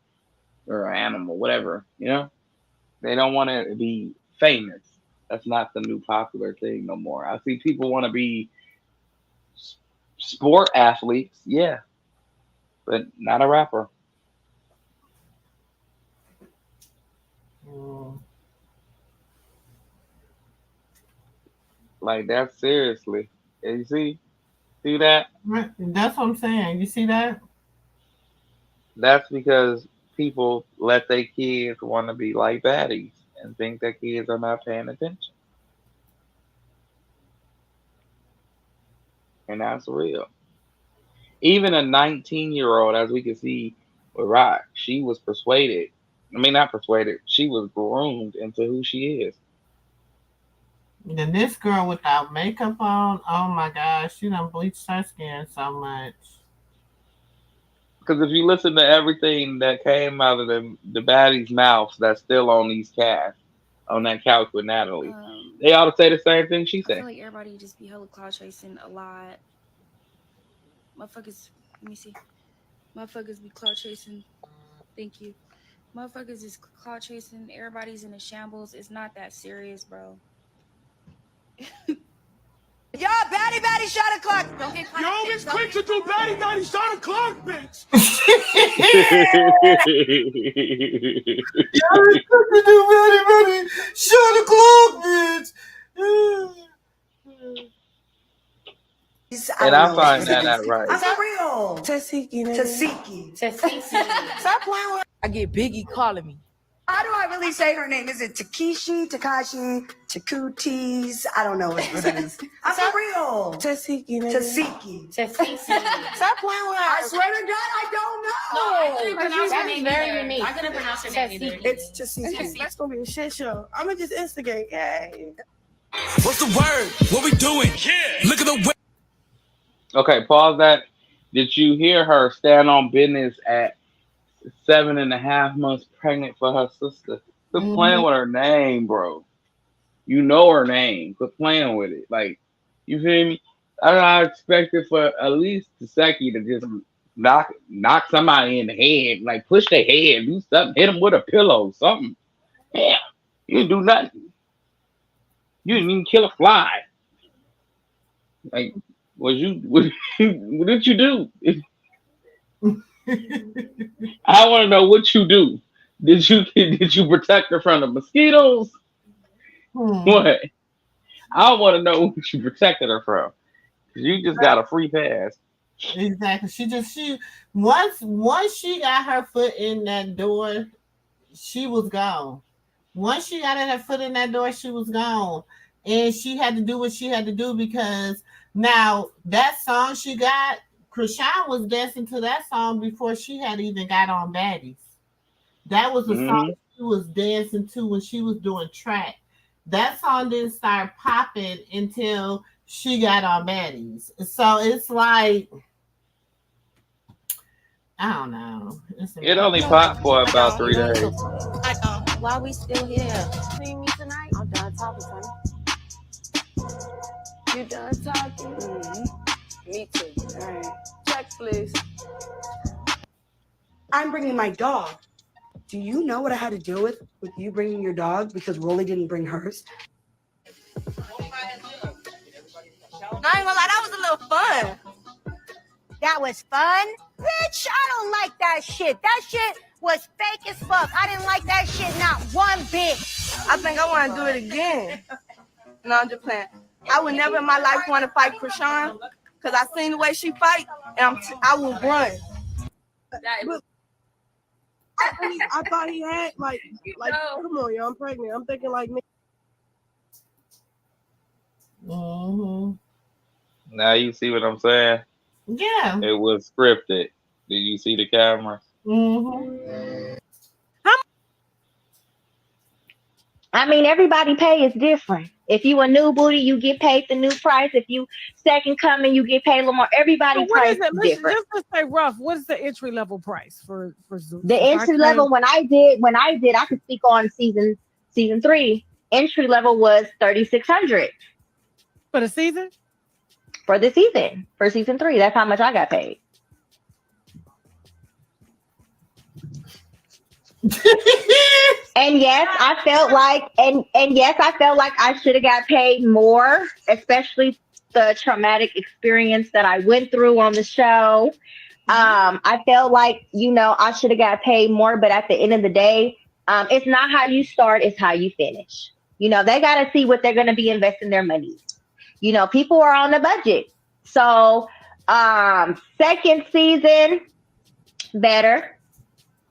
or an animal, whatever. They don't want to be famous. That's not the new popular thing no more. I see people want to be sport athletes, yeah, but not a rapper. Mm. Like that seriously. You see that? That's what I'm saying. You see that? That's because people let their kids want to be like baddies and think that kids are not paying attention. And that's real. Even a 19-year-old, as we can see with Rock, she was persuaded. I mean, not persuaded. She was groomed into who she is. Then this girl without makeup on, oh my gosh, she done bleached her skin so much. Because if you listen to everything that came out of the baddie's mouths that's still on these casts, on that couch with Natalie, they ought to say the same thing she I feel said. like everybody just be hella cloud chasing a lot. Motherfuckers, let me see. Motherfuckers be cloud chasing. Thank you. Motherfuckers is cloud chasing. Everybody's in a shambles. It's not that serious, bro. Yo, baddie shot o'clock. Don't get You're always quick to do baddie shot o'clock, bitch. Shut the clock, bitch. And I find that not right. I'm for real. Tasiki. Stop playing with. I get Biggie calling me. How do I really say her name? Is it Takeshi, Takashi, Takutis? I don't know what it is. I'm for real. Tasiki. Stop playing with her. I swear to God, I don't know. No, I couldn't pronounce her name very either. unique. I couldn't pronounce her name either. It's Tasiki. That's gonna be a shit show. I'm gonna just instigate. Hey. What's the word? What we doing? Yeah. Look at the way. Okay, pause that. Did you hear her stand on business at 7.5 months pregnant for her sister? Quit playing with her name, bro. You know her name. Quit playing with it. Like, you feel me? I expected for at least the Seki to just knock somebody in the head, like push their head, do something, hit them with a pillow, something. Yeah, you didn't do nothing. You didn't even kill a fly. Like, what did you do? I want to know what you do. Did you protect her from the mosquitoes? What? I want to know what you protected her from. You just got a free pass. Exactly. She once she got her foot in that door, she was gone. Once she got her foot in that door, she was gone. And she had to do what she had to do because now that song she got, Krishan was dancing to that song before she had even got on Baddies. That was the song she was dancing to when she was doing track. That song didn't start popping until she got on Baddies. So it's like, I don't know. It only popped for about 3 days. Why we still here? See me tonight? I'm done talking, honey. You done talking? Mm-hmm. Me too. All right. Check, please. I'm bringing my dog. Do you know what I had to deal with you bringing your dog because Rolly didn't bring hers? I ain't gonna lie, that was a little fun. That was fun? Bitch, I don't like that shit. That shit was fake as fuck. I didn't like that shit not one bit. I think I want to do it again. No, I'm just playing. I would never in my life want to fight Krishan because I seen the way she fight and I will run. I thought he had like come on, yo, I'm pregnant. I'm thinking like me. Mm-hmm. Now you see what I'm saying? Yeah. It was scripted. Did you see the camera? Mm-hmm. I mean, everybody pay is different. If you a new booty, you get paid the new price. If you second coming, you get paid a little more. Everybody So what price is it? is Let's different. just say rough. What is the entry level price for Zeus? The entry level when I did, I could speak on season 3. Entry level was 3,600 for the season. For the season, for season 3, that's how much I got paid. And yes, I felt like I should have got paid more, especially the traumatic experience that I went through on the show. I felt like, I should have got paid more, but at the end of the day, it's not how you start, it's how you finish. They got to see what they're going to be investing their money. People are on a budget. So, second season, better,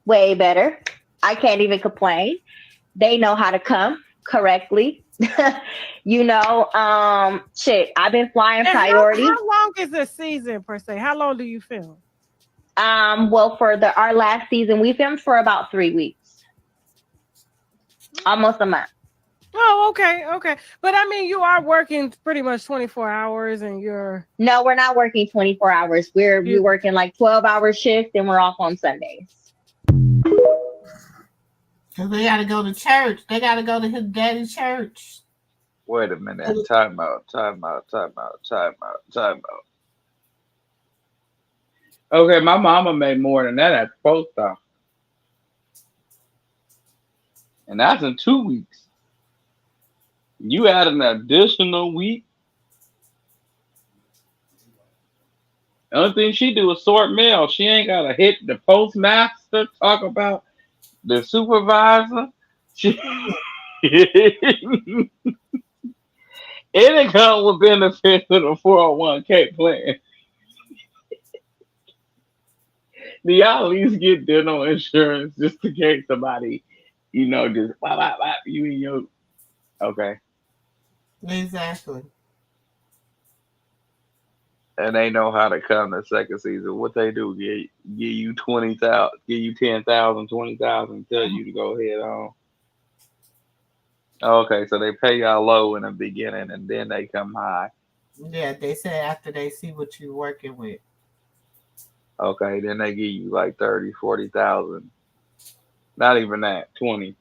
way better. I can't even complain. They know how to come correctly. Shit, I've been flying priority. How long is a season per se? How long do you film? Well, for our last season, we filmed for about 3 weeks. Almost a month. Oh, okay. But I mean, you are working pretty much 24 hours and you're... No, we're not working 24 hours. We're working like 12-hour shifts and we're off on Sundays. Because they got to go to church. They got to go to his daddy's church. Wait a minute. Time out. Okay, my mama made more than that at the post office. And that's in 2 weeks. You add an additional week. The only thing she do is sort mail. She ain't got to hit the postmaster, talk about the supervisor. It didn't come with benefits of the 401k plan. Do y'all at least get dental insurance just in case somebody, just you and your... Okay. Exactly. And they know how to come the second season. What they do, give you 20,000, give you 10,000, 20,000, tell you to go ahead on. Okay, so they pay y'all low in the beginning and then they come high. Yeah, they say after they see what you're working with. Okay, then they give you like 30, 40,000. Not even that, 20.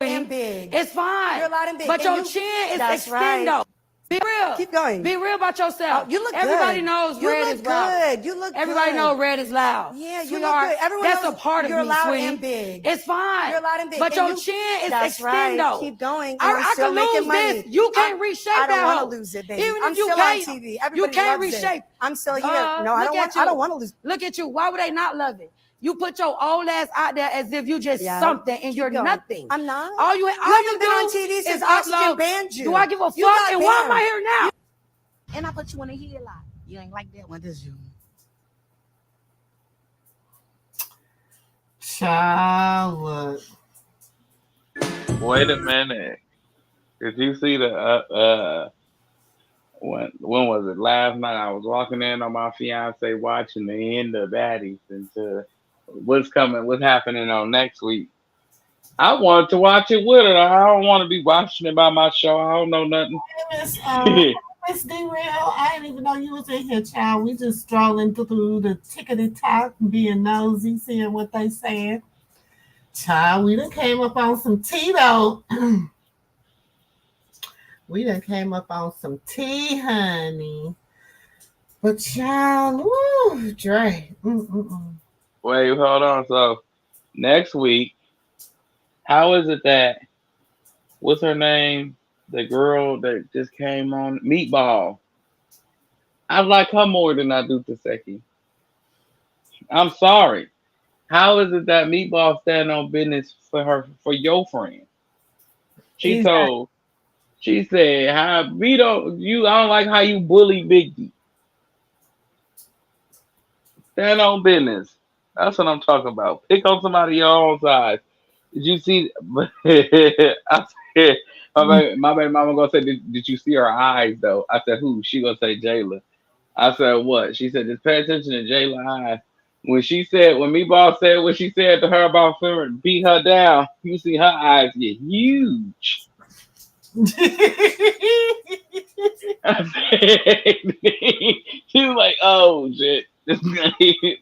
And big. It's fine. You're loud and big. But And your chin is That's extendo. right. Be real. Keep going. Be real about yourself. Oh, you look Everybody good. knows You red look is loud. good. You look Everybody good. knows red is loud. Yeah, you Sweetheart, look good. Everyone that's knows a part of you're me, loud sweetie. and big. It's fine. You're loud and big. But And your chin is That's extendo. right. Keep going. And I'm I still can making lose money. this. You can't reshape I don't that want hoe. to lose it, baby. Even I'm if you still on can't, TV. you Everybody can't loves reshape. it. I'm still here. No, I Look don't at want. you. I don't want to lose. Look at you. Why would they not love it? You put your old ass out there as if you just Yeah. something and Keep you're going. nothing. I'm not. All you haven't been do on TV is since Oxygen upload. banned you. Do I give a You fuck? got And why am I banned. here now? And I put you in a headlock. You ain't like that one, did you? Child, look. Wait a minute. Did you see the when was it? Last night I was walking in on my fiance watching the end of Baddies into what's happening on next week. I wanted to watch it with her. I don't want to be watching it by myself. I don't know nothing. Miss D-Real, I didn't even know you was in here, child. We just strolling through the tickety talk, being nosy, seeing what they saying. Child, we done came up on some tea, though. We done came up on some tea, honey. But child, woo, Dre. Wait, hold on. So next week, how is it that what's her name? The girl that just came on Meatball. I like her more than I do Taseki. I'm sorry. How is it that Meatball stand on business for your friend? She said, I don't like how you bully Biggie. Stand on business. That's what I'm talking about. Pick on somebody your own size. Did you see? I said, my baby mama gonna say, did you see her eyes though? I said, who? She gonna say Jayla. I said, what? She said, just pay attention to Jayla eyes. When Meatball said what she said to her about Furman, beat her down, you see her eyes get huge. I said, she was like, oh shit.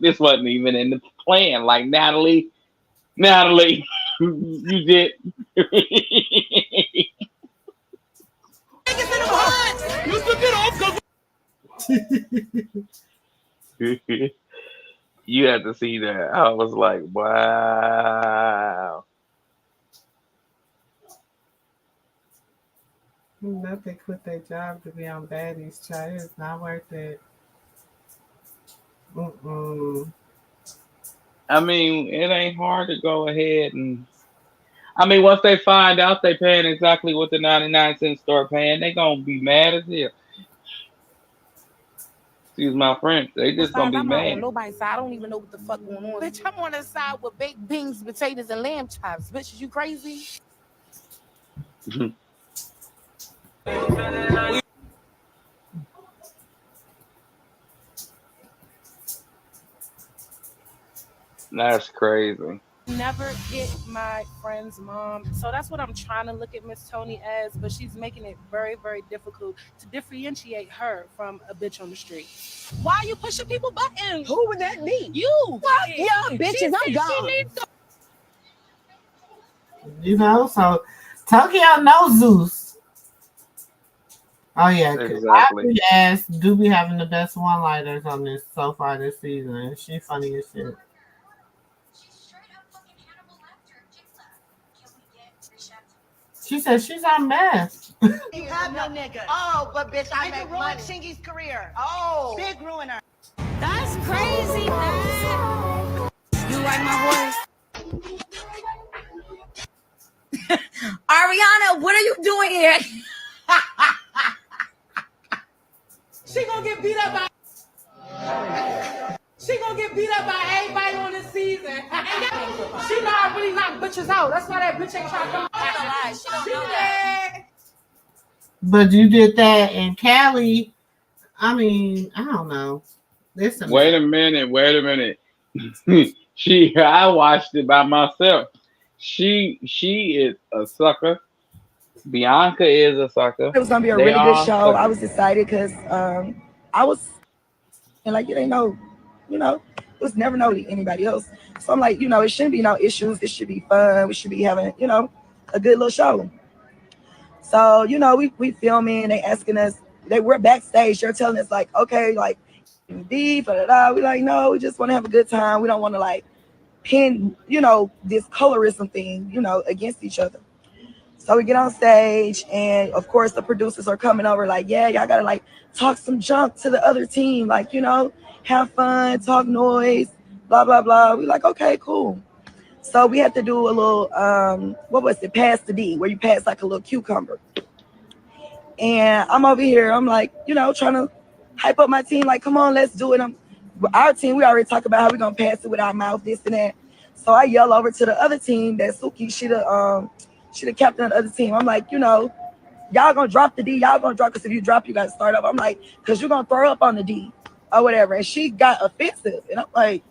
This wasn't even in the plan. Like, Natalie, you did. You had to see that. I was like, wow. Let they quit their job to be on baddies, child. It's not worth it. Mm-mm. I mean, it ain't hard to go ahead and. I mean, once they find out they paying exactly what the 99-cent store paying, they gonna be mad as hell. Excuse my French. They just gonna be I'm not on mad. nobody's side. I don't even know what the fuck going on. Bitch, I'm on the side with baked beans, potatoes, and lamb chops. Bitch, is you crazy? That's crazy. Never get my friend's mom. So that's what I'm trying to look at Miss Tony as, but she's making it very, very difficult to differentiate her from a bitch on the street. Why are you pushing people buttons? Who would that be? You. Fuck y'all bitches, I'm gone. You know, so Tokyo knows Zeus. Oh yeah, exactly. Yes, do be having the best one-liners on this so far this season. She funny as shit. She said she's on meth. You have no nigga. Oh, but bitch, I make money. Chingy's career. Oh, big ruiner. That's crazy, man. You like my voice? Ariana, what are you doing here? She gonna get beat up by. She gonna get beat up by everybody on this season. She know I really knock bitches out. That's why that bitch ain't trying to come out. She don't know that. But you did that in Cali. I mean, I don't know. Listen. Wait a minute. I watched it by myself. She is a sucker. Bianca is a sucker. It was gonna be a really good show. I was excited because I was and like it ain't no, it was never know anybody else. So I'm like, it shouldn't be no issues. It should be fun. We should be having, a good little show. So, we filming, they asking us, we're backstage, they're telling us like, okay, like beef, we like, no, we just want to have a good time. We don't want to like pin, this colorism thing, against each other. So we get on stage, and of course the producers are coming over like, yeah, y'all gotta like talk some junk to the other team, like, have fun, talk noise, blah, blah, blah. We like, okay, cool. So we had to do a little, pass the D, where you pass like a little cucumber. And I'm over here, I'm like, trying to hype up my team, like, come on, let's do it. Our team, we already talked about how we're gonna pass it with our mouth, this and that. So I yell over to the other team that Suki, she the captain of the other team. I'm like, y'all gonna drop the D, y'all gonna drop, because if you drop, you gotta start up. I'm like, because you're gonna throw up on the D or whatever. And she got offensive. And I'm like,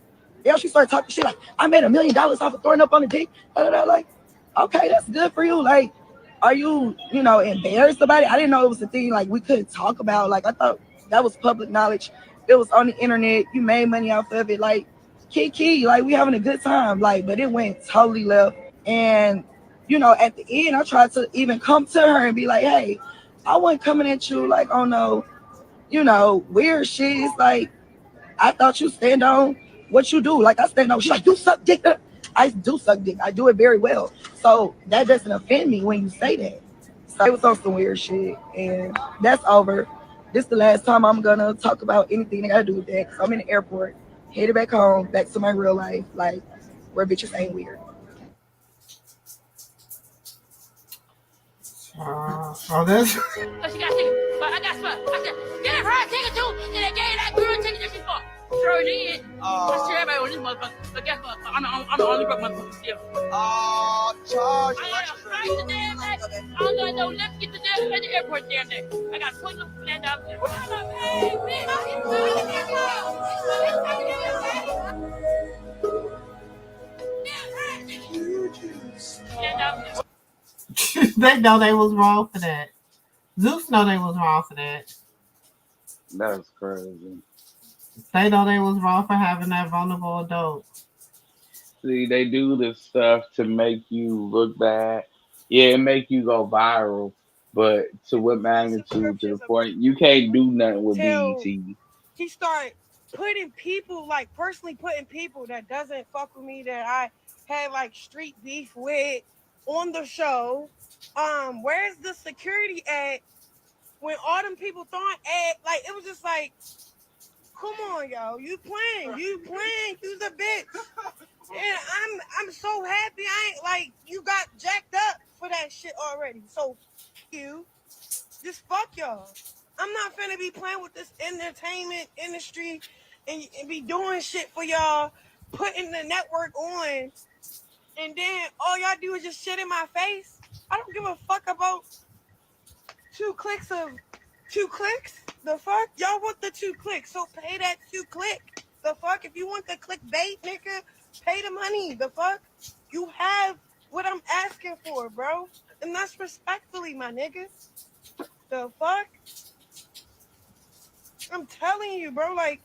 she started talking shit like, I made $1 million off of throwing up on the D. Like, okay, that's good for you. Like, are you, embarrassed about it? I didn't know it was a thing like we couldn't talk about. Like, I thought that was public knowledge. It was on the internet. You made money off of it. Like, kiki, like, we having a good time. Like, but it went totally left. And at the end, I tried to even come to her and be like, hey, I wasn't coming at you like, oh no, weird shit. It's like, I thought you stand on what you do. Like, I stand on, she's like, you suck dick. I do suck dick. I do it very well. So that doesn't offend me when you say that. So it was on some weird shit. And that's over. This is the last time I'm going to talk about anything that got to do with that. So I'm in the airport, headed back home, back to my real life, like, where bitches ain't weird. Oh, that's. She got tickets, but I got spot. I said, get her ticket too, and they gave that girl ticket that she bought. Sure did. I sure everybody on this motherfucker. But guess what? I'm the only broke motherfucker still. Charge. I ain't the damn day. I don't got no left to get to the airport damn day. I got $20 to land out there. Hey, They know they was wrong for that. Zeus know they was wrong for that. That's crazy. They know they was wrong for having that vulnerable adult. See, they do this stuff to make you look bad. Yeah, it make you go viral, but to what magnitude? To the point you can't do nothing with Till BET. he started putting people, like personally putting people that doesn't fuck with me, that I had like street beef with on the show. Where's the security at when all them people thought like it was just like, come on, yo, you playing, you's a bitch. And I'm so happy I ain't like you got jacked up for that shit already. So you just fuck y'all. I'm not finna be playing with this entertainment industry and be doing shit for y'all, putting the network on, and then all y'all do is just shit in my face. I don't give a fuck about 2 clicks. The fuck? Y'all want the 2 clicks, so pay that 2 click. The fuck? If you want the clickbait, nigga, pay the money. The fuck? You have what I'm asking for, bro. And that's respectfully, my nigga. The fuck? I'm telling you, bro, like,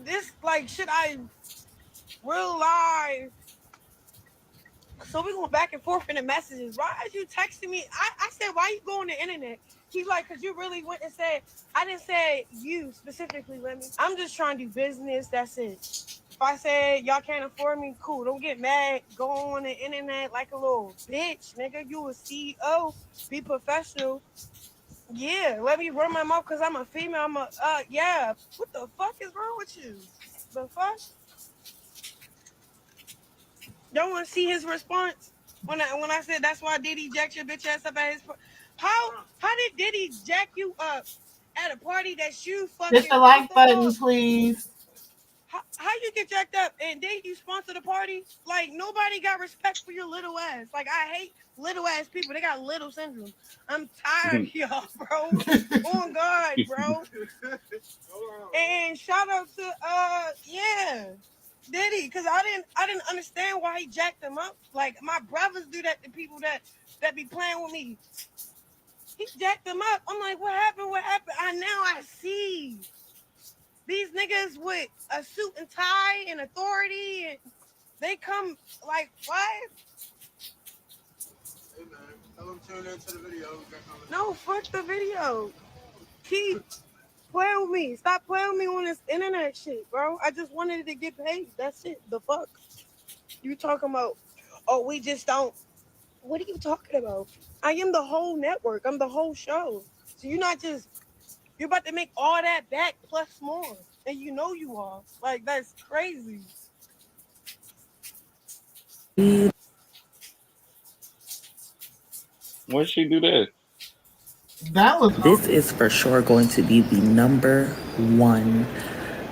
this, like, shit I realized. So we going back and forth in the messages. Why are you texting me? I said, why you go on the internet? He's like, because you really went and said, I didn't say you specifically, Lemmy. I'm just trying to do business. That's it. If I said y'all can't afford me, cool. Don't get mad. Go on the internet like a little bitch, nigga. You a CEO. Be professional. Yeah, let me run my mouth because I'm a female. Yeah. What the fuck is wrong with you? The fuck? Don't want to see his response when I said that's why Diddy jacked your bitch ass up at his. How did Diddy jack you up at a party that you fucking? Hit the like button, please. How you get jacked up and then you sponsor the party? Like nobody got respect for your little ass. Like I hate little ass people. They got little syndrome. I'm tired of y'all, bro. On God, bro. And shout out to yeah. Diddy, because I didn't understand why he jacked them up. Like my brothers do that to people that be playing with me. He jacked them up. I'm like, what happened? What happened? I see these niggas with a suit and tie and authority, and they come like what? Hey man, tell them tune into the video. No, fuck the video. Keep playing with me. Stop playing with me on this internet shit, bro. I just wanted to get paid. That's it. The fuck? You talking about, oh, we just don't. What are you talking about? I am the whole network. I'm the whole show. So you're not just, you're about to make all that back plus more. And you know you are. Like, that's crazy. When she do that? That was. This is for sure going to be the #1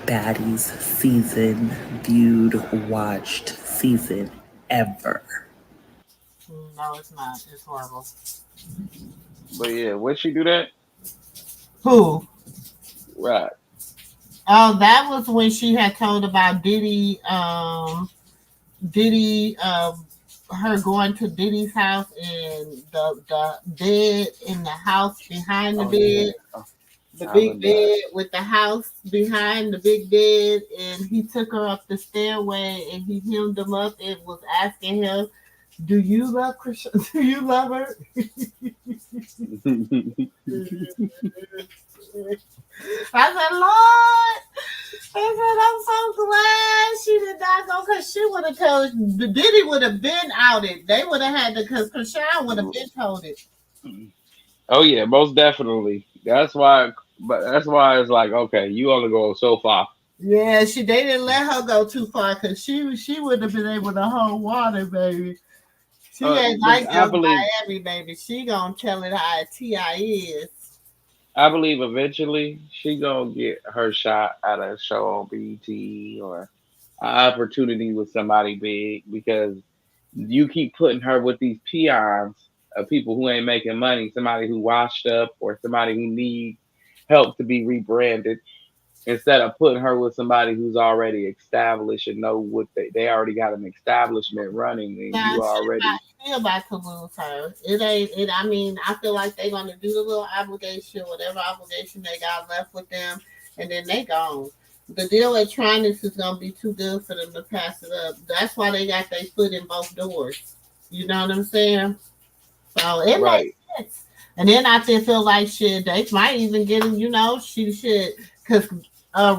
Baddies season, viewed, watched season ever. No, it's not. It's horrible. But yeah, when she do that? Who? Right. Oh, that was when she had told about Diddy, her going to Diddy's house and the bed in the house behind the bed, the big bed with the house behind the big bed, and he took her up the stairway and he hemmed him up and was asking him, "Do you love Krishan? Do you love her?" I said, Lord, I said, I'm so glad she did not go because she would have told, Diddy would have been outed. They would have had to, because Krishan would have been told it. Oh yeah, most definitely. But that's why it's like, okay, you only go so far. Yeah, they didn't let her go too far because she would have been able to hold water, baby. She ain't like I those believe Miami, baby. She gonna tell it how T.I. is. I believe eventually she gonna get her shot at a show on BET or opportunity with somebody big because you keep putting her with these peons of people who ain't making money, somebody who washed up or somebody who needs help to be rebranded instead of putting her with somebody who's already established and know what they already got an establishment running and Nah, you already she about to lose her. It ain't it. I mean, I feel like they're gonna do the little obligation, whatever obligation they got left with them, and then they gone. The deal at Tronix is gonna be too good for them to pass it up. That's why they got their foot in both doors. You know what I'm saying? So it makes right. sense. And then I still feel like shit, they might even get him, she should, because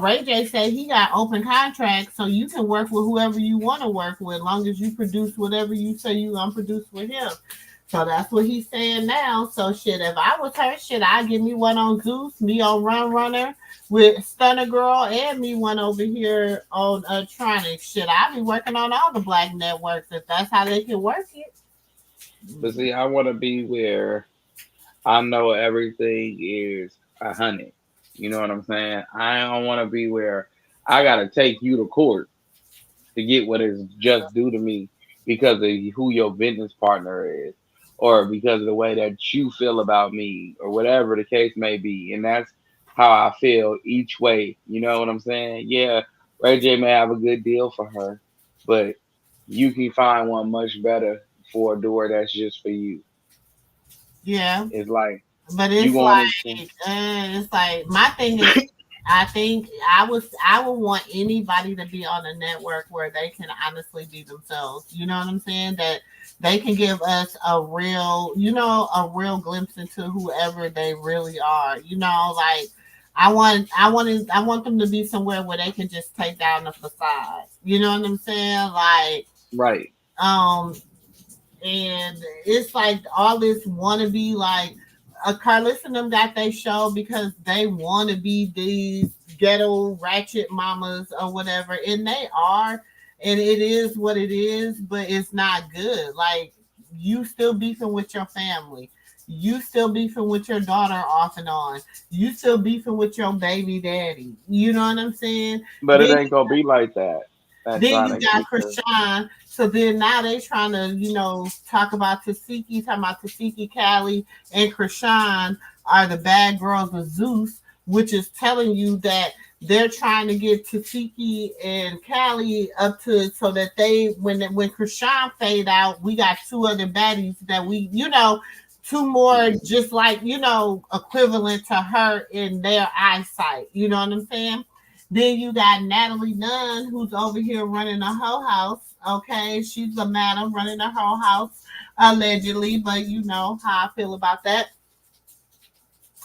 Ray J said he got open contracts, so you can work with whoever you want to work with, as long as you produce whatever you say you gonna produce with him. So that's what he's saying now. So shit, if I was her, shit, I'd give me one on Zeus, me on Run Runner with Stunner Girl, and me one over here on Tronix. Shit, I'd be working on all the black networks if that's how they can work it. But see, I want to be where I know everything is 100. You know what I'm saying? I don't want to be where I gotta take you to court to get what is just due to me because of who your business partner is, or because of the way that you feel about me, or whatever the case may be. And that's how I feel each way. You know what I'm saying? Yeah, Ray J may have a good deal for her, but you can find one much better for a door that's just for you. Yeah. It's like But you going into it's like my thing is, I think I would want anybody to be on a network where they can honestly be themselves. You know what I'm saying? That they can give us a real glimpse into whoever they really are. Like I want them to be somewhere where they can just take down the facade. You know what I'm saying? Like right. um and it's like all this wannabe like Karlissa and them got they show because they want to be these ghetto ratchet mamas or whatever, and they are, and it is what it is, but it's not good. Like you still beefing with your family. You still beefing with your daughter off and on. You still beefing with your baby daddy. You know what I'm saying? But it ain't gonna be like that. That's Then you Tronix got because Krishan. So then now they trying to, talk about Tasiki, Callie, and Krishan are the bad girls of Zeus, which is telling you that they're trying to get Tasiki and Callie up to so that when Krishan fade out, we got two other baddies that two more just like, equivalent to her in their eyesight. You know what I'm saying? Then you got Natalie Nunn, who's over here running a whole house. Okay, she's a madam running a whole house, allegedly, but you know how I feel about that.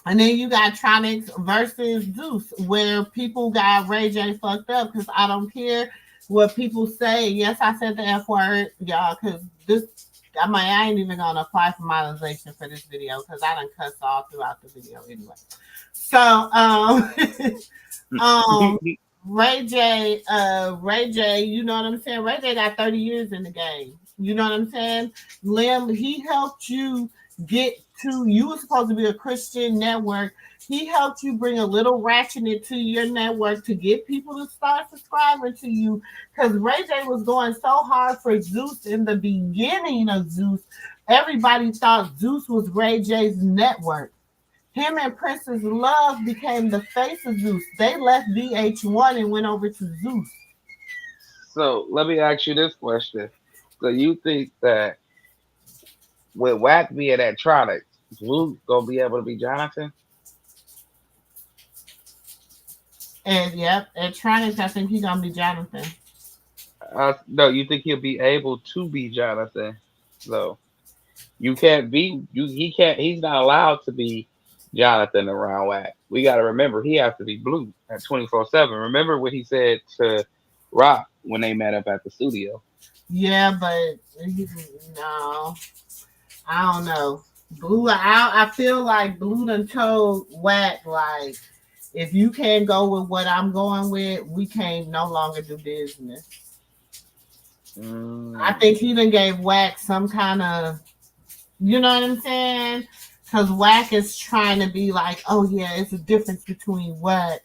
And then you got Tronix versus Zeus, where people got Ray J fucked up because I don't care what people say. Yes, I said the F word, y'all, because I ain't even gonna apply for monetization for this video because I done cussed all throughout the video anyway. So, Ray J, you know what I'm saying? Ray J got 30 years in the game. You know what I'm saying? Lim, he helped you you were supposed to be a Christian network. He helped you bring a little ratchet into your network to get people to start subscribing to you. Because Ray J was going so hard for Zeus in the beginning of Zeus. Everybody thought Zeus was Ray J's network. Him and Princess Love became the face of Zeus. They left VH1 and went over to Zeus. so let me ask you this question. So you think that with Wack being at Tronix, Blue gonna be able to be Jonathan? And yep, at Tronix, I think he's gonna be Jonathan. No, you think he'll be able to be Jonathan? So you can't be you. He can't. He's not allowed to be Jonathan around Wack. We got to remember he has to be Blue at 24/7. Remember what he said to Rock when they met up at the studio. Yeah, but no, I don't know. Blue, I feel like Blue done told Wack like, if you can't go with what I'm going with, we can't no longer do business. I think he done gave Wack some kind of, you know what I'm saying? Because Wack is trying to be like, oh yeah, it's a difference between what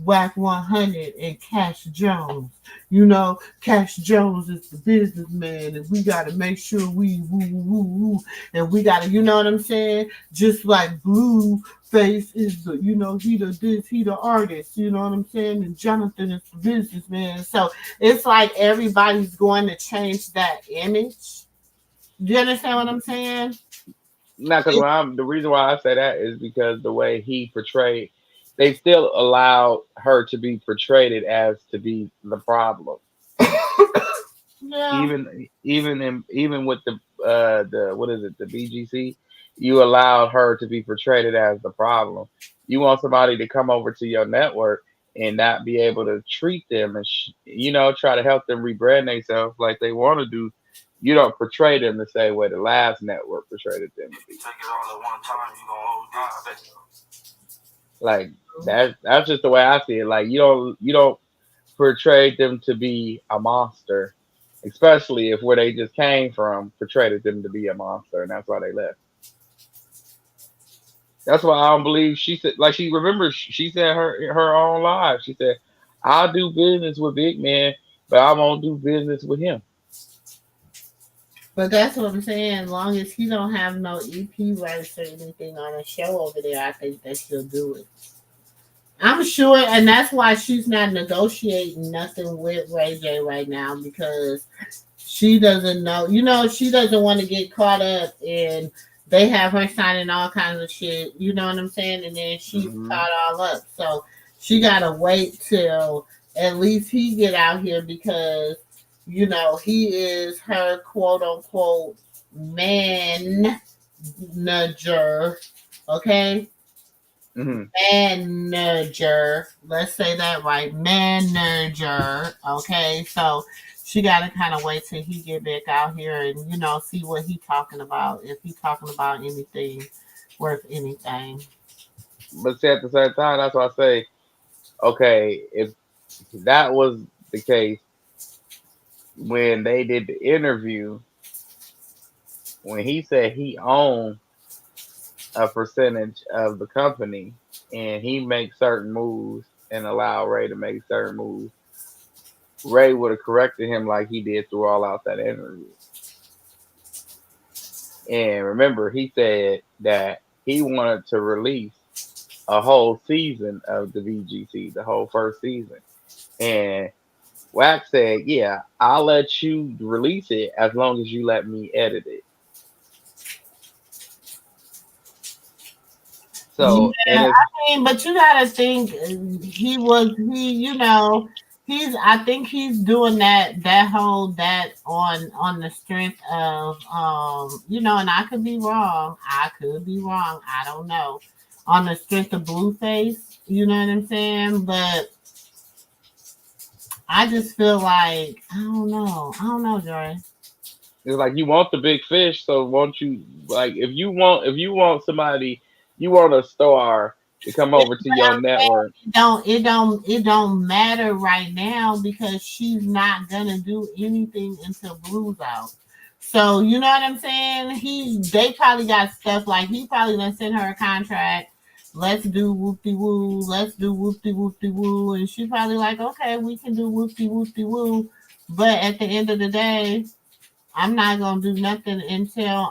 Whack 100 and Cash Jones. You know, Cash Jones is the businessman, and we got to make sure we woo, woo, woo, woo. And we got to, you know what I'm saying? Just like Blueface is the, you know, he the this, he the artist, you know what I'm saying? And Jonathan is the businessman. So it's like everybody's going to change that image. Do you understand what I'm saying? Not because the reason why I say that is because the way he portrayed, they still allowed her to be portrayed as to be the problem. Yeah. Even with the what is it, the BGC, you allowed her to be portrayed as the problem. You want somebody to come over to your network and not be able to treat them and try to help them rebrand themselves like they want to do. You don't portray them the same way the last network portrayed them to be. Take it all at one time, you gonna OD. Like that's just the way I see it. Like you don't portray them to be a monster, especially if where they just came from portrayed them to be a monster, and that's why they left. That's why I don't believe she said, like, she remembers she said her own live. She said, "I'll do business with Big Man, but I won't do business with him." But that's what I'm saying. As long as he don't have no EP rights or anything on a show over there, I think that she'll do it. I'm sure, and that's why she's not negotiating nothing with Ray J right now because she doesn't know. You know, she doesn't want to get caught up in. They have her signing all kinds of shit. You know what I'm saying? And then she's Hmm. caught all up. So she gotta wait till at least he get out here because he is her quote unquote manager. Okay, Hmm. manager. Let's say that right. Manager. Okay. So she gotta kind of wait till he get back out here and see what he talking about. If he talking about anything worth anything. But see, at the same time, that's why I say, okay, if that was the case when they did the interview, when he said he owned a percentage of the company and he makes certain moves and allow Ray to make certain moves, Ray would have corrected him like he did through all out that interview. And remember, he said that he wanted to release a whole season of the VGC, the whole first season. And Wax said, "Yeah, I'll let you release it as long as you let me edit it." Yeah, So, and I it's mean, but you gotta think I think he's doing that on the strength of and I could be wrong, I don't know, on the strength of Blueface, you know what I'm saying? But I just feel like I don't know, Joy. like you want the big fish, so won't you, like, if you want somebody, you want a star to come Yeah, over to but your I'm saying network. it don't matter right now because she's not gonna do anything until Blue's out. So you know what I'm saying? They probably got stuff like he probably gonna send her a contract. Let's do whoopty woo. Let's do whoopty whoopty woo. And she probably like, okay, we can do whoopty whoopty woo. But at the end of the day, I'm not gonna do nothing until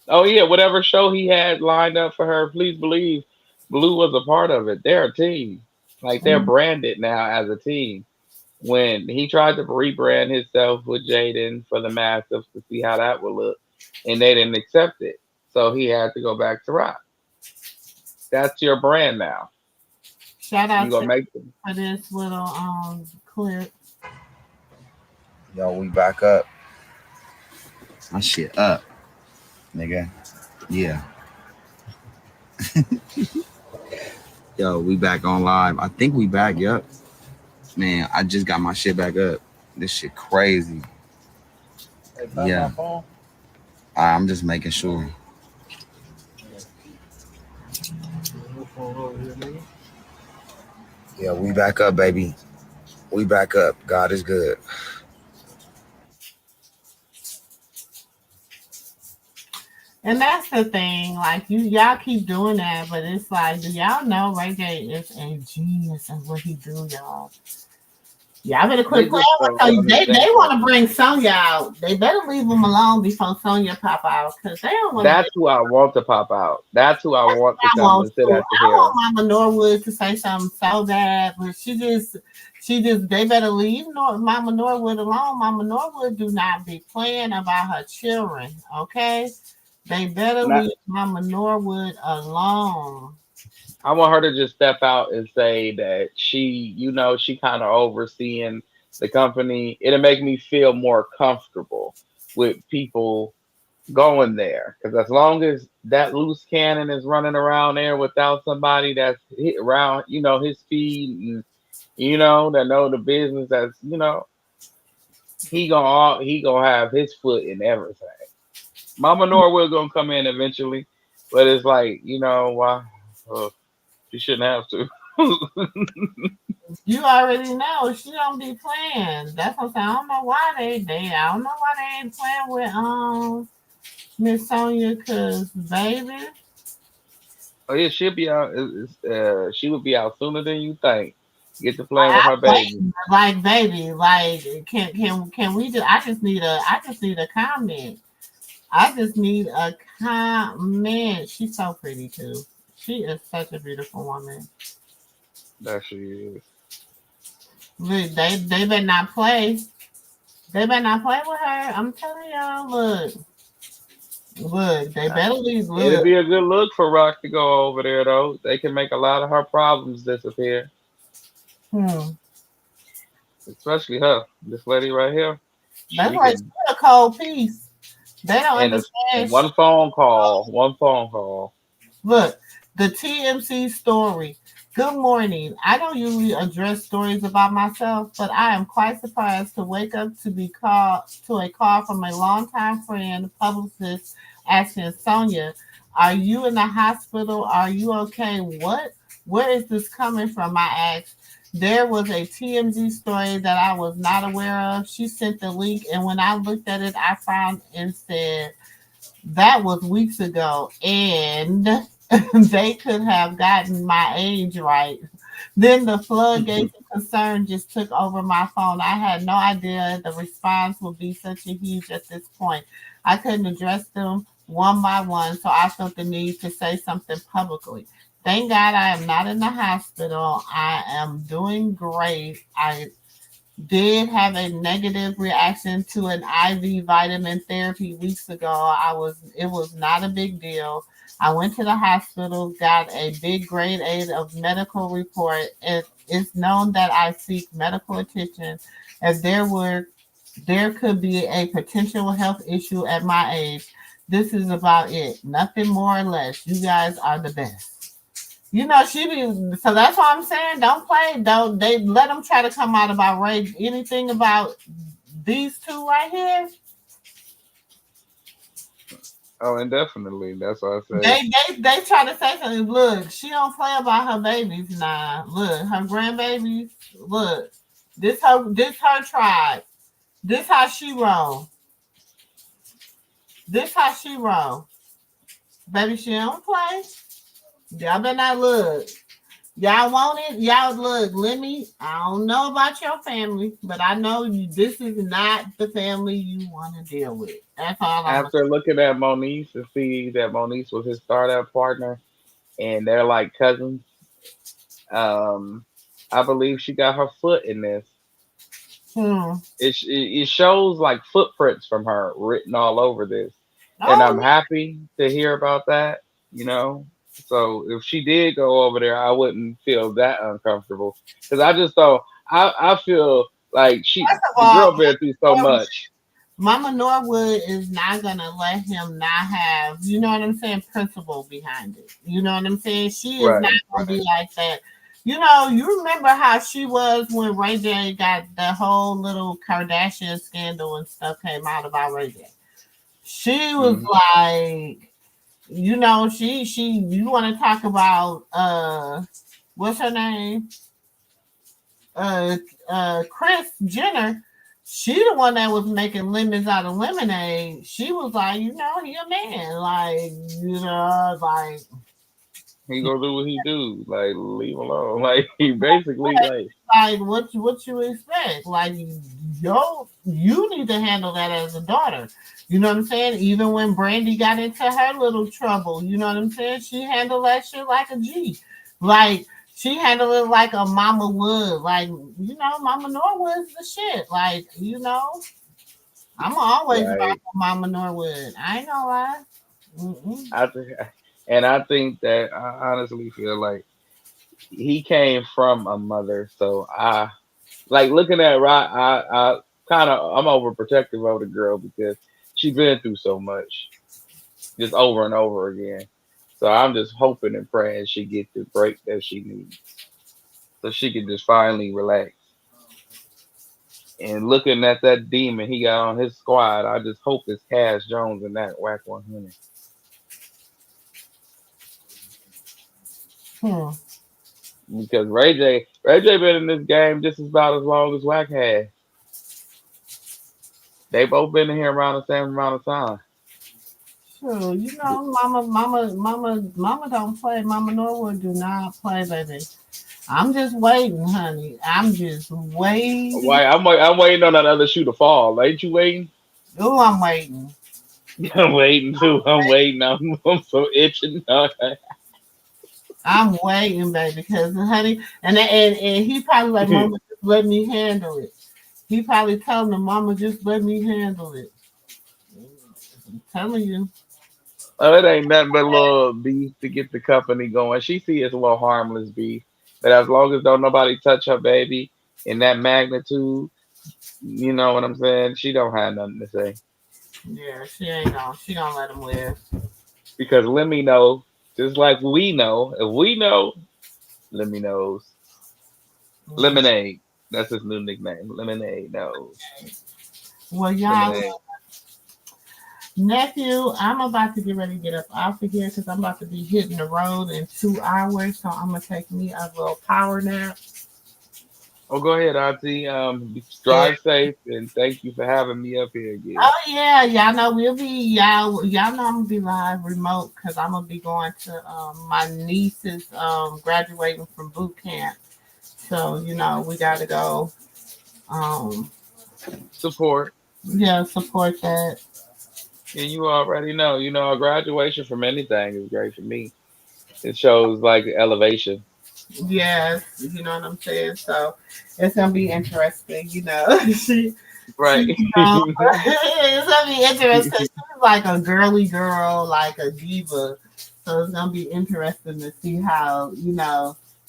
Oh yeah, whatever show he had lined up for her, please believe Blue was a part of it. They're a team. Like, they're branded now as a team. When he tried to rebrand himself with Jaden for the Massives to see how that would look, and they didn't accept it, so he had to go back to Rock. That's your brand now. shout You out gonna to make them. for this little clip. Yo, we back up. My shit up, nigga. Yeah. Yo, we back on live. I think we back, yep. Man, I just got my shit back up. This shit crazy. Yeah. I'm just making sure. Yeah, we back up, baby. We back up. God is good. And that's the thing. Like y'all keep doing that, but it's like, do y'all know Ray J is a genius at what he do, y'all? Y'all better They quit playing just with don't Sonya. They understand. want to bring Sonya out. They better leave them alone before Sonya pop out, because they don't want to. That's who I want to pop out. That's who I want to I come want and sit to. at the I hill. want Mama Norwood to say something so bad, but they better leave Mama Norwood alone. Mama Norwood do not be playing about her children, okay? They better Not, leave Mama Norwood alone. I want her to just step out and say that she kind of overseeing the company. It'll make me feel more comfortable with people going there. Because as long as that loose cannon is running around there without somebody that's hit around, his feet and that know the business, that's he gonna have his foot in everything. Mama Norwood gonna come in eventually, but it's like why she shouldn't have to. You already know she don't be playing. That's what I'm saying. I don't know why I don't know why they ain't playing with Miss Sonya, cause baby. Oh yeah, she'll be out. She would be out sooner than you think. Get to playing with I her baby. like baby, like can we just I just need a comment. I just need a comment. She's so pretty too. She is such a beautiful woman. That she is. Look, they better not play. They better not play with her. I'm telling y'all, look, they Uh, better leave. It'd Look, be a good look for Rock to go over there though. They can make a lot of her problems disappear, hmm. especially her. This lady right here. That's She like can, she a cold piece. They don't in understand. one phone call. One phone call. Look, the TMC story. Good morning. I don't usually address stories about myself, but I am quite surprised to wake up to be called to a call from a longtime friend, publicist, asking Sonia, "Are you in the hospital? Are you okay? What? Where is this coming from?" I asked. There was a TMZ story that I was not aware of. She sent the link, and when I looked at it, I found and said, that was weeks ago, and they could have gotten my age right. Then the floodgates of concern just took over my phone. I had no idea the response would be such a huge at this point. I couldn't address them one by one, so I felt the need to say something publicly. Thank God I am not in the hospital. I am doing great. I did have a negative reaction to an IV vitamin therapy weeks ago. It was not a big deal. I went to the hospital, got a big grade 8 of medical report. It is known that I seek medical attention as there could be a potential health issue at my age. This is about it. Nothing more or less. You guys are the best. She be so that's why I'm saying don't play. Don't they let them try to come out about Ray anything about these two right here. Oh, indefinitely. That's what I say. They try to say something. Look, she don't play about her babies now. Look, her grandbabies. Look, this her tribe. This how she roll. This how she roll. Baby, she don't play. Y'all better not look. Y'all want it? Y'all look, let me. I don't know about your family, but I know you. This is not the family you want to deal with. That's all I'm gonna After looking at Moniece and see that Moniece was his startup partner and they're like cousins, um, I believe she got her foot in this. say. It shows like footprints from her written all over this, and Oh I'm happy to hear about that. You know, so if she did go over there, I wouldn't feel that uncomfortable because I just don't. I feel like first of the all, girl been through so much. Mama Norwood is not gonna let him not have, you know what I'm saying, principle behind it. You know what I'm saying? She is not Right, gonna be right. like that. You remember how she was when Ray J got the whole little Kardashian scandal and stuff came out about Ray J. She was Hmm. like, she you want to talk about what's her name? uh Chris Jenner. she the one that was making lemons out of lemonade. She was like, he a man. Like, like He gonna do what he do. Like, leave alone. Like, he basically like. like what you expect? Like, you need to handle that as a daughter. You know what I'm saying? Even when Brandy got into her little trouble, you know what I'm saying? She handled that shit like a G. Like, she handled it like a mama would. Like, Mama Norwood's the shit. Like, I'm always rock Right. with Mama Norwood. I ain't gonna lie. Mm-mm. I think that I honestly feel like he came from a mother, so I like looking at Rod. I kind of I'm overprotective of the girl because she's been through so much, just over and over again. So I'm just hoping and praying she gets the break that she needs, so she can just finally relax. And looking at that demon he got on his squad, I just hope it's Cash Jones and that whack 100 Hmm. because Ray J been in this game just about as long as Whack had. They both been in here around the same amount of time. Sure, Mama don't play. Mama Norwood do not play, baby. I'm just waiting, honey. I'm just waiting. Why I'm waiting on that other shoe to fall. Ain't you waiting? Oh, I'm waiting. I'm waiting too. I'm waiting. I'm so itching. I'm waiting, baby, because honey, and he probably like, Mama, just let me handle it. He probably telling the Mama, just let me handle it. I'm telling you. Oh, it ain't nothing but a little beef to get the company going. She see it's a little harmless beef, but as long as don't nobody touch her baby in that magnitude, you know what I'm saying? She don't have nothing to say Yeah, she gonna let him live. because let me know, just like we know. If we know, let me knows. Mm. Lemonade. That's his new nickname. Lemonade knows. Well, y'all, Lemonade. nephew, I'm about to get ready to get up off of here because I'm about to be hitting the road in 2 hours. So I'm gonna take me a little power nap. Oh, go ahead, Auntie. Yeah. Drive safe and thank you for having me up here again. Oh yeah, y'all know we'll be y'all know I'm gonna be live remote because I'm gonna be going to my niece's graduating from boot camp. So we gotta go um Support. support that. And you already know. You know, a graduation from anything is great for me. It shows like elevation. Yes, you know what I'm saying. So it's gonna be interesting. She Right. it's gonna be interesting. She's like a girly girl, like a diva. So it's gonna be interesting to see how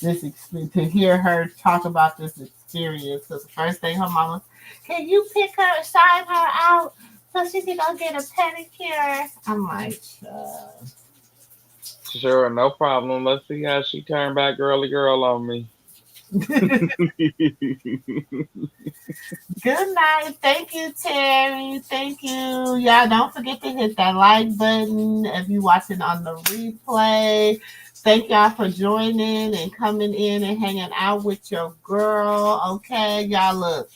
to hear her talk about this experience. Because the first thing her mama, can you pick her, sign her out so she can go get a pedicure? I'm like, Sure, no problem. Let's see how she turned back girly girl on me. good night. Thank you, Terry. Thank you. Y'all don't forget to hit that like button if you're watching on the replay. Thank y'all for joining and coming in and hanging out with your girl. Okay, y'all look.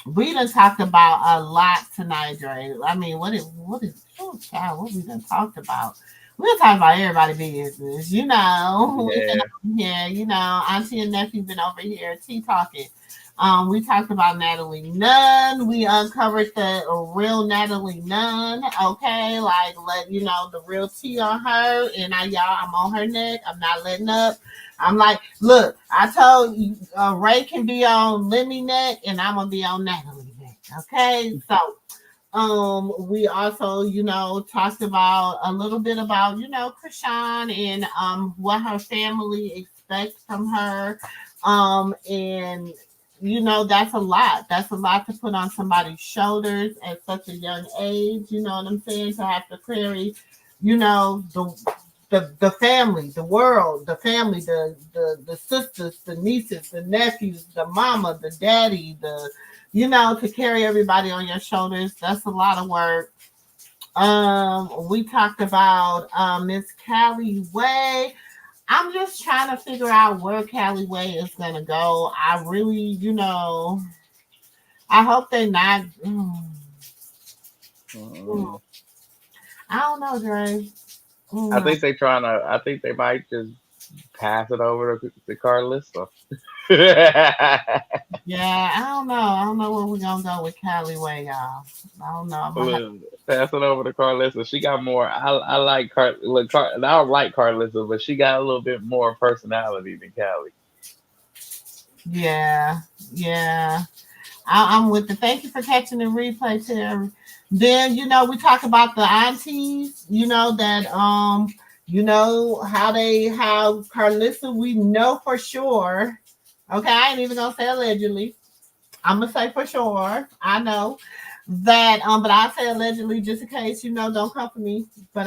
We done talked about a lot tonight, Dre. I mean, oh child, what we done talked about? We'll talk about everybody's business, We've been Yeah. over here, Auntie and nephew been over here tea talking. We talked about Natalie Nunn. We uncovered the real Natalie Nunn. Okay, like let the real tea on her. And I'm on her neck. I'm not letting up. I'm like, look, I told you Ray can be on Lemmy neck, and I'm gonna be on Natalie neck. Okay, so we also talked about a little bit about Krishan and what her family expects from her, and that's a lot to put on somebody's shoulders at such a young age. You know what I'm saying? To have to carry the family, the world, the family, the sisters, the nieces, the nephews, the mama, the daddy, to carry everybody on your shoulders. That's a lot of work. We talked about Miss Callie Way. I'm just trying to figure out where Callie Way is gonna go. I really, I hope they not. Mm. I don't know, Dre. I think they trying to. I think they might just pass it over to Karlissa. Yeah, I don't know. I don't know where we're gonna go with Cali Way, y'all. I don't know. I'm gonna have Look, pass it over to Karlissa. She got more. I like Look, I don't like Karlissa, but she got a little bit more personality than Callie. yeah, yeah. I'm with the thank you for catching the replay, Terry. Then we talk about the aunties, that how Karlissa, we know for sure. Okay, I ain't even gonna say allegedly. I'm gonna say for sure. I know that but I say allegedly just in case, don't come for me. But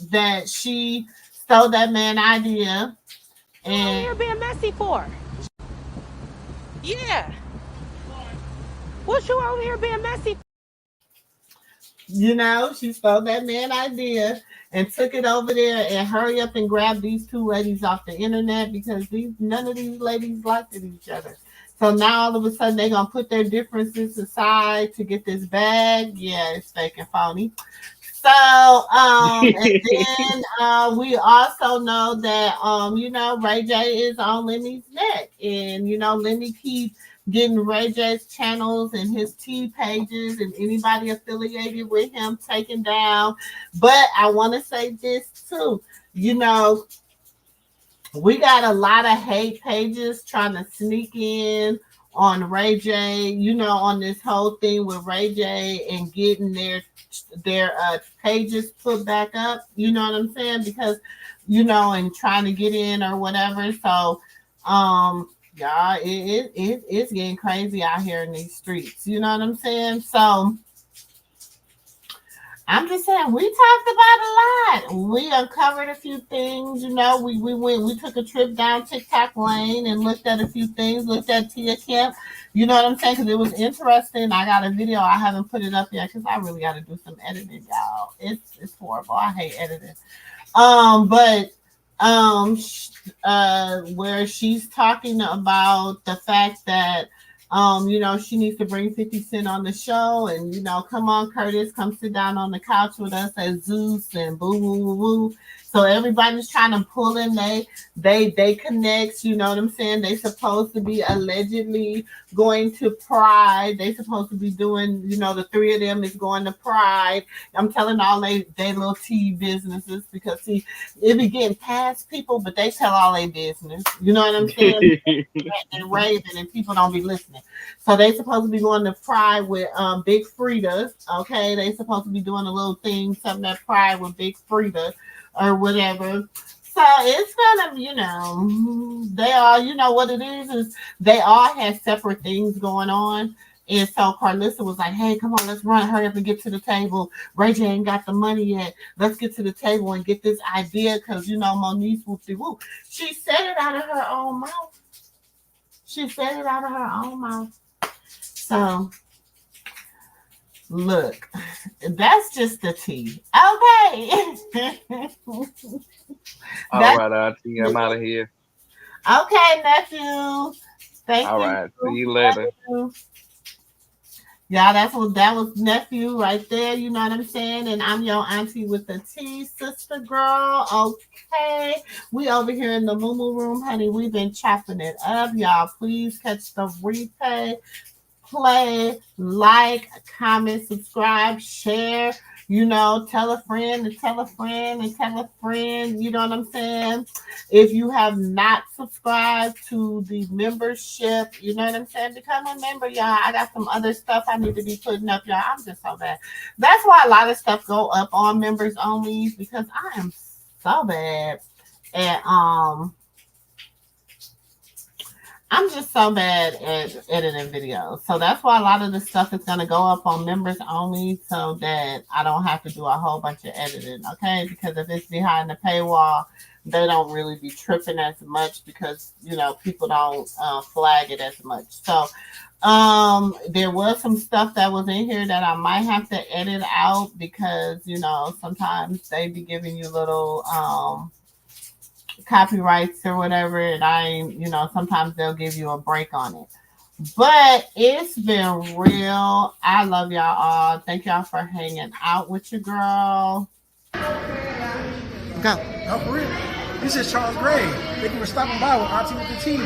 that she stole that man idea and You're being messy for. Yeah. What you over here being messy? She stole that man idea and took it over there and hurry up and grab these two ladies off the internet because none of these ladies liked each other. So now all of a sudden they're gonna put their differences aside to get this bag. Yeah, it's fake and phony. So, and then we also know that Ray J is on Lemmy's neck, and Lemmy keep getting Ray J's channels and his T pages and anybody affiliated with him taken down. But I want to say this too, we got a lot of hate pages trying to sneak in on Ray J, on this whole thing with Ray J and getting their pages put back up, you know what I'm saying? Because, and trying to get in or whatever. So, y'all, it's getting crazy out here in these streets, you know what I'm saying? So, I'm just saying we talked about a lot. We uncovered a few things. We took a trip down TikTok lane and looked at a few things. Looked at Tia Kemp. You know what I'm saying? Because it was interesting. I got a video. I haven't put it up yet because I really got to do some editing, y'all. It's horrible. I hate editing. But where she's talking about the fact that she needs to bring 50 Cent on the show and come on, Curtis, come sit down on the couch with us at Zeus and boo woo woo woo. So everybody's trying to pull in they connects, you know what I'm saying? They supposed to be allegedly going to Pride. They supposed to be doing, the three of them is going to Pride. I'm telling all they little tea businesses because see, it be getting past people, but they tell all their business. You know what I'm saying? And raving and people don't be listening. So they supposed to be going to Pride with Big Frida. Okay, they supposed to be doing a little thing, something at Pride with Big Frida or whatever. So it's gonna, they all, what it is they all had separate things going on. And so Karlissa was like, hey, come on, let's run, hurry up and get to the table. Ray J ain't got the money yet. Let's get to the table and get this idea because, Monique whoop-de-whoop. She said it out of her own mouth. She said it out of her own mouth. So, look, that's just the tea. Okay. All right, Auntie, I'm out of here. Okay, nephew. Thank you. All right, see you later. Yeah, that was nephew right there. You know what I'm saying? And I'm your auntie with the tea, sister girl. Okay, we over here in the MooMoo room, honey. We've been chopping it up, y'all. Please catch the replay. Play, like, comment, subscribe, share. Tell a friend and tell a friend and tell a friend. You know what I'm saying? If you have not subscribed to the membership, you know what I'm saying? Become a member, y'all. I got some other stuff I need to be putting up, y'all. I'm just so bad. That's why a lot of stuff go up on members only because I am so bad at I'm just so bad at editing videos. So that's why a lot of the stuff is going to go up on members only so that I don't have to do a whole bunch of editing, okay? Because if it's behind the paywall, they don't really be tripping as much because, people don't flag it as much. So there was some stuff that was in here that I might have to edit out because, sometimes they be giving you little copyrights or whatever, and sometimes they'll give you a break on it. But it's been real. I love y'all all. Thank y'all for hanging out with your girl. Go. Oh, for real. This is Charles Gray. Thank you for stopping by with Auntie with the T.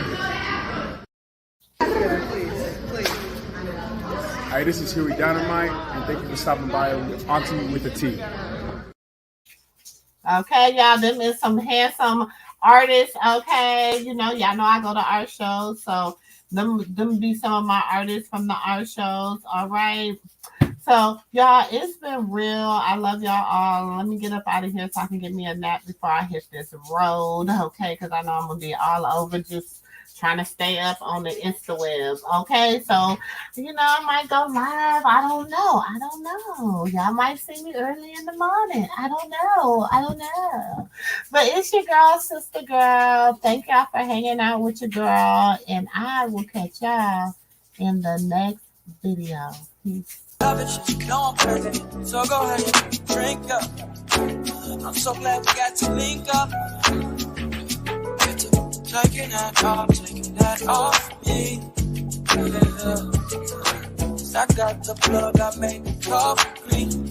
Hi, this is Huey Dynamite, and thank you for stopping by with Auntie with the T. Okay, y'all, them is some handsome artists. Okay, you know, y'all know I go to art shows, so them be some of my artists from the art shows. All right. So, y'all, it's been real. I love y'all all. Let me get up out of here so I can get me a nap before I hit this road. Okay, because I know I'm gonna be all over just trying to stay up on the Instaweb. Okay, so you know I might go live. I don't know. Y'all might see me early in the morning. I don't know. But it's your girl, SistaGirl. Thank y'all for hanging out with your girl, and I will catch y'all in the next video. Peace. Love it, know I'm perfect, so go ahead, drink up. I'm so glad we got to link up. Taking that off me. I got the plug, I made the call for me.